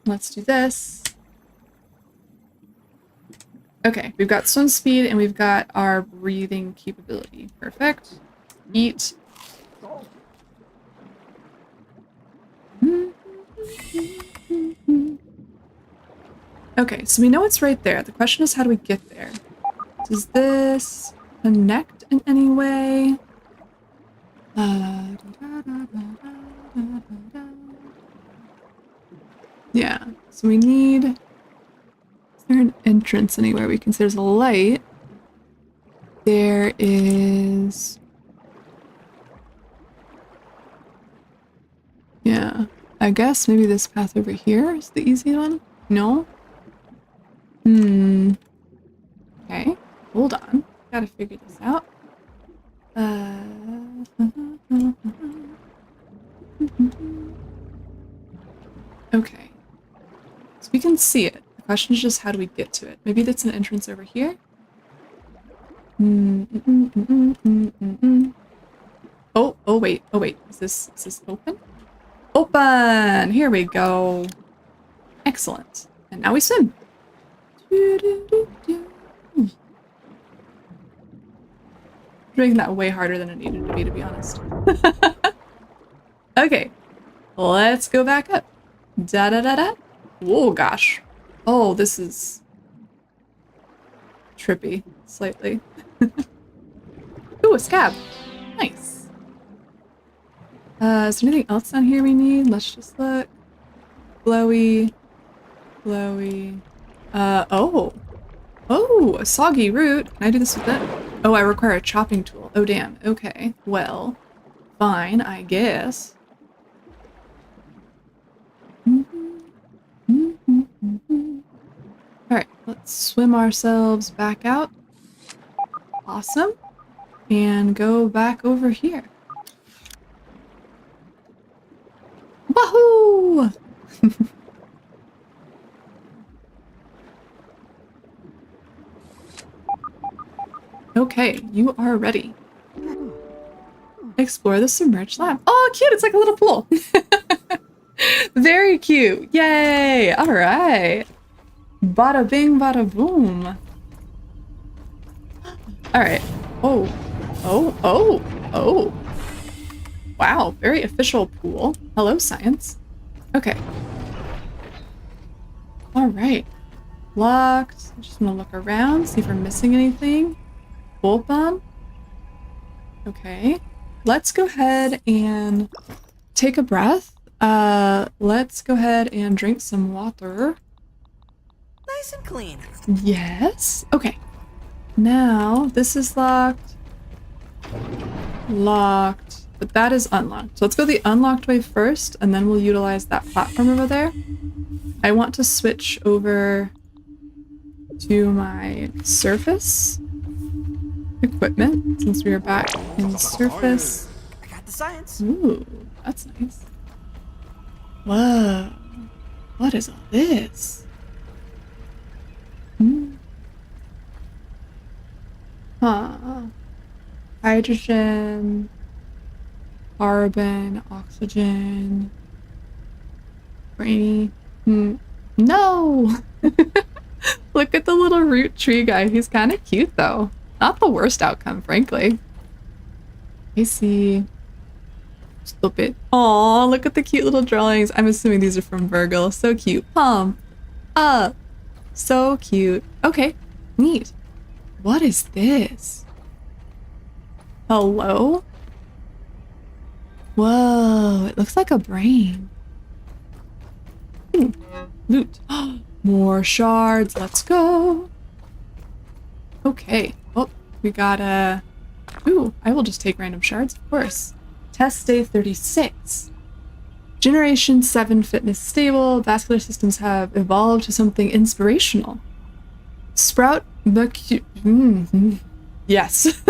Let's do this. Okay, we've got swim speed and we've got our breathing capability. Perfect. Eat. Okay, so we know it's right there. The question is, how do we get there? Does this connect in any way? Yeah, so we need... Is there an entrance anywhere we can see? There's a light. There is... Yeah, I guess maybe this path over here is the easy one? No? Okay, hold on. Gotta figure this out. Okay. So we can see it. The question is just, how do we get to it? Maybe that's an entrance over here? Oh wait. Is this open? Open! Here we go. Excellent. And now we swim. Making that way harder than it needed to be honest. Okay. Let's go back up. Da-da-da-da. Whoa, gosh. Oh, this is trippy, slightly. Ooh, a scab. Nice. Is there anything else down here we need? Let's just look. Glowy. Oh, a soggy root. Can I do this with that? Oh, I require a chopping tool. Oh, damn. Okay. Well, fine, I guess. Alright, let's swim ourselves back out. Awesome. And go back over here. Wahoo! Okay, you are ready. Explore the submerged lab. Oh, cute! It's like a little pool. Very cute. Yay! All right. Bada bing, bada boom. All right. Oh. Wow, very official pool. Hello, science. Okay. All right. Locked. I just want to look around, see if we're missing anything. Bolt bomb. Okay. Let's go ahead and take a breath. Let's go ahead and drink some water. Nice and clean. Yes. Okay. Now, this is locked. Locked. But that is unlocked. So let's go the unlocked way first, and then we'll utilize that platform over there. I want to switch over to my surface equipment, since we are back in surface. I got the science. Ooh. that's nice. Whoa. What is all this? Huh. Hydrogen, carbon, oxygen, brainy. No! Look at the little root tree guy. He's kind of cute though. Not the worst outcome, frankly. I see. Stop it. Aw, look at the cute little drawings. I'm assuming these are from Virgil. So cute. Palm up. So cute. Okay, neat. What is this? Hello? Whoa, it looks like a brain. Loot. More shards. Let's go. Okay. Oh, we got a... Ooh, I will just take random shards, of course. Test day 36. Generation 7 fitness stable. Vascular systems have evolved to something inspirational. Sprout Yes.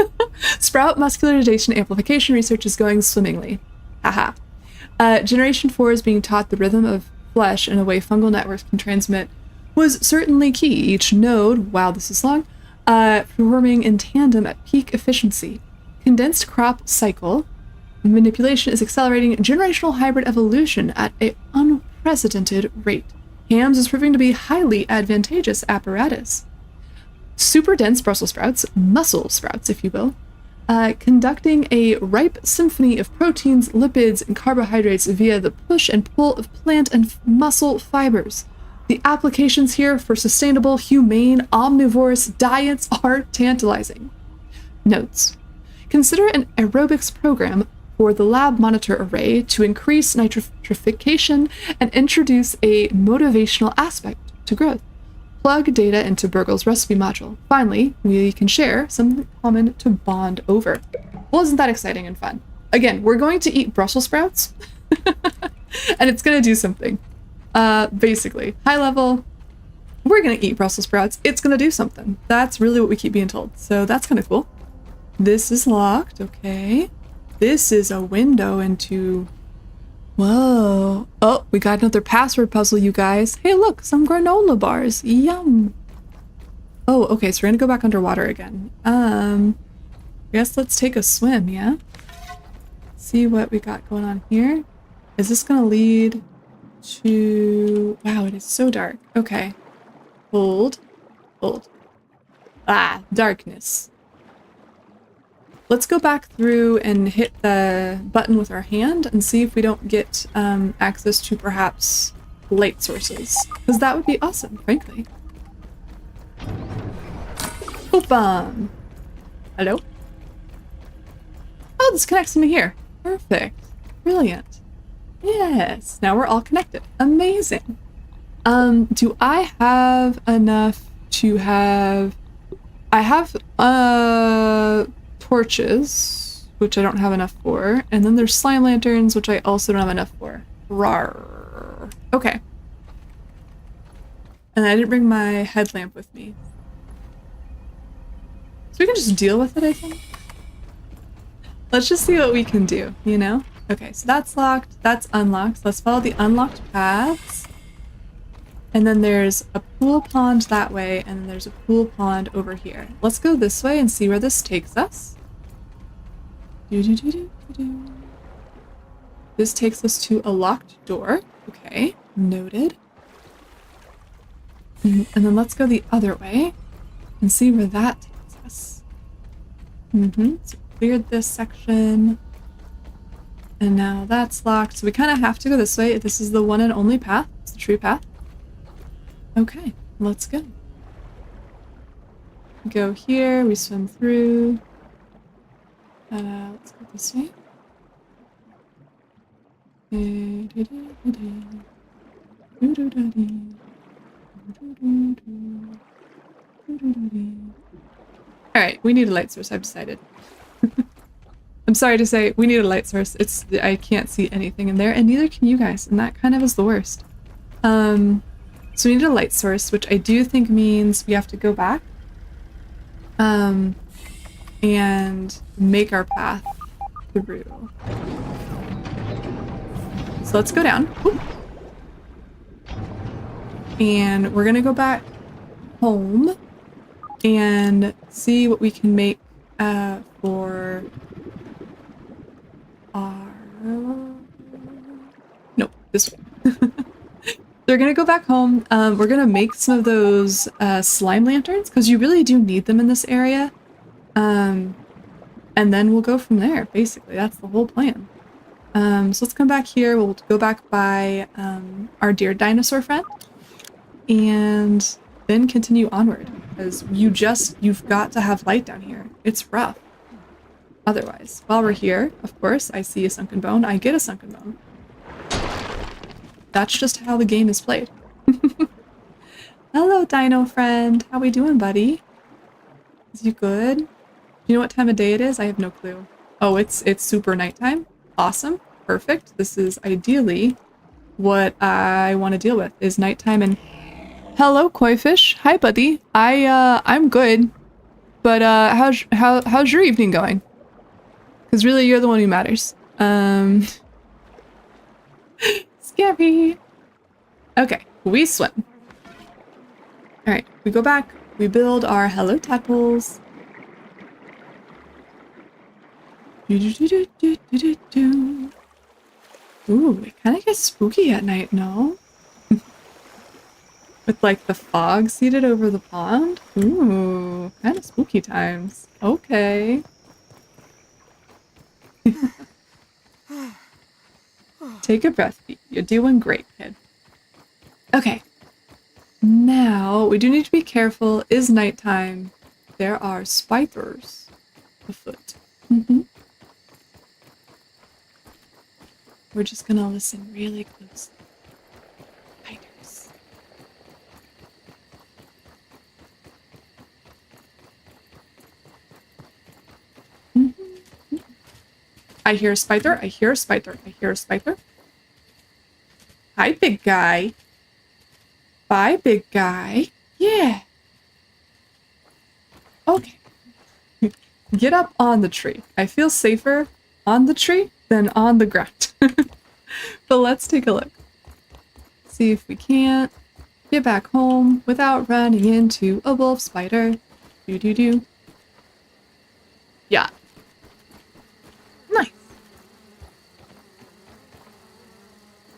Sprout muscularization amplification research is going swimmingly. Haha. Generation 4 is being taught the rhythm of flesh in a way fungal networks can transmit was certainly key. Each node, wow, this is long, performing in tandem at peak efficiency. Condensed crop cycle manipulation is accelerating generational hybrid evolution at an unprecedented rate. HAMS is proving to be highly advantageous apparatus. Super dense Brussels sprouts, muscle sprouts if you will, conducting a ripe symphony of proteins, lipids, and carbohydrates via the push and pull of plant and muscle fibers. The applications here for sustainable, humane, omnivorous diets are tantalizing. Notes. Consider an aerobics program for the lab monitor array to increase nitrification and introduce a motivational aspect to growth. Plug data into Burgle's recipe module. Finally, we can share something common to bond over. Well, isn't that exciting and fun? Again, we're going to eat Brussels sprouts, and it's going to do something. Basically, high level, we're going to eat Brussels sprouts. It's going to do something. That's really what we keep being told. So that's kind of cool. This is locked. Okay. This is a window into... Whoa. Oh, we got another password puzzle, you guys. Hey, look, some granola bars. Yum. Oh, okay, so we're gonna go back underwater again. I guess let's take a swim, yeah? See what we got going on here. Is this gonna lead to... Wow, it is so dark. Okay. Hold. Hold. Ah, darkness. Let's go back through and hit the button with our hand and see if we don't get access to perhaps light sources. Because that would be awesome, frankly. Boop-bum. Hello? Oh, this connects me here. Perfect. Brilliant. Yes. Now we're all connected. Amazing. Do I have enough to have... I have, torches, which I don't have enough for, and then there's slime lanterns, which I also don't have enough for. Rawr. Okay. And I didn't bring my headlamp with me. So we can just deal with it, I think. Let's just see what we can do, you know? Okay, so that's locked, that's unlocked. So let's follow the unlocked paths. And then there's a pool pond that way, and then there's a pool pond over here. Let's go this way and see where this takes us. This takes us to a locked door. Okay, noted. And then let's go the other way and see where that takes us. So cleared this section. And now that's locked. So we kind of have to go this way. This is the one and only path. It's the true path. Okay, let's go. Go here, we swim through. Let's go this way. Alright, we need a light source, I've decided. I'm sorry to say, we need a light source. I can't see anything in there, and neither can you guys, and that kind of is the worst. So we need a light source, which I do think means we have to go back and make our path through. So let's go down. Whoop. And we're gonna go back home and see what we can make for our... Nope, this way. They're gonna go back home. We're gonna make some of those slime lanterns because you really do need them in this area. And then we'll go from there, basically. That's the whole plan. So let's come back here. We'll go back by our deer dinosaur friend. And then continue onward. Because you've got to have light down here. It's rough. Otherwise, while we're here, of course, I see a sunken bone. I get a sunken bone. That's just how the game is played. Hello, dino friend. How we doing, buddy? Is you good? Do you know what time of day it is? I have no clue. Oh, it's super nighttime? Awesome. Perfect. This is ideally what I want to deal with, is nighttime. And hello, koi fish. Hi, buddy. I'm good. But how's your evening going? Because really, you're the one who matters. Scary. Okay, we swim. Alright, we go back. We build our hello tadpoles. Ooh, it kind of gets spooky at night, no? With like the fog seated over the pond? Ooh, kind of spooky times. Okay. Take a breath, Pete. You're doing great, kid. Okay. Now, we do need to be careful. It is nighttime. There are spiders afoot. We're just gonna listen really close. Spiders. I hear a spider. I hear a spider. I hear a spider. Hi, big guy. Bye, big guy. Yeah. Okay. Get up on the tree. I feel safer on the tree than on the ground. But let's take a look. See if we can't get back home without running into a wolf spider. Do. Yeah. Nice.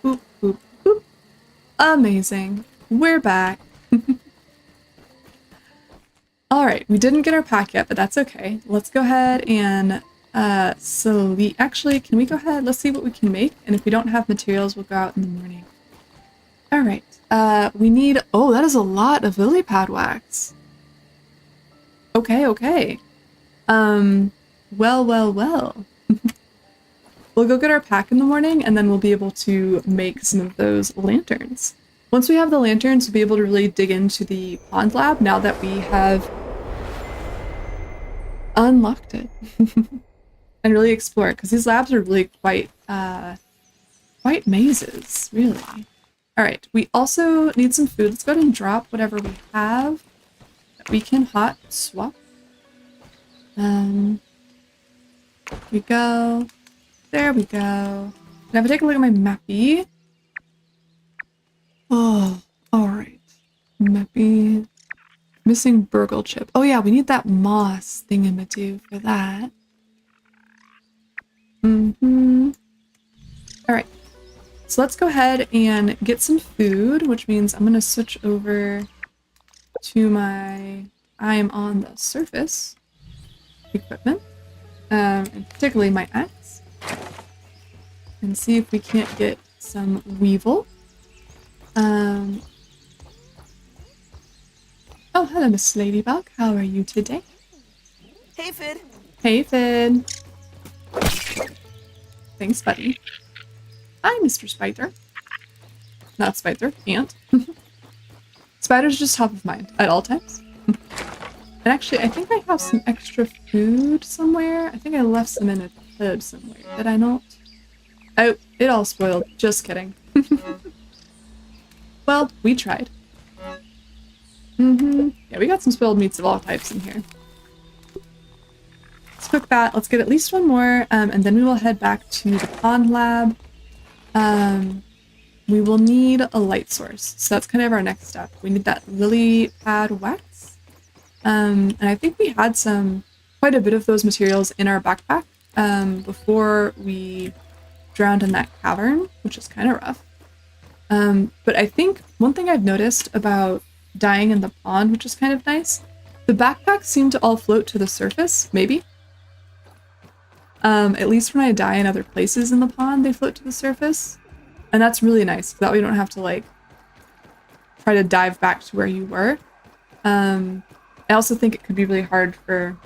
Boop, boop, boop. Amazing. We're back. Alright, we didn't get our pack yet, but that's okay. Let's go ahead and actually, can we go ahead? Let's see what we can make. And if we don't have materials, we'll go out in the morning. Alright, we need, oh, that is a lot of lily pad wax. Okay. Well. We'll go get our pack in the morning, and then we'll be able to make some of those lanterns. Once we have the lanterns, we'll be able to really dig into the pond lab now that we have unlocked it. And really explore it, because these labs are really quite mazes, really. Alright, we also need some food. Let's go ahead and drop whatever we have that we can hot swap. Here we go. There we go. Now if I take a look at my mappy. Oh, alright. Mappy. Missing burgle chip. Oh yeah, we need that moss thingamadoo for that. Alright. So let's go ahead and get some food, which means I'm gonna switch over to my I'm on the surface equipment. And particularly my axe. And see if we can't get some weevil. Oh, hello, Miss Ladybug. How are you today? Hey, Fid. Hey, Fid. Thanks, buddy. Hi, Mr. Spider. Not Spider, ant. Spider's just top of mind at all times. And actually, I think I have some extra food somewhere. I think I left some in a tub somewhere. Did I not? Oh, it all spoiled. Just kidding. Well, we tried. Yeah, we got some spoiled meats of all types in here. Let's cook that. Let's get at least one more, and then we will head back to the pond lab. we will need a light source. So that's kind of our next step. We need that lily pad wax. And I think we had quite a bit of those materials in our backpack before we drowned in that cavern, which is kind of rough. But I think one thing I've noticed about dying in the pond, which is kind of nice, the backpacks seem to all float to the surface, maybe. At least when I die in other places in the pond, they float to the surface. And that's really nice, that way you don't have to, like, try to dive back to where you were. I also think it could be really hard for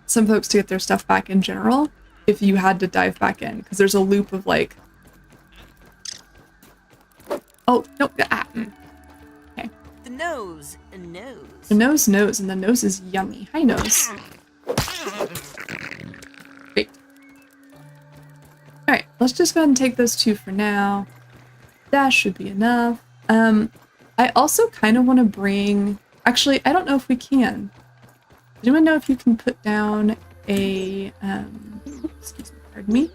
some folks to get their stuff back in general if you had to dive back in, because there's a loop of, like... Oh, no, okay. The nose, a nose. The nose knows, and the nose is yummy. Hi, nose. Great. Alright, let's just go ahead and take those two for now. That should be enough. I also kind of want to bring... Actually, I don't know if we can. Does anyone know if you can put down a... excuse me, pardon me.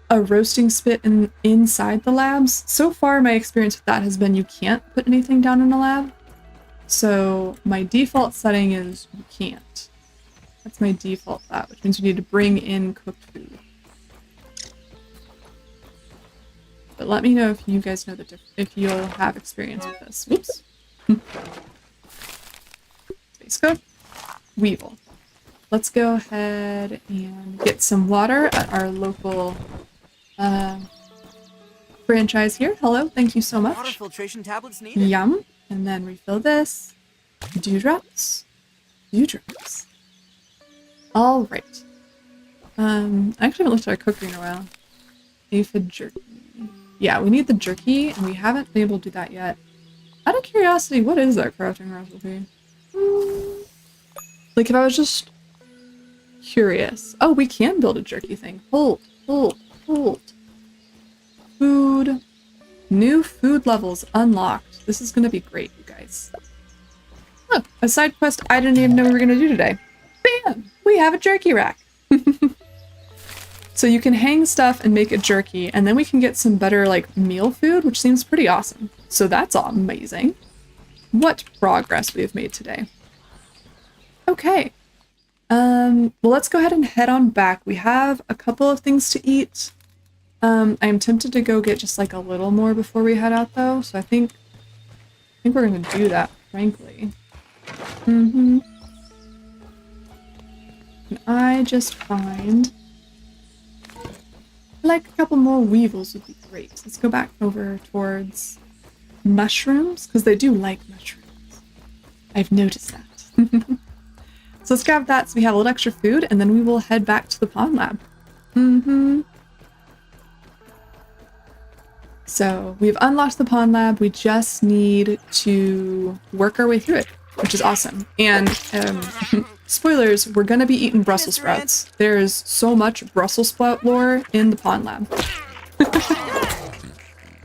A roasting spit inside the labs? So far, my experience with that has been you can't put anything down in a lab. So my default setting is you can't. That's my default thought, which means you need to bring in cooked food. But let me know if you guys know if you'll have experience with this. Whoops. Space cook. Weevil. Let's go ahead and get some water at our local franchise here. Hello, thank you so Water much. filtration tablets needed. Yum. And then refill this. Dewdrops. Dewdrops. All right. I actually haven't looked at our cookery in a while. Aphid jerky. Yeah, we need the jerky, and we haven't been able to do that yet. Out of curiosity, what is that crafting recipe? Like, if I was just curious. Oh, we can build a jerky thing. Hold. Food. New food levels unlocked. This is gonna be great, you guys. Look, a side quest I didn't even know we were gonna do today. Bam! We have a jerky rack. So you can hang stuff and make a jerky, and then we can get some better, like, meal food, which seems pretty awesome. So that's amazing. What progress we have made today. Okay. Well, let's go ahead and head on back. We have a couple of things to eat. I am tempted to go get just, like, a little more before we head out, though. So I think we're gonna do that, frankly. Can I just find... like a couple more weevils would be great. Let's go back over towards mushrooms, because they do like mushrooms. I've noticed that. So let's grab that so we have a little extra food, and then we will head back to the pond lab. So we've unlocked the pond lab. We just need to work our way through it, which is awesome. And spoilers, we're gonna be eating Brussels sprouts. There's so much Brussels sprout lore in the pond lab.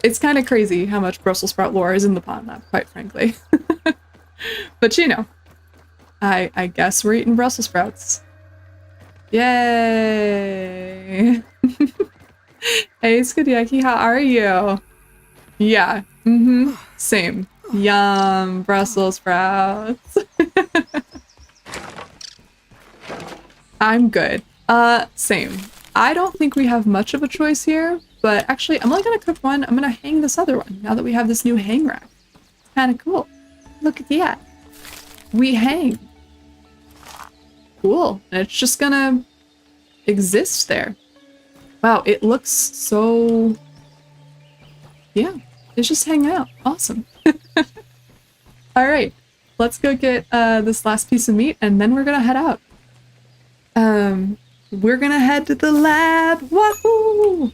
It's kind of crazy how much Brussels sprout lore is in the pond lab, quite frankly. But you know, I guess we're eating Brussels sprouts. Yay! Hey, Skadiaki, how are you? Yeah, same. Yum, Brussels sprouts. I'm good. Same. I don't think we have much of a choice here, but actually, I'm only gonna cook one. I'm gonna hang this other one now that we have this new hang rack. It's kind of cool. Look at that. We hang. Cool. And it's just gonna exist there. Wow, it looks so... yeah, it's just hanging out. Awesome. Alright, let's go get this last piece of meat, and then we're gonna head out. We're gonna head to the lab. Wahoo!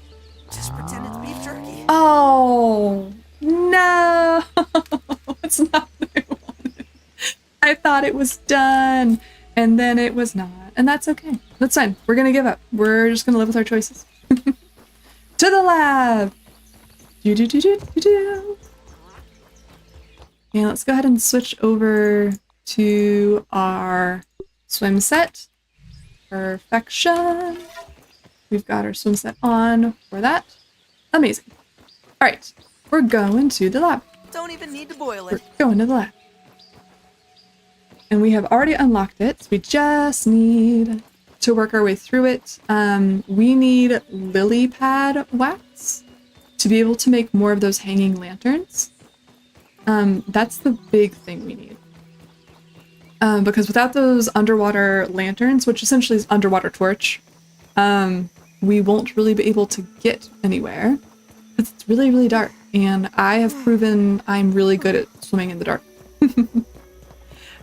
Just pretend it's beef jerky. Oh, no! It's not what I wanted. I thought it was done, and then it was not. And that's okay. That's fine. We're gonna give up. We're just gonna live with our choices. To the lab! Do-do-do-do-do-do. And let's go ahead and switch over to our swim set. Perfection. We've got our swim set on for that. Amazing. All right, we're going to the lab. Don't even need to boil We're it. going to the lab. And we have already unlocked it, so we just need to work our way through it. We need lily pad wax to be able to make more of those hanging lanterns. That's the big thing we need. Because without those underwater lanterns, which essentially is underwater torch, we won't really be able to get anywhere. It's really, really dark, and I have proven I'm really good at swimming in the dark.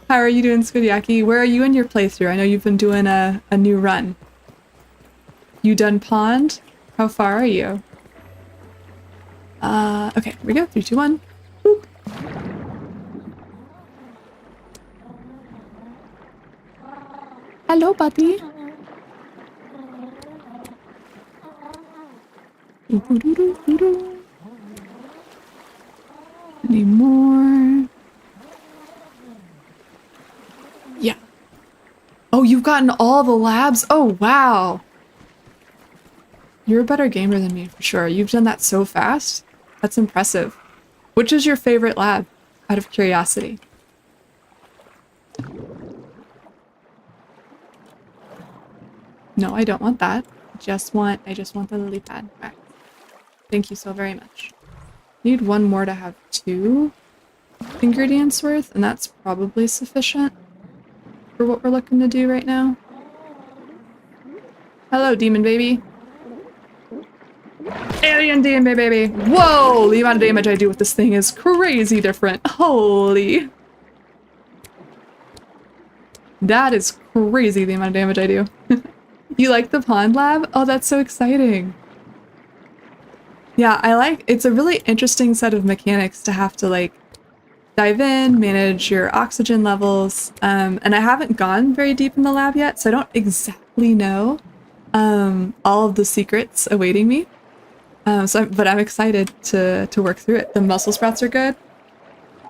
How are you doing, Squidiyaki? Where are you in your playthrough? I know you've been doing a new run. You done pond? How far are you? Okay, here we go. 3, 2, 1. Boop. Hello, buddy. Any more? Yeah. Oh, you've gotten all the labs? Oh, wow. You're a better gamer than me, for sure. You've done that so fast. That's impressive. Which is your favorite lab, out of curiosity? No, I don't want that. I just want the lily pad. All right. Thank you so very much. Need one more to have 2 ingredients worth, and that's probably sufficient for what we're looking to do right now. Hello, demon baby. Alien demon baby. Whoa, the amount of damage I do with this thing is crazy different. Holy. That is crazy, the amount of damage I do. You like the pond lab? Oh, that's so exciting. Yeah, it's a really interesting set of mechanics to have to like dive in, manage your oxygen levels, and I haven't gone very deep in the lab yet, so I don't exactly know all of the secrets awaiting me. But I'm excited to work through it. The mussel sprouts are good.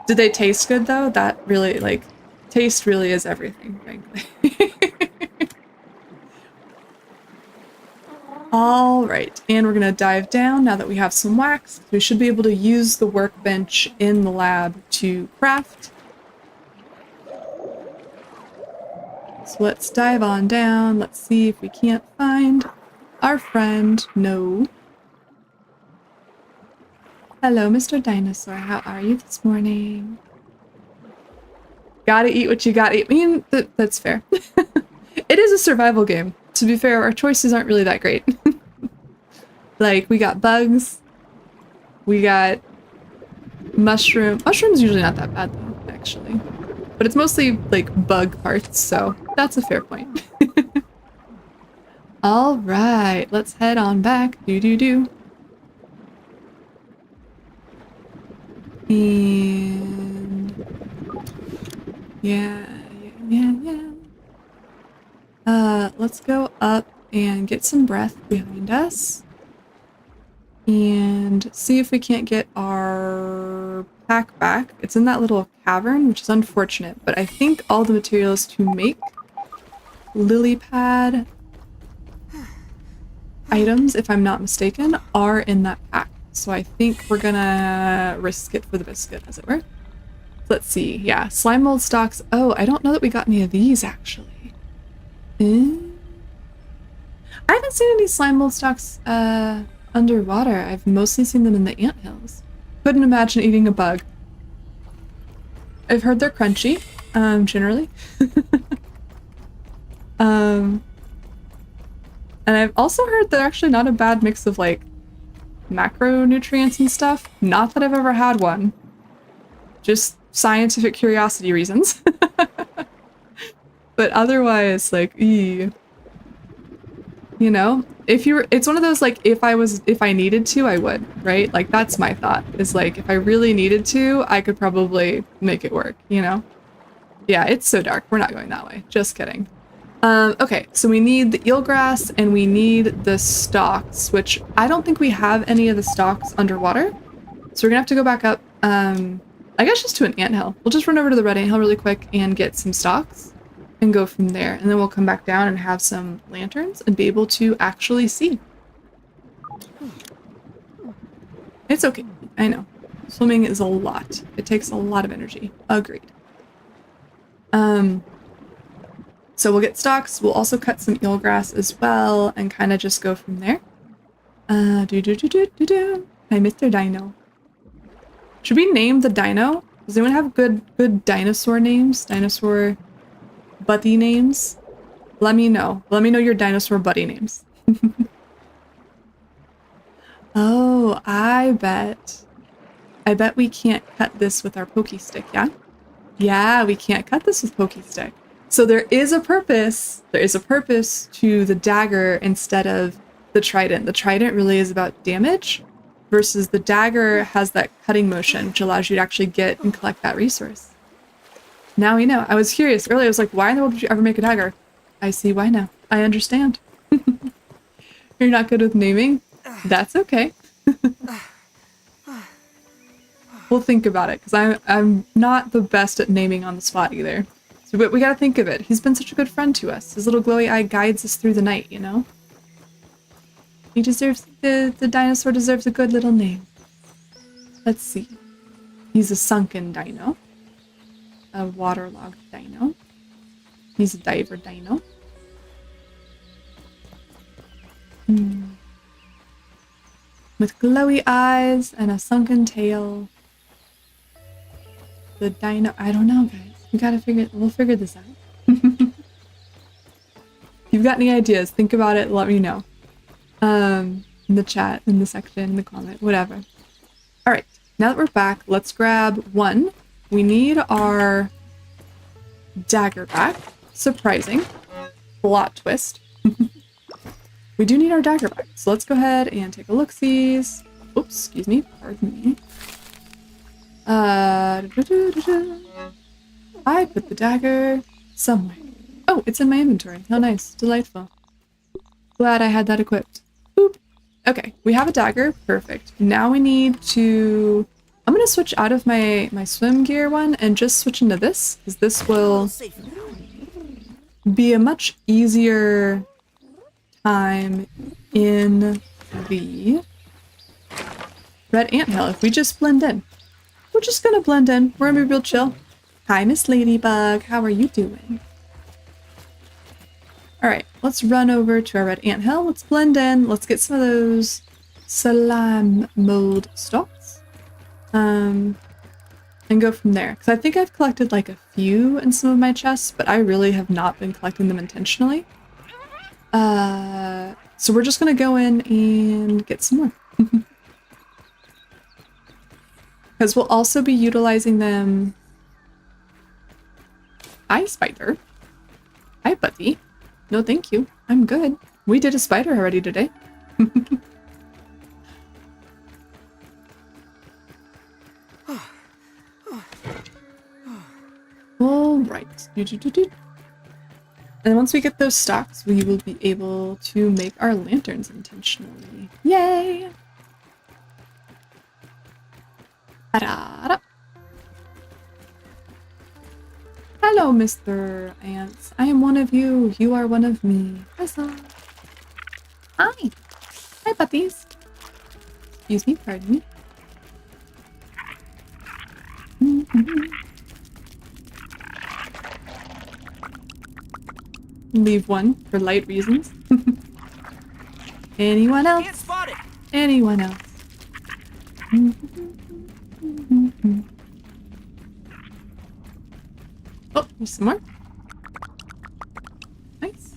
Did they taste good though? That really, like, taste really is everything, frankly. All right, and we're gonna dive down now that we have some wax. We should be able to use the workbench in the lab to craft. So let's dive on down. Let's see if we can't find our friend. No. Hello, Mr. Dinosaur. How are you this morning? Gotta eat what you gotta eat. I mean, that's fair. It is a survival game. To be fair, our choices aren't really that great. Like, we got bugs. We got mushroom. Mushroom's usually not that bad, though, actually. But it's mostly, like, bug parts, so that's a fair point. All right, let's head on back. Do-do-do. And... yeah. Let's go up and get some breath behind us. And see if we can't get our pack back. It's in that little cavern, which is unfortunate, but I think all the materials to make lily pad items, if I'm not mistaken, are in that pack. So I think we're gonna risk it for the biscuit, as it were. Let's see. Yeah, slime mold stalks. Oh, I don't know that we got any of these, actually. I haven't seen any slime mold stalks underwater. I've mostly seen them in the anthills. Couldn't imagine eating a bug. I've heard they're crunchy, generally. And I've also heard they're actually not a bad mix of, like, macronutrients and stuff. Not that I've ever had one. Just scientific curiosity reasons. But otherwise, like, you know, it's one of those, like, if I needed to, I would, right? Like, that's my thought, is like, if I really needed to, I could probably make it work, you know? Yeah, it's so dark. We're not going that way. Just kidding. Okay, so we need the eelgrass and we need the stalks, which I don't think we have any of the stalks underwater. So we're gonna have to go back up, I guess just to an anthill. We'll just run over to the red anthill really quick and get some stalks. and go from there. And then we'll come back down and have some lanterns and be able to actually see. It's okay. I know. Swimming is a lot. It takes a lot of energy. Agreed. So we'll get stalks. We'll also cut some eelgrass as well and kind of just go from there. Hi, Mr. Dino. Should we name the dino? Does anyone have good dinosaur names? Dinosaur buddy names? Let me know. Let me know your dinosaur buddy names. Oh, I bet we can't cut this with our pokey stick, yeah? Yeah, we can't cut this with pokey stick. So there is a purpose. There is a purpose to the dagger instead of the trident. The trident really is about damage versus the dagger has that cutting motion, which allows you to actually get and collect that resource. Now we know. I was curious earlier. I was like, why in the world did you ever make a dagger? I see why now. I understand. You're not good with naming? That's okay. We'll think about it, because I'm not the best at naming on the spot either. So, but we gotta think of it. He's been such a good friend to us. His little glowy eye guides us through the night, you know? He deserves, the dinosaur deserves a good little name. Let's see. He's a sunken dino. A waterlogged dino. He's a diver dino. With glowy eyes and a sunken tail. The dino, I don't know, guys. We'll figure this out. If you've got any ideas, think about it, let me know. In the chat, in the section, in the comment, whatever. Alright, now that we're back, let's grab one. We need our dagger back. Surprising. Plot twist. We do need our dagger back, so let's go ahead and take a look-sees. Oops, excuse me, pardon me. I put the dagger somewhere. Oh, it's in my inventory. How nice. Delightful. Glad I had that equipped. Boop. Okay, we have a dagger. Perfect. Now we need to... I'm going to switch out of my swim gear one and just switch into this, because this will be a much easier time in the red anthill if we just blend in. We're just gonna blend in. We're gonna be real chill. Hi, Miss Ladybug. How are you doing? Alright, let's run over to our red anthill. Let's blend in. Let's get some of those slime mold stalks. And go from there. Because I think I've collected like a few in some of my chests, but I really have not been collecting them intentionally. So we're just gonna go in and get some more. Because we'll also be utilizing them. Hi, spider. Hi, buddy. No, thank you. I'm good. We did a spider already today. All right. And once we get those stocks, we will be able to make our lanterns intentionally. Yay! Ta-da-da. Hello, Mr. Ants. I am one of you. You are one of me. Huzzah. Hi. Hi, puppies. Excuse me, pardon me. Leave one for light reasons. Anyone else? Can't spot it. Anyone else? Oh, there's some more. Nice.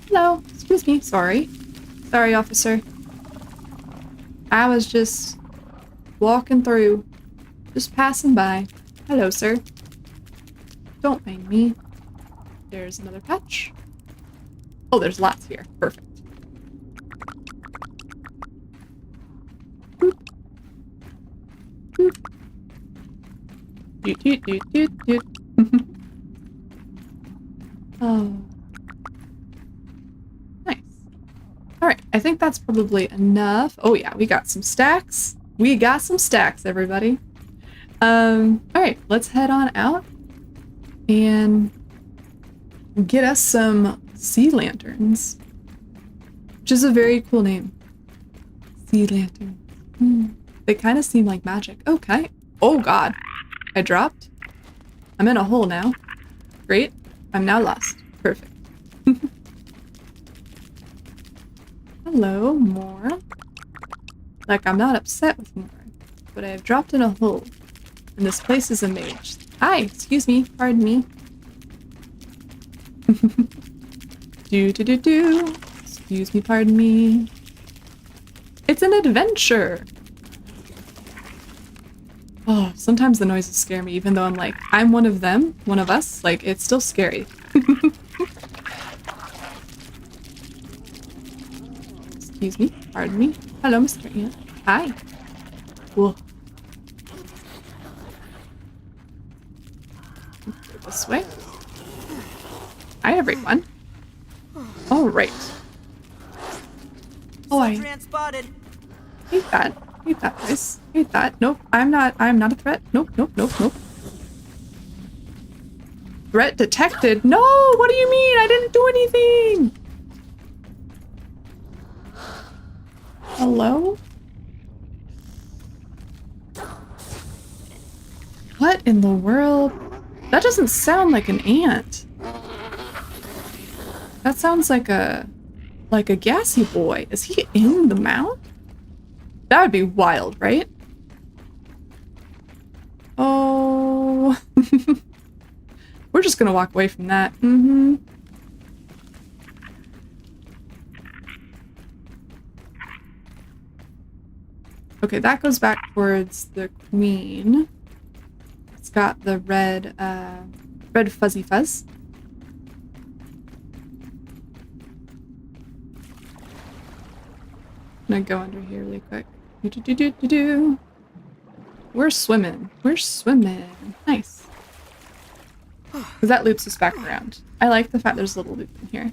Hello. Excuse me. Sorry. Sorry, officer. I was just walking through. Just passing by. Hello, sir. Don't mind me. There's another patch. Oh, there's lots here. Perfect. Boop. Boop. Doot, doot, doot, doot, doot. Oh. Nice. Alright, I think that's probably enough. Oh yeah, we got some stacks. We got some stacks, everybody. Alright, let's head on out. and get us some sea lanterns, which is a very cool name. Sea lantern. They kind of seem like magic. Okay. Oh god. I dropped. I'm in a hole now. Great. I'm now lost. Perfect. Hello, more. Like, I'm not upset with more, but I have dropped in a hole, and this place is a mage. Hi, excuse me, pardon me. Do. Excuse me, pardon me. It's an adventure! Oh, sometimes the noises scare me, even though I'm like, I'm one of them, one of us. Like, it's still scary. Excuse me, pardon me. Hello, Mr. Ant. Hi. Whoa. Go this way. Hi, everyone. All right. Oh, I spotted. hate that. Hate that place. Hate that. Nope. I'm not a threat. Nope. Threat detected. No! What do you mean? I didn't do anything! Hello? What in the world? That doesn't sound like an ant. That sounds like a gassy boy. Is he in the mouth? That would be wild, right? Oh. We're just gonna walk away from that. Okay, that goes back towards the queen. It's got the red fuzzy fuzz. I'm gonna go under here really quick. Do. We're swimming. Nice. Because that loops us back around. I like the fact there's a little loop in here.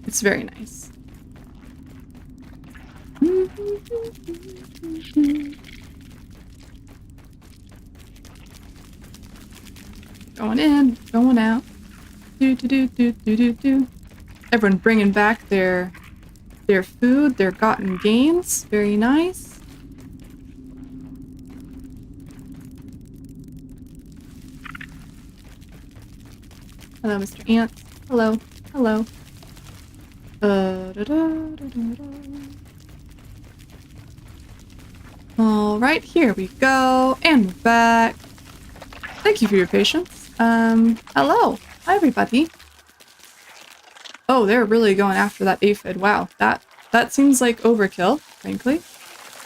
It's very nice. Going in, going out. Do. Everyone bringing back their food, their gotten gains. Very nice. Hello, Mr. Ant. Hello. All right, here we go, and we're back. Thank you for your patience. Hello. Hi, everybody. Oh, they're really going after that aphid. Wow, that seems like overkill, frankly.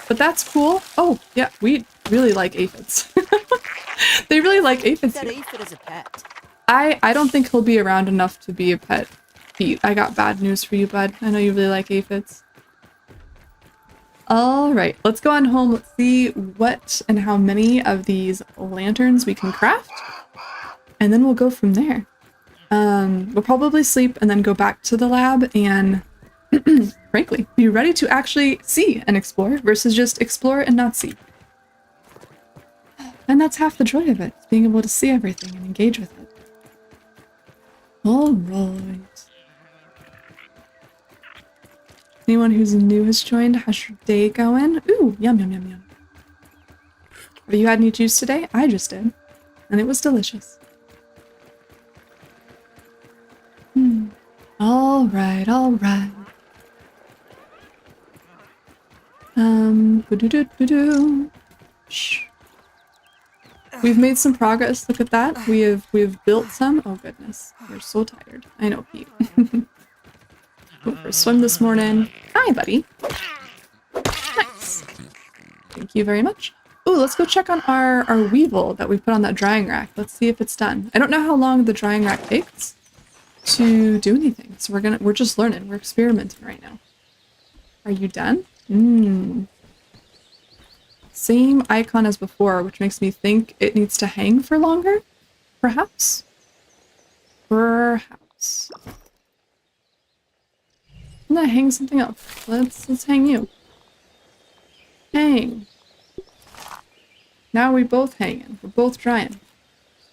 But that's cool. Oh, yeah, we really like aphids. They really like aphids That here. aphid is a pet. I don't think he'll be around enough to be a pet. Pete, I got bad news for you, bud. I know you really like aphids. Alright, let's go on home. Let's see what and how many of these lanterns we can craft. And then we'll go from there. We'll probably sleep and then go back to the lab and, frankly, be ready to actually see and explore versus just explore and not see. And that's half the joy of it, being able to see everything and engage with it. Alright. Anyone who's new has joined. How's your day going? Ooh, yum. Have you had any juice today? I just did. And it was delicious. Alright. Shh. We've made some progress. Look at that. We've built some. Oh goodness. You're so tired. I know, Pete. Went for a swim this morning. Hi, buddy. Nice. Thank you very much. Ooh, let's go check on our weevil that we put on that drying rack. Let's see if it's done. I don't know how long the drying rack takes to do anything. So we're just learning. We're experimenting right now. Are you done? Same icon as before, which makes me think it needs to hang for longer. Perhaps. I'm gonna hang something else. Let's hang you. Hang. Now we both hanging. We're both drying.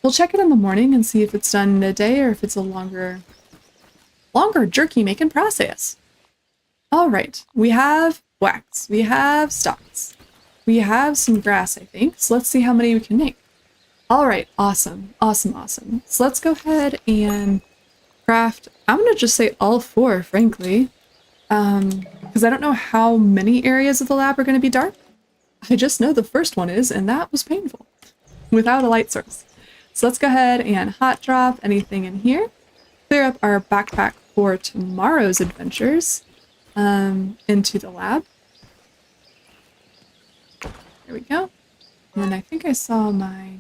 We'll check it in the morning and see if it's done midday or if it's a longer jerky making process. All right, we have wax, we have stalks, we have some grass, I think. So let's see how many we can make. All right, awesome. So let's go ahead and craft, I'm gonna just say all 4, frankly, because I don't know how many areas of the lab are gonna be dark. I just know the first one is, and that was painful without a light source. So let's go ahead and hot drop anything in here, clear up our backpack for tomorrow's adventures into the lab. There we go. And then I think I saw my...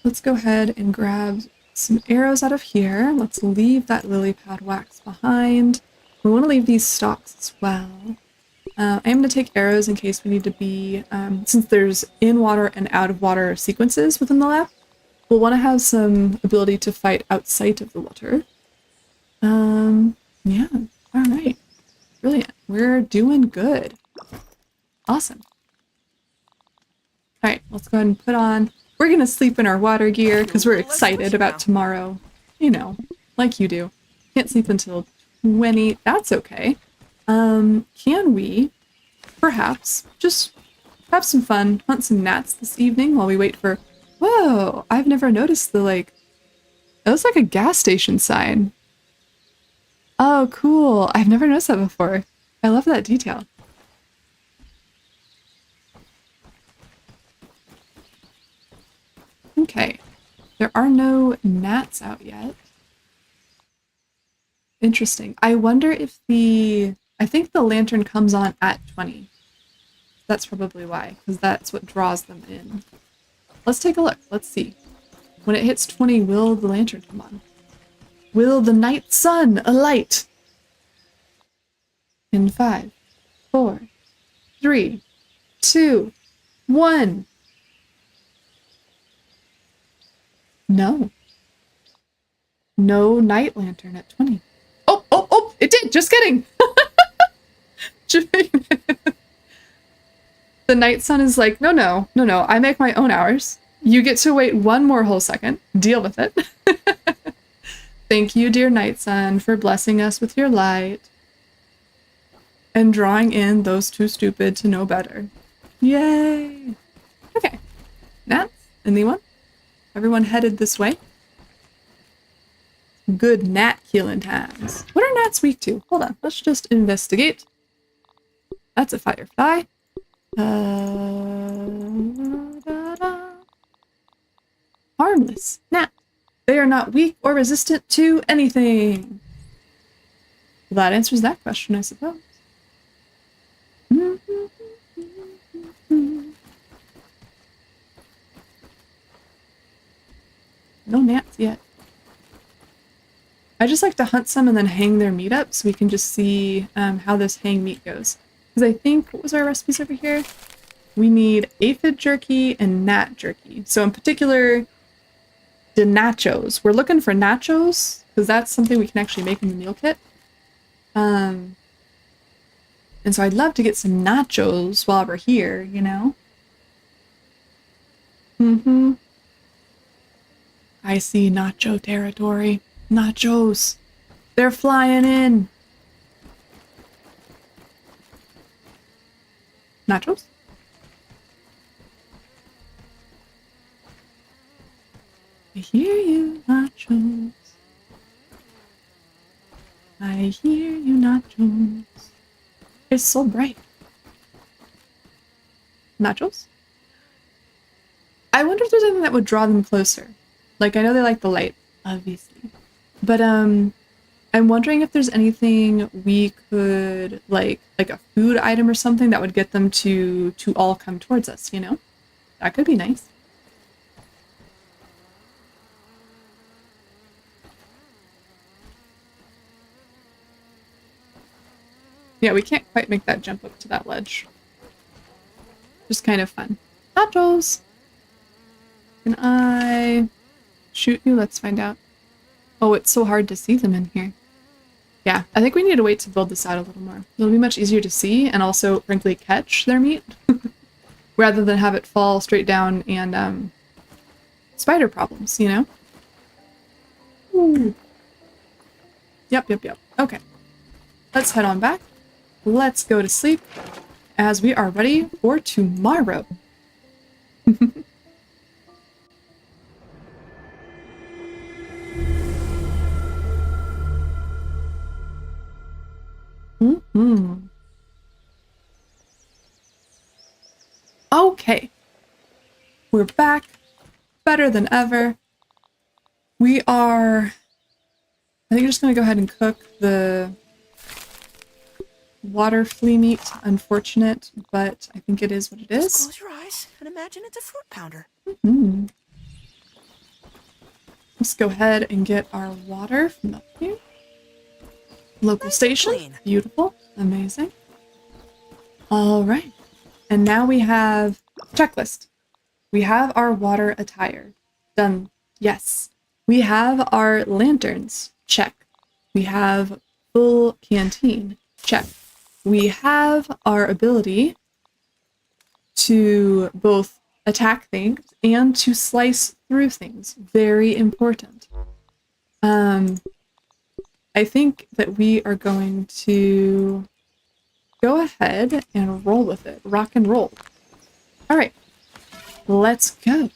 Let's go ahead and grab some arrows out of here. Let's leave that lily pad wax behind. We want to leave these stalks as well. I'm going to take arrows in case we need to be, since there's in water and out of water sequences within the lab, we'll want to have some ability to fight outside of the water. Yeah, all right. Brilliant. We're doing good. Awesome. All right, let's go ahead and put on, we're going to sleep in our water gear because we're excited about tomorrow. You know, like you do. Can't sleep until 20, that's okay. Can we perhaps just have some fun, hunt some gnats this evening while we wait for... Whoa, I've never noticed the, like... It looks like a gas station sign. Oh, cool. I've never noticed that before. I love that detail. Okay. There are no gnats out yet. Interesting. I wonder if the... I think the lantern comes on at 20. That's probably why, because that's what draws them in. Let's take a look. Let's see. When it hits 20, will the lantern come on? Will the night sun alight? In 5, 4, 3, 2, 1. No. No night lantern at 20. Oh, it did! Just kidding! The night sun is like, no, I make my own hours. You get to wait 1 more whole second. Deal with it. Thank you, dear night sun, for blessing us with your light. And drawing in those too stupid to know better. Yay! Okay. Gnats? Anyone? Everyone headed this way? Good gnat killing times. What are gnats weak to? Hold on, let's just investigate. That's a firefly. Harmless. Gnat. They are not weak or resistant to anything. Well, that answers that question, I suppose. No gnats yet. I just like to hunt some and then hang their meat up so we can just see how this hang meat goes. Because I think, what was our recipes over here? We need aphid jerky and gnat jerky. So in particular, the nachos. We're looking for nachos because that's something we can actually make in the meal kit. And so I'd love to get some nachos while we're here, you know? I see nacho territory. Nachos. They're flying in. Nachos? I hear you, nachos. I hear you, nachos. It's so bright. Nachos? I wonder if there's anything that would draw them closer. Like, I know they like the light, obviously. But, I'm wondering if there's anything we could, like a food item or something that would get them to all come towards us, you know? That could be nice. Yeah, we can't quite make that jump up to that ledge. Just kind of fun. Nachos! Can I shoot you? Let's find out. Oh, it's so hard to see them in here. Yeah, I think we need to wait to build this out a little more. It'll be much easier to see and also, frankly, catch their meat. rather than have it fall straight down and spider problems, you know? Ooh. Yep. Okay. Let's head on back. Let's go to sleep as we are ready for tomorrow. Okay. We're back. Better than ever. We are... I think we're just going to go ahead and cook the water flea meat. Unfortunate, but I think it is what it is. Just close your eyes and imagine it's a fruit pounder. Let's go ahead and get our water from up here. Local Nice and station. clean. Beautiful. Amazing. All right. And now we have checklist. We have our water attire. Done. Yes. We have our lanterns. Check. We have full canteen. Check. We have our ability to both attack things and to slice through things. Very important. I think that we are going to go ahead and roll with it. Rock and roll. All right. Let's go.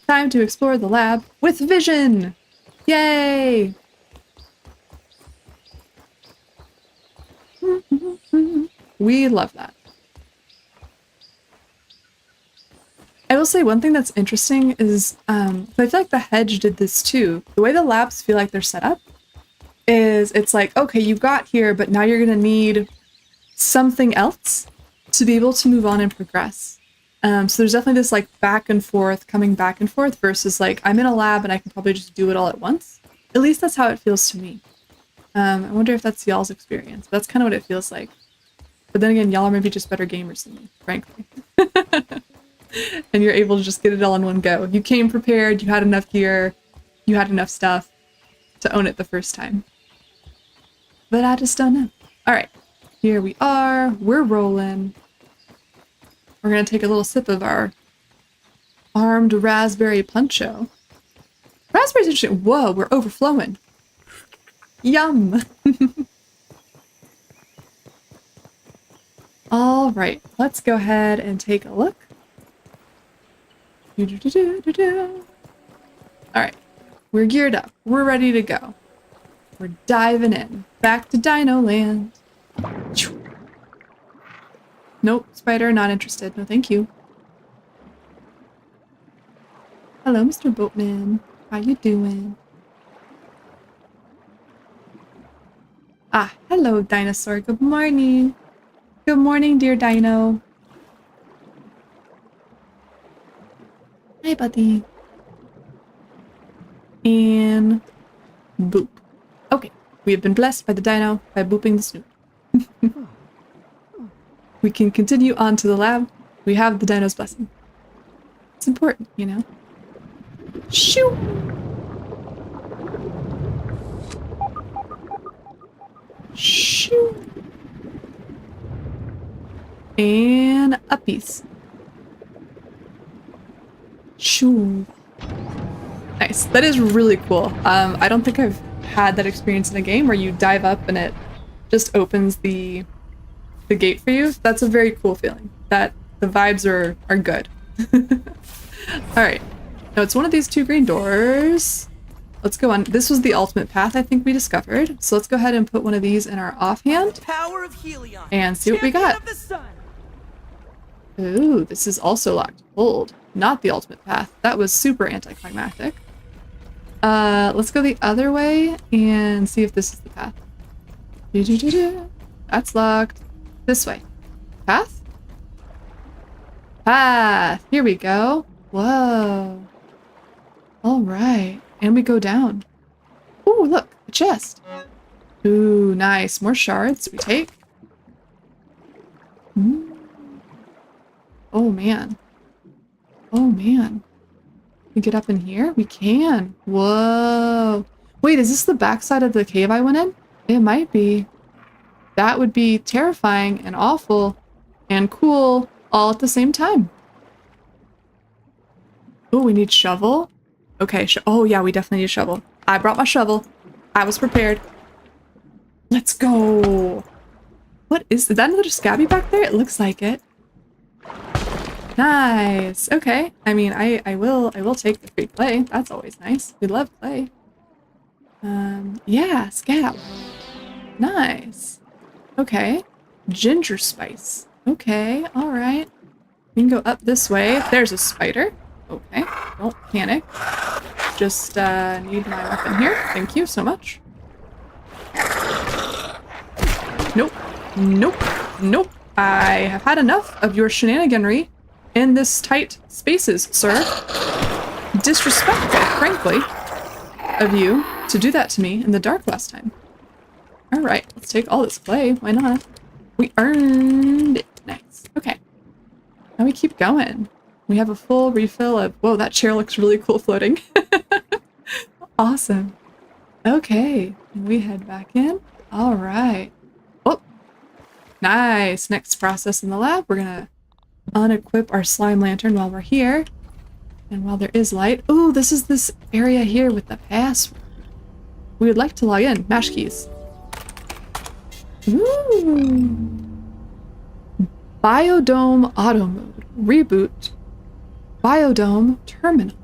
Time to explore the lab with vision. Yay! We love that. I will say one thing that's interesting is I feel like the hedge did this too. The way the labs feel like they're set up is it's like, okay, you got here, but now you're gonna need something else to be able to move on and progress. So there's definitely this like back and forth, coming back and forth versus like I'm in a lab and I can probably just do it all at once. At least that's how it feels to me. I wonder if that's y'all's experience. That's kind of what it feels like. But then again, y'all are maybe just better gamers than me, frankly. And you're able to just get it all in one go. You came prepared, you had enough gear, you had enough stuff to own it the first time. But I just don't know. Alright, here we are. We're rolling. We're gonna take a little sip of our armed raspberry puncho. Raspberry's interesting. Whoa, we're overflowing. Yum! Alright, let's go ahead and take a look. Alright, we're geared up. We're ready to go. We're diving in. Back to Dino Land. Nope, spider, not interested. No, thank you. Hello, Mr. Boatman. How you doing? Ah, hello, dinosaur. Good morning. Good morning, dear dino. Hi, buddy. And boop. Okay, we have been blessed by the dino by booping the snoot. We can continue on to the lab. We have the dino's blessing. It's important, you know? Shoo! Shoo! And a piece. Shoo! Nice. That is really cool. I don't think I've had that experience in a game where you dive up and it just opens the gate for you. That's a very cool feeling. That the vibes are good. Alright. Now it's one of these two green doors. Let's go on. This was the ultimate path I think we discovered. So let's go ahead and put one of these in our offhand Power of Helion. and see what we got. Champion of the sun. Ooh, this is also locked. Hold. Not the ultimate path. That was super anticlimactic. Let's go the other way and see if this is the path. That's locked. This way. Path? Path! Here we go. Whoa. Alright. And we go down. Ooh, look. A chest. Ooh, nice. More shards we take. Oh, man. Oh, man. We get up in here? We can. Whoa. Wait, is this the backside of the cave I went in? It might be. That would be terrifying and awful and cool all at the same time. Oh, we need shovel. Okay, oh yeah, we definitely need a shovel. I brought my shovel. I was prepared. Let's go. What is that, another scabby back there? It looks like it. Nice. Okay. I mean, I will take the free clay. That's always nice. We love clay. Yeah, scab. Nice. Okay. Ginger spice. Okay, all right. We can go up this way. There's a spider. Okay, don't panic. Just need my weapon here. Thank you so much. Nope. Nope. Nope. I have had enough of your shenaniganry in this tight spaces, sir. Disrespectful, frankly, of you to do that to me in the dark last time. Alright, let's take all this clay. Why not? We earned it. Nice. Okay. Now we keep going. We have a full refill of... Whoa, that chair looks really cool floating. Awesome. Okay. We head back in. Alright. Oh. Nice. Next process in the lab. We're gonna unequip our slime lantern while we're here. And while there is light... Ooh, this is this area here with the password. We would like to log in. Mash keys. Ooh. Biodome auto mode. Reboot. Biodome terminal.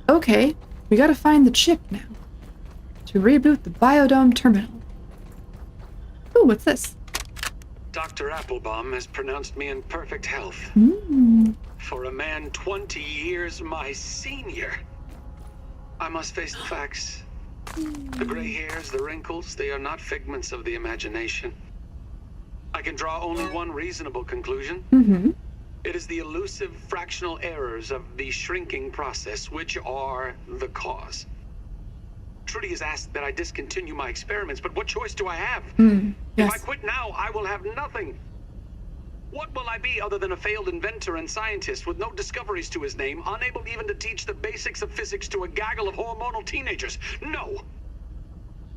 Okay, we gotta find the chip now. To reboot the Biodome terminal. Ooh, what's this? Dr. Applebaum has pronounced me in perfect health. For a man 20 years my senior. I must face the facts. The gray hairs, the wrinkles, they are not figments of the imagination. I can draw only one reasonable conclusion. It is the elusive fractional errors of the shrinking process which are the cause. Trudy has asked that I discontinue my experiments, but what choice do I have? Yes. If I quit now, I will have nothing. What will I be other than a failed inventor and scientist with no discoveries to his name, unable even to teach the basics of physics to a gaggle of hormonal teenagers? No!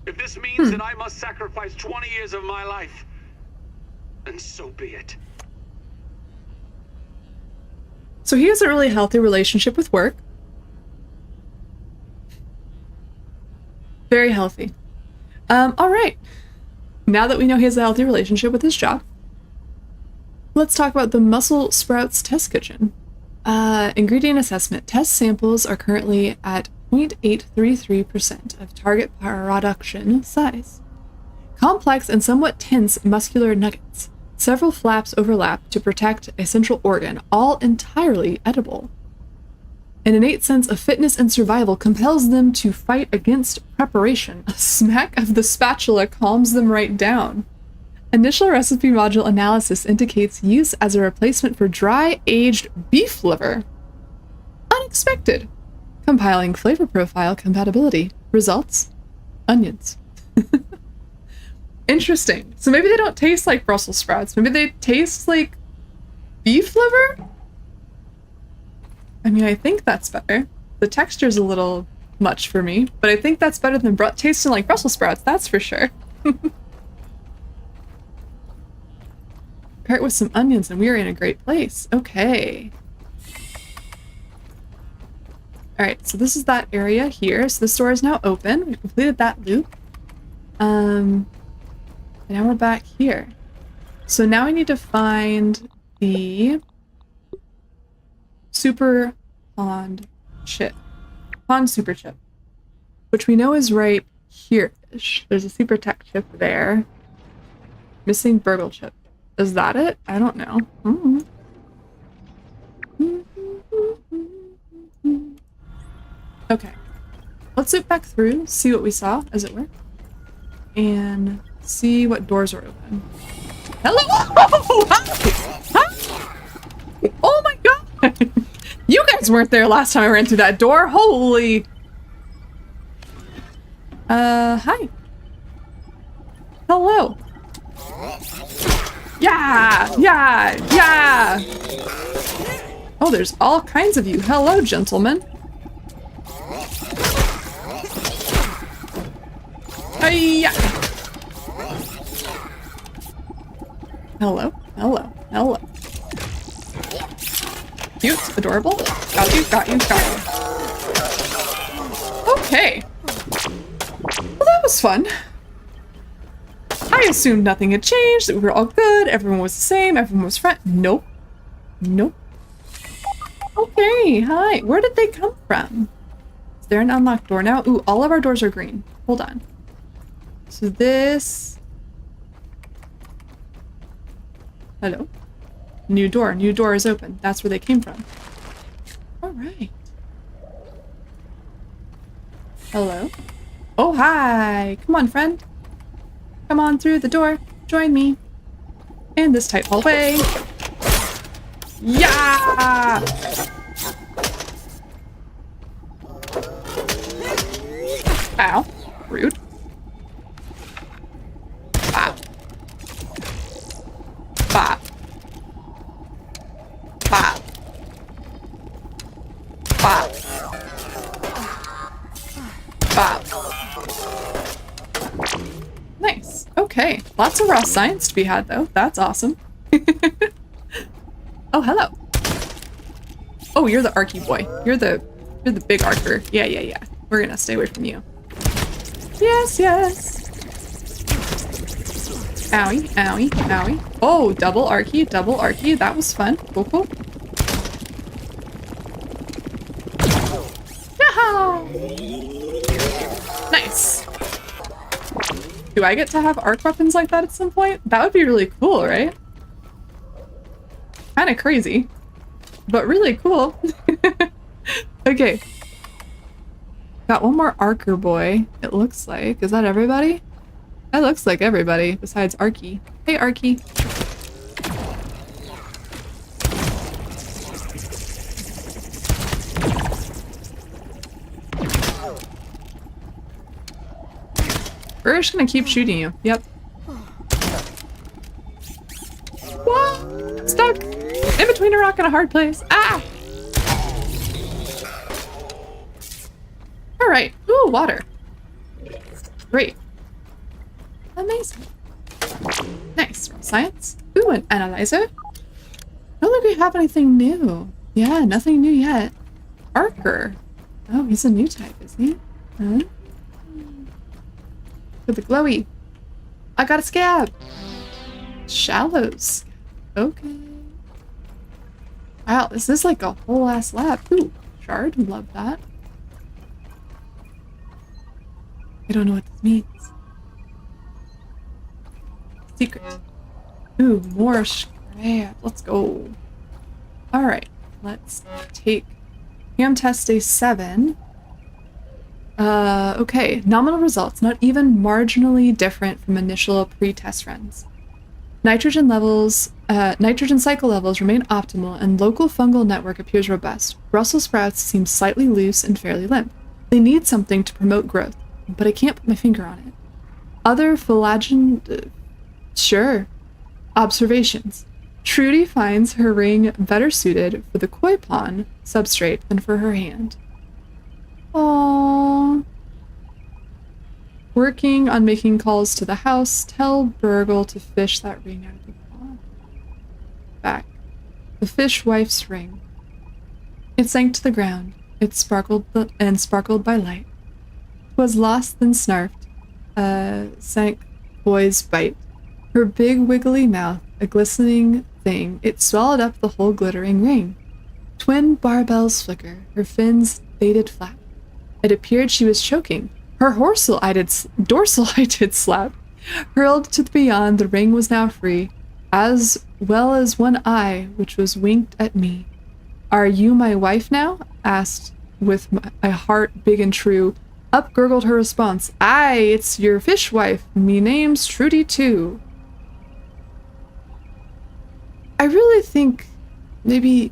If this means that I must sacrifice 20 years of my life, then so be it. So he has a really healthy relationship with work. Very healthy. All right. Now that we know he has a healthy relationship with his job, let's talk about the Muscle Sprouts Test Kitchen. Ingredient assessment. Test samples are currently at 0.833% of target production size. Complex and somewhat tense muscular nuggets. Several flaps overlap to protect a central organ, all entirely edible. An innate sense of fitness and survival compels them to fight against preparation. A smack of the spatula calms them right down. Initial recipe module analysis indicates use as a replacement for dry, aged beef liver. Unexpected. Compiling flavor profile compatibility. Results: onions. Interesting. So maybe they don't taste like Brussels sprouts. Maybe they taste like beef liver? I mean, I think that's better. The texture's a little much for me, but I think that's better than tasting like Brussels sprouts, that's for sure. Pair it with some onions and we are in a great place. Okay. Alright, so this is that area here. So this door is now open. We've completed that loop. And now we're back here. So now we need to find the super pond chip. Pond super chip. Which we know is right here-ish. There's a super tech chip there. Missing burgle chip. Is that it? I don't know. Okay. Let's loop back through, see what we saw, as it were. And see what doors are open. Hello! Oh, hi! Oh my god! You guys weren't there last time I ran through that door. Holy... hi. Hello. Yeah! Yeah! Yeah! Oh, there's all kinds of you. Hello, gentlemen. Hiya! Hello, hello, hello. Adorable. Got you, got you, got you. Okay. Well, that was fun. I assumed nothing had changed, that we were all good, everyone was the same, everyone was friend. Nope. Nope. Okay, hi. Where did they come from? Is there an unlocked door now? Ooh, all of our doors are green. Hold on. So this... Hello? New door is open. That's where they came from. Alright. Hello? Oh, hi! Come on, friend. Come on through the door. Join me. In this tight hallway. Yeah! Ow. Rude. Bop. Bop. Bop. Bop. Bop. Nice. Okay. Lots of raw science to be had, though. That's awesome. Oh, hello. Oh, you're the arky boy. You're the big archer. Yeah. We're gonna stay away from you. Yes. Owie, owie, owie. Oh, double arky. That was fun. Cool. Yaha! Nice. Do I get to have arc weapons like that at some point? That would be really cool, right? Kind of crazy, but really cool. Okay. Got one more Archer boy, it looks like. Is that everybody? That looks like everybody, besides Arky. Hey, Arky. We're just gonna keep shooting you. Yep. What? I'm stuck in between a rock and a hard place. Ah! Alright. Ooh, water. Great. Amazing. Nice. Science. Ooh, an analyzer. I don't think we have anything new. Yeah, nothing new yet. Archer. Oh, he's a new type, is he? Huh? With the glowy. I got a scab. Shallows. Okay. Wow, this is like a whole ass lab. Ooh, shard. Love that. I don't know what this means. Secret. Ooh, more scrap. Let's go. Alright, let's take ham test day 7. Okay. Nominal results, not even marginally different from initial pre-test runs. Nitrogen cycle levels remain optimal and local fungal network appears robust. Brussels sprouts seem slightly loose and fairly limp. They need something to promote growth, but I can't put my finger on it. Other sure. Observations. Trudy finds her ring better suited for the koi pond substrate than for her hand. Aww. Working on making calls to the house. Tell Burgle to fish that ring out of the pond. Back. The fish wife's ring. It sank to the ground. It sparkled by light. 'Twas lost then snarfed. Sank boy's bite. Her big wiggly mouth, a glistening thing, it swallowed up the whole glittering ring. Twin barbells flicker, her fins faded flat. It appeared she was choking. Her dorsal-eyed slap. Hurled to the beyond, the ring was now free, as well as one eye, which was winked at me. Are you my wife now? Asked with a heart big and true. Up gurgled her response. Aye, it's your fish wife. Me name's Trudy too. I really think maybe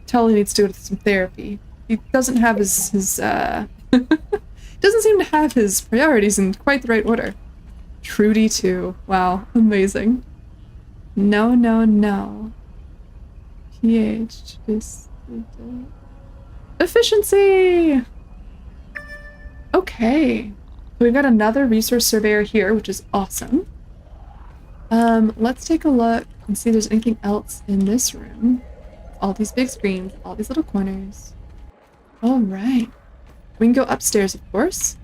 Tully needs to go to some therapy. He doesn't have his doesn't seem to have his priorities in quite the right order. Trudy too. Wow, amazing. No. PH is efficiency. Okay. So we've got another resource surveyor here, which is awesome. Let's take a look and see if there's anything else in this room. all these big screens, all these little corners. All right. We can go upstairs, of course.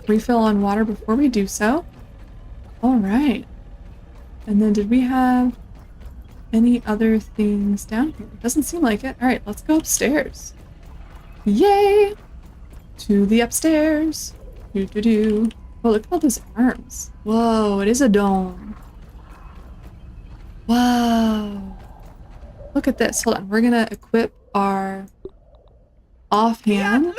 Refill on water before we do so. All right. And then did we have any other things down here? Doesn't seem like it. All right, let's go upstairs. Yay! To the upstairs. Do. Oh, look at all those arms. Whoa, it is a dome. Wow. Look at this. Hold on. We're gonna equip our offhand.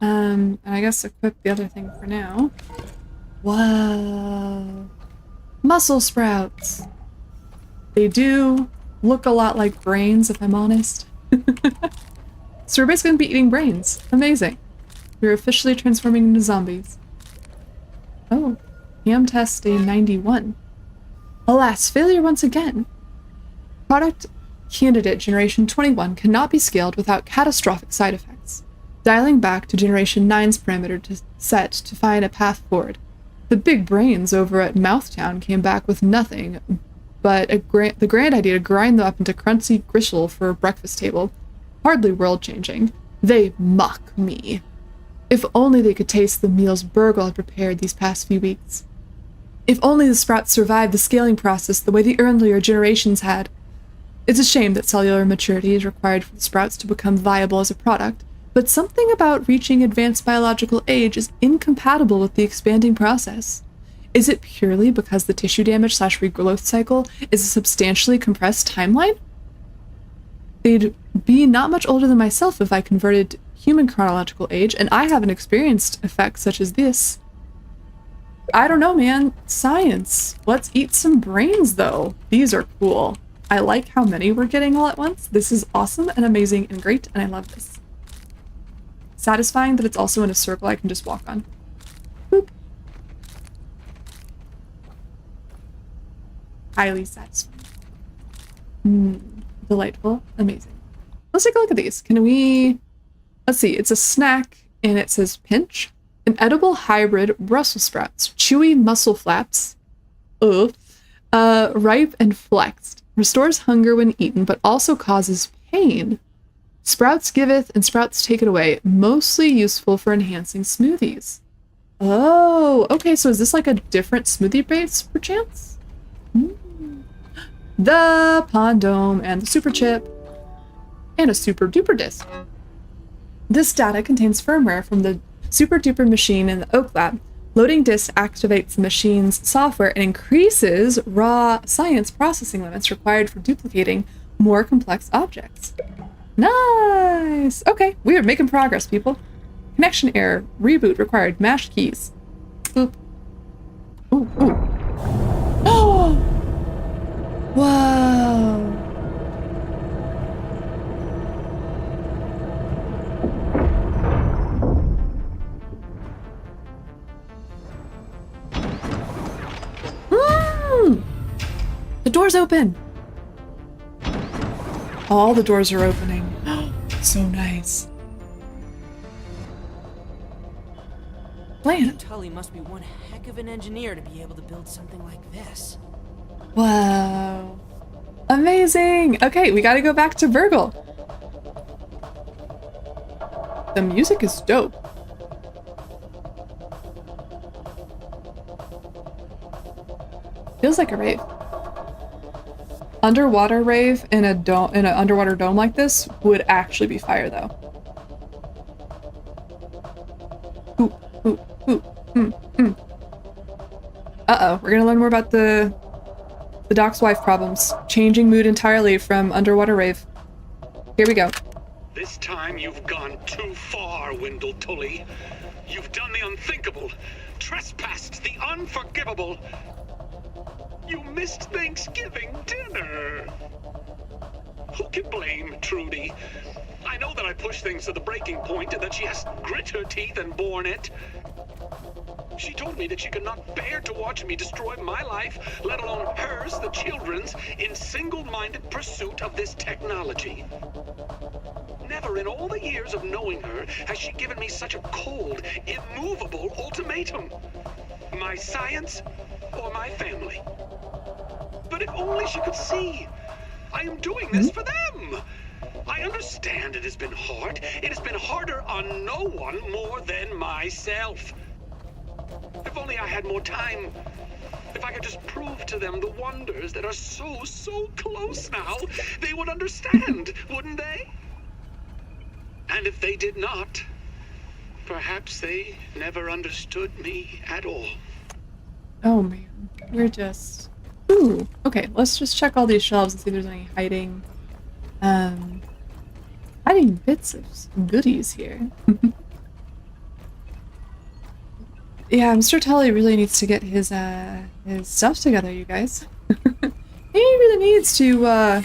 And I guess equip the other thing for now. Wow. Muscle sprouts. They do look a lot like brains, if I'm honest. So we're basically gonna be eating brains. Amazing. We're officially transforming into zombies. Oh, ham test day 91. Alas, failure once again. Product candidate generation 21 cannot be scaled without catastrophic side effects. Dialing back to generation 9's parameter set to find a path forward. The big brains over at Mouthtown came back with nothing but the grand idea to grind them up into crunchy gristle for a breakfast table. Hardly world-changing. They mock me. If only they could taste the meals Burgle had prepared these past few weeks. If only the sprouts survived the scaling process the way the earlier generations had. It's a shame that cellular maturity is required for the sprouts to become viable as a product, but something about reaching advanced biological age is incompatible with the expanding process. Is it purely because the tissue damage / regrowth cycle is a substantially compressed timeline? They'd be not much older than myself if I converted human chronological age, and I haven't experienced effects such as this. I don't know, man. Science. Let's eat some brains, though. These are cool. I like how many we're getting all at once. This is awesome and amazing and great, and I love this. Satisfying that it's also in a circle I can just walk on. Boop. Highly satisfying. Delightful. Amazing. Let's take a look at these. Can we... Let's see. It's a snack, and it says pinch. An edible hybrid Brussels sprouts. Chewy muscle flaps. Ugh. Ripe and flexed. Restores hunger when eaten, but also causes pain. Sprouts giveth and sprouts take it away. Mostly useful for enhancing smoothies. Oh, okay. So is this like a different smoothie base, perchance? The Pondome and the Super Chip. And a Super Duper Disc. This data contains firmware from the Super Duper machine in the Oak Lab. Loading disk activates the machine's software and increases raw science processing limits required for duplicating more complex objects. Nice! Okay, we are making progress, people. Connection error. Reboot required. Mashed keys. Boop. Ooh, ooh. Oh! Whoa! The door's open! All the doors are opening. So nice. Plan. Tully must be one heck of an engineer to be able to build something like this. Wow. Amazing! Okay, we gotta go back to Burgle. The music is dope. Feels like a rave. Underwater rave in a dome, in an underwater dome like this would actually be fire, though. Ooh, ooh, ooh, Uh-oh, we're gonna learn more about the Doc's wife problems. Changing mood entirely from underwater rave. Here we go. This time you've gone too far, Wendell Tully. You've done the unthinkable, trespassed the unforgivable. You missed Thanksgiving dinner. Who can blame Trudy? I know that I pushed things to the breaking point and that she has grit her teeth and borne it. She told me that she could not bear to watch me destroy my life, let alone hers, the children's, in single-minded pursuit of this technology. Never in all the years of knowing her has she given me such a cold, immovable ultimatum. My science or my family. But if only she could see. I am doing this for them. I understand it has been hard. It has been harder on no one more than myself. If only I had more time. If I could just prove to them the wonders that are so close now, they would understand, wouldn't they? And if they did not, perhaps they never understood me at all. Oh man, we're just... Ooh, okay, let's just check all these shelves and see if there's any hiding bits of goodies here. Yeah, Mr. Tully really needs to get his stuff together, you guys. He really needs to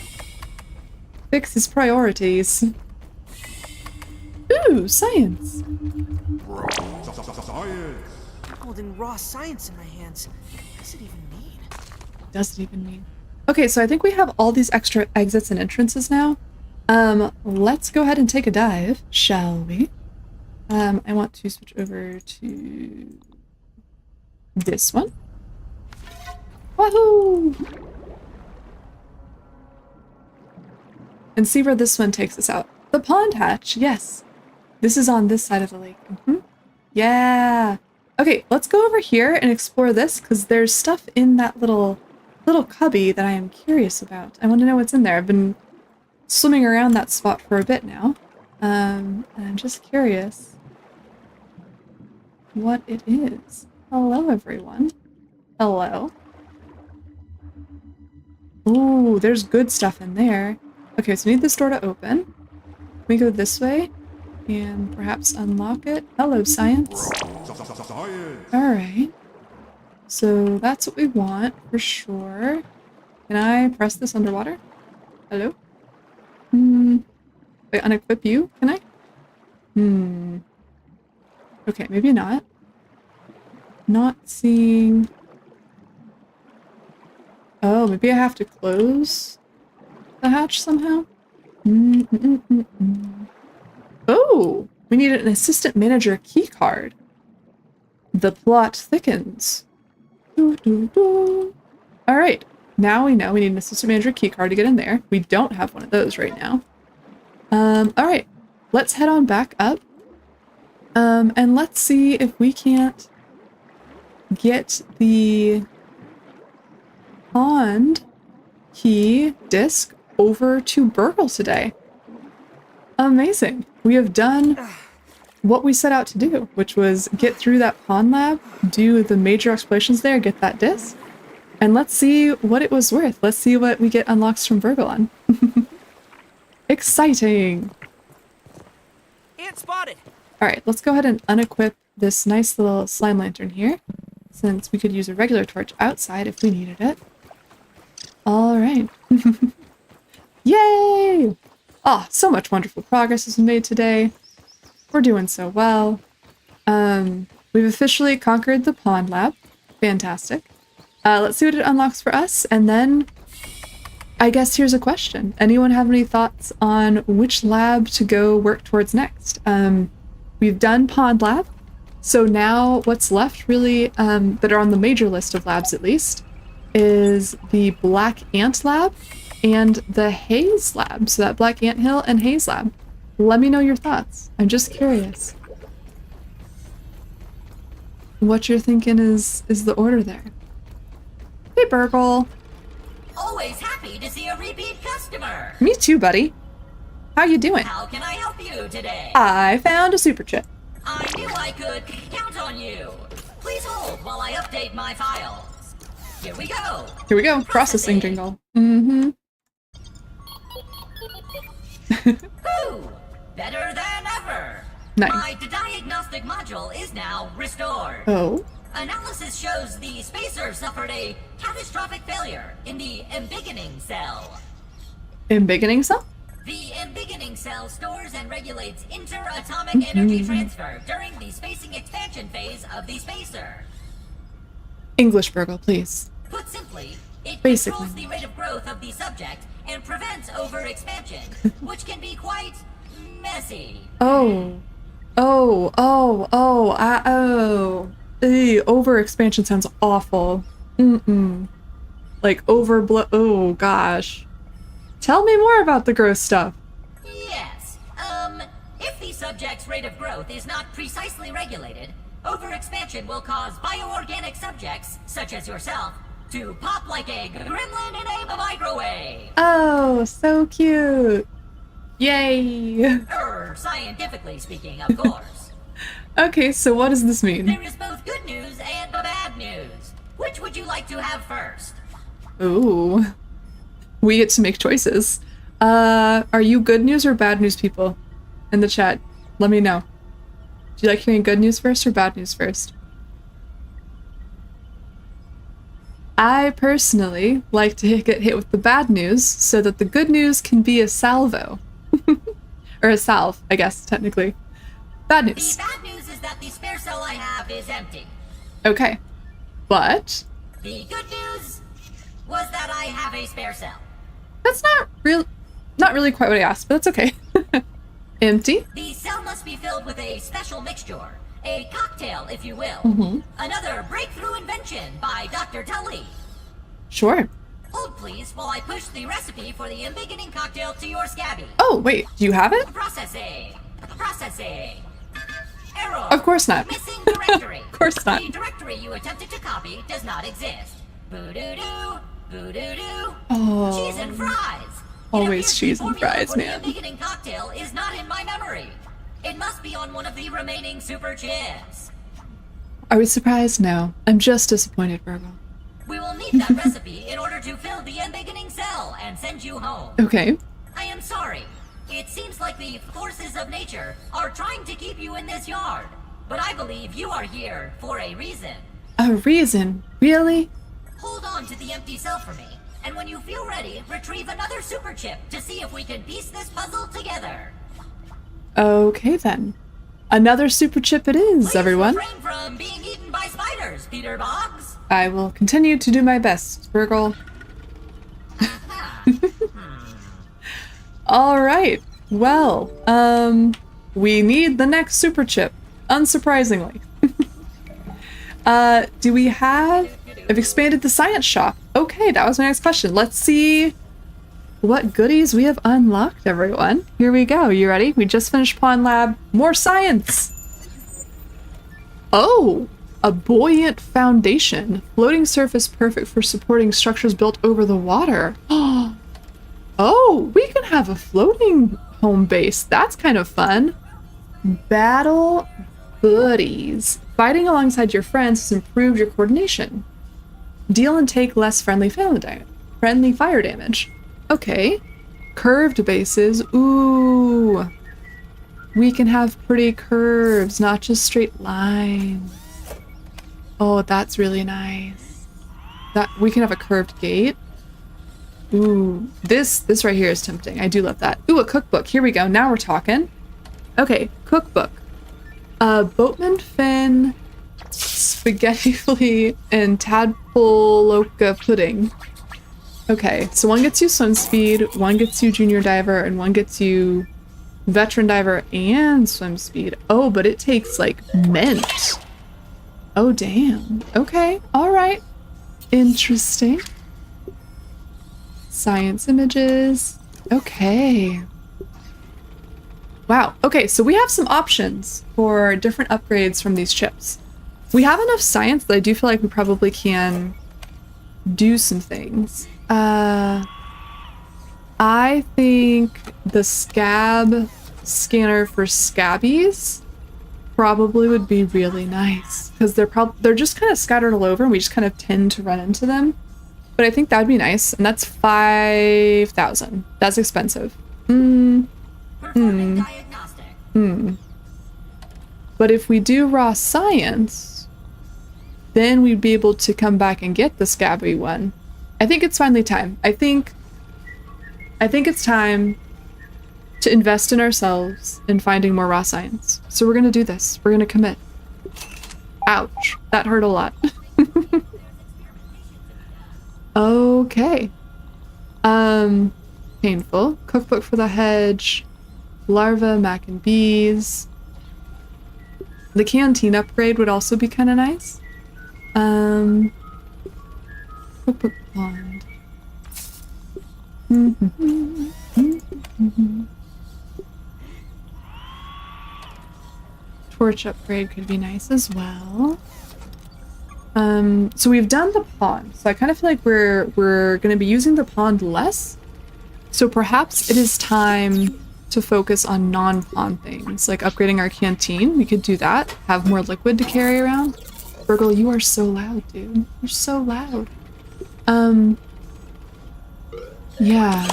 fix his priorities. Ooh, science. Science. Holding raw science in my hands. What does it even mean? Does it even mean? Okay, so I think we have all these extra exits and entrances now. Let's go ahead and take a dive, shall we? I want to switch over to this one. Wahoo! And see where this one takes us out. The pond hatch, yes. This is on this side of the lake. Yeah. Okay, let's go over here and explore this because there's stuff in that little cubby that I am curious about. I want to know what's in there. I've been swimming around that spot for a bit now. And I'm just curious what it is. Hello, everyone. Hello. Ooh, there's good stuff in there. Okay, so we need this door to open. Can we go this way and perhaps unlock it? Hello, science. Science. Alright. So that's what we want for sure. Can I press this underwater? Hello? Wait, unequip you? Can I? Okay, maybe not. Not seeing... Oh, maybe I have to close the hatch somehow? Oh! We need an assistant manager key card. The plot thickens. Alright, now we know we need an assistant manager key card to get in there. We don't have one of those right now. Alright. Let's head on back up. And let's see if we can't get the pond key disc over to Burgle today. Amazing. We have done what we set out to do, which was get through that pond lab, do the major explorations there, get that disc, and let's see what it was worth. Let's see what we get unlocks from Burgle on. Exciting! Ant spotted! Alright, let's go ahead and unequip this nice little slime lantern here, since we could use a regular torch outside if we needed it. Alright. Yay! Oh, so much wonderful progress has been made today. We're doing so well. We've officially conquered the pond lab. Fantastic. Let's see what it unlocks for us, and then I guess here's a question. Anyone have any thoughts on which lab to go work towards next? We've done Pond Lab, so now what's left really, that are on the major list of labs at least, is the Black Ant Lab and the Haze Lab. So that Black Ant Hill and Haze Lab. Let me know your thoughts. I'm just curious. What you're thinking is the order there. Hey, Burgle. Always happy to see a repeat customer. Me too, buddy. How you doing? How can I help you today? I found a super chip. I knew I could count on you. Please hold while I update my files. Here we go. Here we go. Processing jingle. Mm-hmm. Whew, better than ever. Nice. My diagnostic module is now restored. Oh. Analysis shows the spacer suffered a catastrophic failure in the embiggening cell. Embiggening cell? The embiggening cell stores and regulates interatomic energy transfer during the spacing expansion phase of the spacer. English, Burgle, please. Put simply, it Basically. controls the rate of growth of the subject and prevents overexpansion, which can be quite messy. Oh. Oh. Ew, overexpansion sounds awful. Like oh gosh. Tell me more about the gross stuff. Yes. If the subject's rate of growth is not precisely regulated, overexpansion will cause bioorganic subjects, such as yourself, to pop like a gremlin in a microwave. Oh, so cute. Yay. Scientifically speaking, of course. Okay, so what does this mean? There is both good news and bad news. Which would you like to have first? Ooh. We get to make choices. Are you good news or bad news people? In the chat, let me know. Do you like hearing good news first or bad news first? I personally like to get hit with the bad news so that the good news can be a salvo. Or a salve, I guess, technically. Bad news. The bad news is that the spare cell I have is empty. Okay. But The good news was that I have a spare cell. that's not really quite what I asked, but that's okay. Empty? The cell must be filled with a special mixture. A cocktail, if you will. Mm-hmm. Another breakthrough invention by Dr. Tully. Sure. Hold please while I push the recipe for the embiggening cocktail to your scabby. Oh, wait, do you have it? Processing. Processing. Error. Of course not. Missing directory. Of course not. The directory you attempted to copy does not exist. Boo-doo-doo. Boo-doo-doo. Oh. Cheese and fries. Always appears cheese the and formula fries, for man. The embiggening cocktail is not in my memory. It must be on one of the remaining super chips. Are we surprised? No. I'm just disappointed, Virgo. We will need that recipe in order to fill the embiggening cell and send you home. Okay. I am sorry. It seems like the forces of nature are trying to keep you in this yard. But I believe you are here for a reason. A reason? Really? Hold on to the empty cell for me, and when you feel ready, retrieve another super chip to see if we can piece this puzzle together. Okay then. Another super chip it is, Please everyone. refrain from being eaten by spiders, Peter Boggs. I will continue to do my best, Virgil. Alright. Well, we need the next super chip. Unsurprisingly. Do we have... I've expanded the science shop. Okay, that was my next question. Let's see what goodies we have unlocked, everyone. Here we go. You ready? We just finished Pond Lab. More science! Oh! A buoyant foundation. Floating surface perfect for supporting structures built over the water. Oh, we can have a floating home base. That's kind of fun. Battle buddies. Fighting alongside your friends has improved your coordination. Deal and take less friendly fire damage. Okay. Curved bases. Ooh. We can have pretty curves, not just straight lines. Oh, that's really nice. That we can have a curved gate. Ooh, this right here is tempting. I do love that. Ooh, a cookbook. Here we go. Now we're talking. Okay, cookbook. Boatman fin, spaghetti flea, and tadpole loca pudding. Okay, so one gets you swim speed, one gets you junior diver, and one gets you veteran diver and swim speed. Oh, but it takes like mint. Oh, damn. Okay, all right. Interesting. Science images. Okay. Wow. Okay, so we have some options for different upgrades from these chips. We have enough science that I do feel like we probably can do some things. I think the scab scanner for scabbies probably would be really nice because they're just kind of scattered all over and we just kind of tend to run into them. But I think that'd be nice, and that's 5,000. That's expensive. Performing diagnostic. But if we do raw science, then we'd be able to come back and get the scabby one. I think it's finally time. I think it's time to invest in ourselves in finding more raw science. So we're gonna do this. We're gonna commit. Ouch. That hurt a lot. Okay. Painful. Cookbook for the hedge. Larva, mac and bees. The canteen upgrade would also be kind of nice. Cookbook pond. Torch upgrade could be nice as well. So we've done the pond, so I kind of feel like we're going to be using the pond less. So perhaps it is time to focus on non-pond things, like upgrading our canteen. We could do that, have more liquid to carry around. Virgil, you are so loud, dude. You're so loud. Yeah.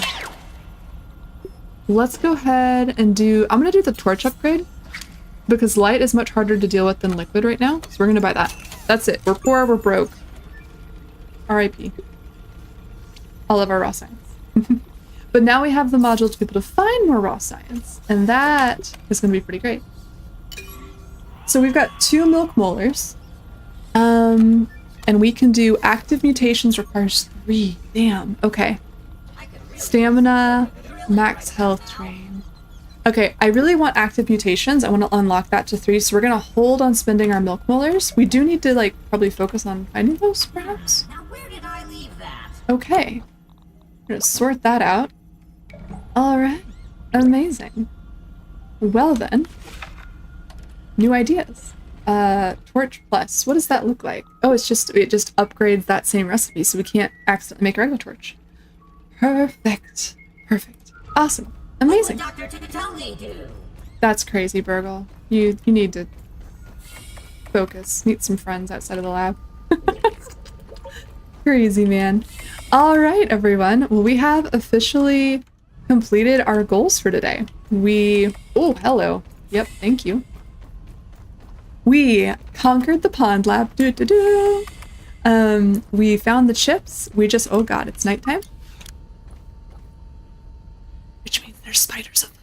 Let's go ahead and I'm gonna do the torch upgrade because light is much harder to deal with than liquid right now. So we're gonna buy that. That's it. We're poor, we're broke. RIP. All of our raw science. But now we have the module to be able to find more raw science, and that is gonna be pretty great. So we've got 2 milk molars. And we can do active mutations requires 3. Damn. Okay. Stamina, max health drain. Okay, I really want active mutations. I want to unlock that to 3, so we're gonna hold on spending our milk molars. We do need to like probably focus on finding those, perhaps. Now where did I leave that? Okay. We're gonna sort that out. Alright. Amazing. Well then. New ideas. Torch plus. What does that look like? Oh, it just upgrades that same recipe, so we can't accidentally make a regular torch. Perfect. Perfect. Awesome. Amazing. What would Dr. Tony do? That's crazy, Burgle. You need to focus. Meet some friends outside of the lab. Crazy, man. All right, everyone. Well, we have officially completed our goals for today. Oh, hello. Yep, thank you. We conquered the pond lab. We found the chips. Oh god, it's nighttime. Which means there's spiders afoot.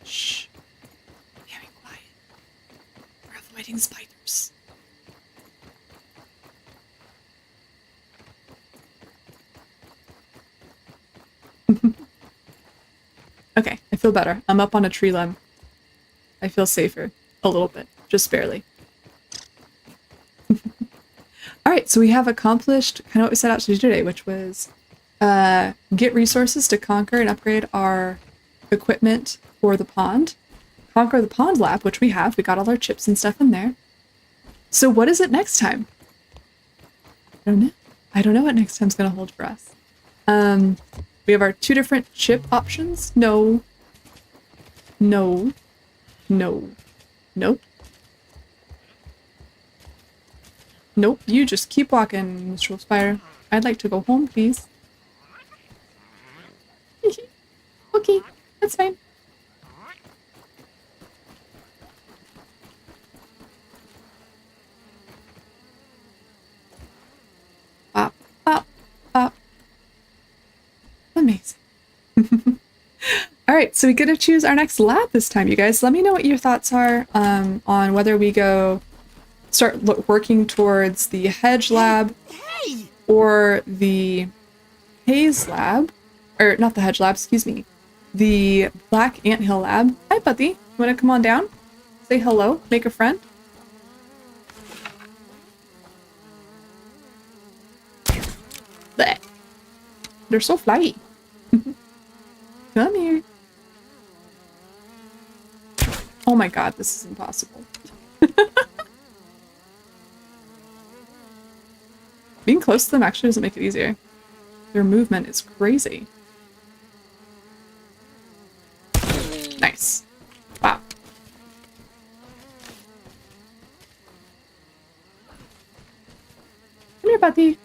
Shh. Be quiet. We're avoiding spiders. Okay, I feel better. I'm up on a tree limb. I feel safer. A little bit. Just barely. Alright, so we have accomplished kind of what we set out to do today, which was get resources to conquer and upgrade our equipment for the pond. Conquer the pond lab, which we have. We got all our chips and stuff in there. So what is it next time? I don't know. I don't know what next time's going to hold for us. We have our 2 different chip options. No. No. No. Nope. Nope, you just keep walking, Mr. Spider. I'd like to go home, please. Okay, that's fine. Pop, pop, pop. Amazing. Alright, so we get to choose our next lab this time, you guys. Let me know what your thoughts are on whether we start working towards the hedge lab or the haze lab. Or not the hedge lab, excuse me. The black anthill lab. Hi, buddy. You want to come on down? Say hello. Make a friend. Blech. They're so flighty. Come here. Oh my god, this is impossible. Being close to them actually doesn't make it easier. Their movement is crazy. Nice. Wow. Come here, buddy.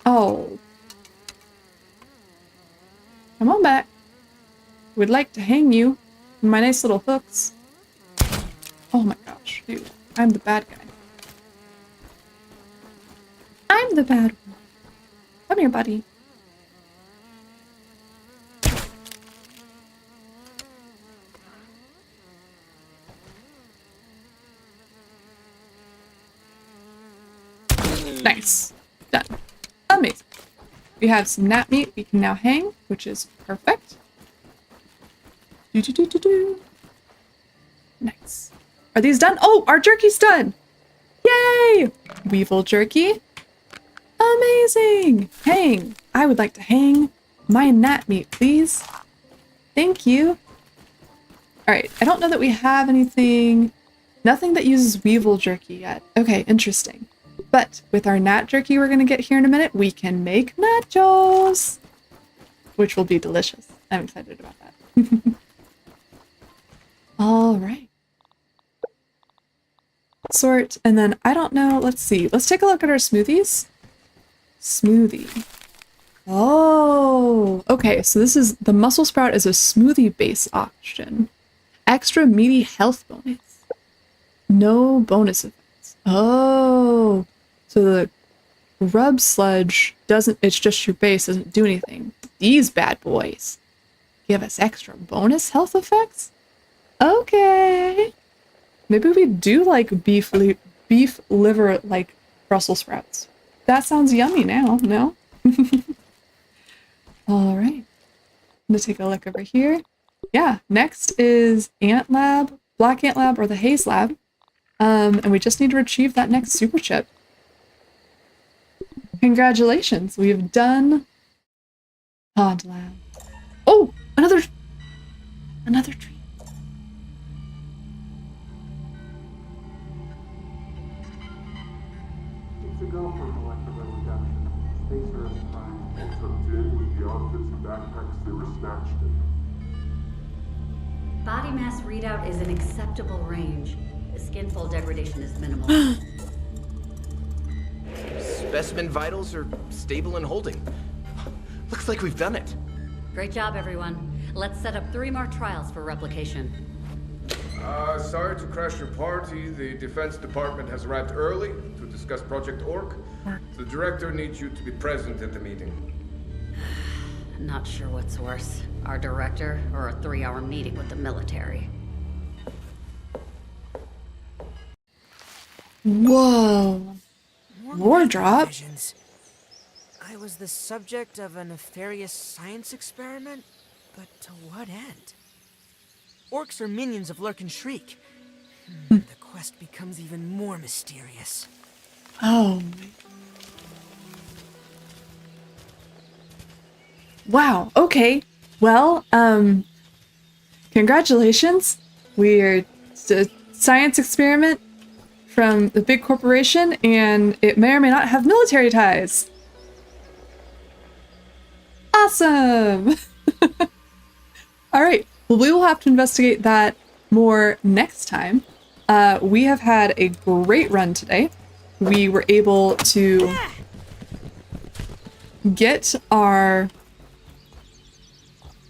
Oh. Come on back. Would like to hang you with my nice little hooks. Oh my gosh, dude. I'm the bad guy. I'm the bad one. Come here, buddy. Nice. Done. Amazing. We have some gnat meat we can now hang, which is perfect. Do. Nice. Are these done? Oh, our jerky's done! Yay! Weevil jerky. Amazing! Hang. I would like to hang my gnat meat, please. Thank you. Alright, I don't know that we have anything... Nothing that uses weevil jerky yet. Okay, interesting. But with our gnat jerky we're going to get here in a minute, we can make nachos! Which will be delicious. I'm excited about that. Alright. Sort, and then I don't know, let's see. Let's take a look at our smoothies. Smoothie. Oh, okay, so this is, the mussel sprout is a smoothie-based option. Extra meaty health bonus. No bonus effects. Oh, so the rub sludge doesn't, it's just your base, doesn't do anything. These bad boys give us extra bonus health effects? Okay. Maybe we do like beef liver like Brussels sprouts. That sounds yummy now, no? All right. I'm gonna take a look over here. Yeah, next is Ant Lab, Black Ant Lab, or the Haze Lab. And we just need to retrieve that next super chip. Congratulations, we've done Pond Lab. Oh, another tree. It's a go for molecular reduction. Spacer is prime. Tucked in with the outfits and backpacks they were snatched in. Body mass readout is an acceptable range. The skin fold degradation is minimal. Specimen vitals are stable and holding. Looks like we've done it. Great job, everyone. Let's set up 3 more trials for replication. Sorry to crash your party. The Defense Department has arrived early to discuss Project Orc. The director needs you to be present at the meeting. Not sure what's worse, our director or a 3-hour meeting with the military. Whoa. More drop? Visions. I was the subject of a nefarious science experiment, but to what end? Orcs are minions of Lurk and Shriek. The quest becomes even more mysterious. Oh. Wow, okay. Well, congratulations. We're a science experiment from the big corporation, and it may or may not have military ties. Awesome! All right, well, we will have to investigate that more next time. We have had a great run today. We were able to get our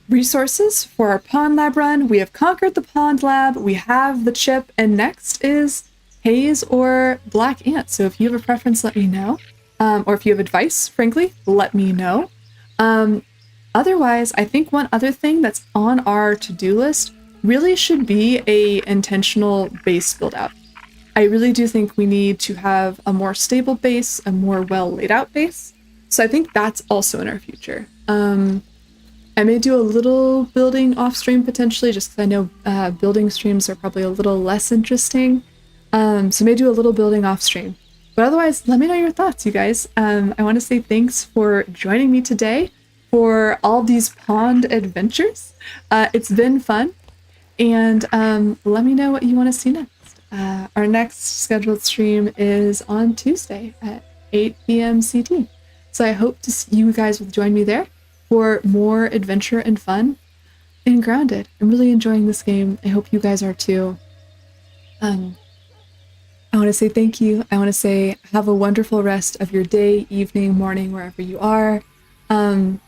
resources for our pond lab run. We have conquered the pond lab. We have the chip, and next is Haze or Black Ant. So if you have a preference, let me know. Or if you have advice, frankly, let me know. Otherwise, I think one other thing that's on our to-do list really should be a intentional base build out. I really do think we need to have a more stable base, a more well laid out base. So I think that's also in our future. I may do a little building off stream potentially, just because I know building streams are probably a little less interesting. So maybe do a little building off stream. But otherwise, let me know your thoughts, you guys. I want to say thanks for joining me today for all these pond adventures. It's been fun. And let me know what you want to see next. Our next scheduled stream is on Tuesday at 8 p.m. CT. So I hope to see you guys will join me there for more adventure and fun in Grounded. I'm really enjoying this game. I hope you guys are too. I want to say thank you. I want to say have a wonderful rest of your day, evening, morning, wherever you are. Have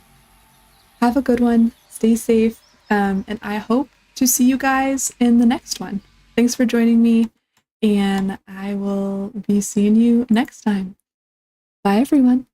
a good one. Stay safe. And I hope to see you guys in the next one. Thanks for joining me, and I will be seeing you next time. Bye, everyone.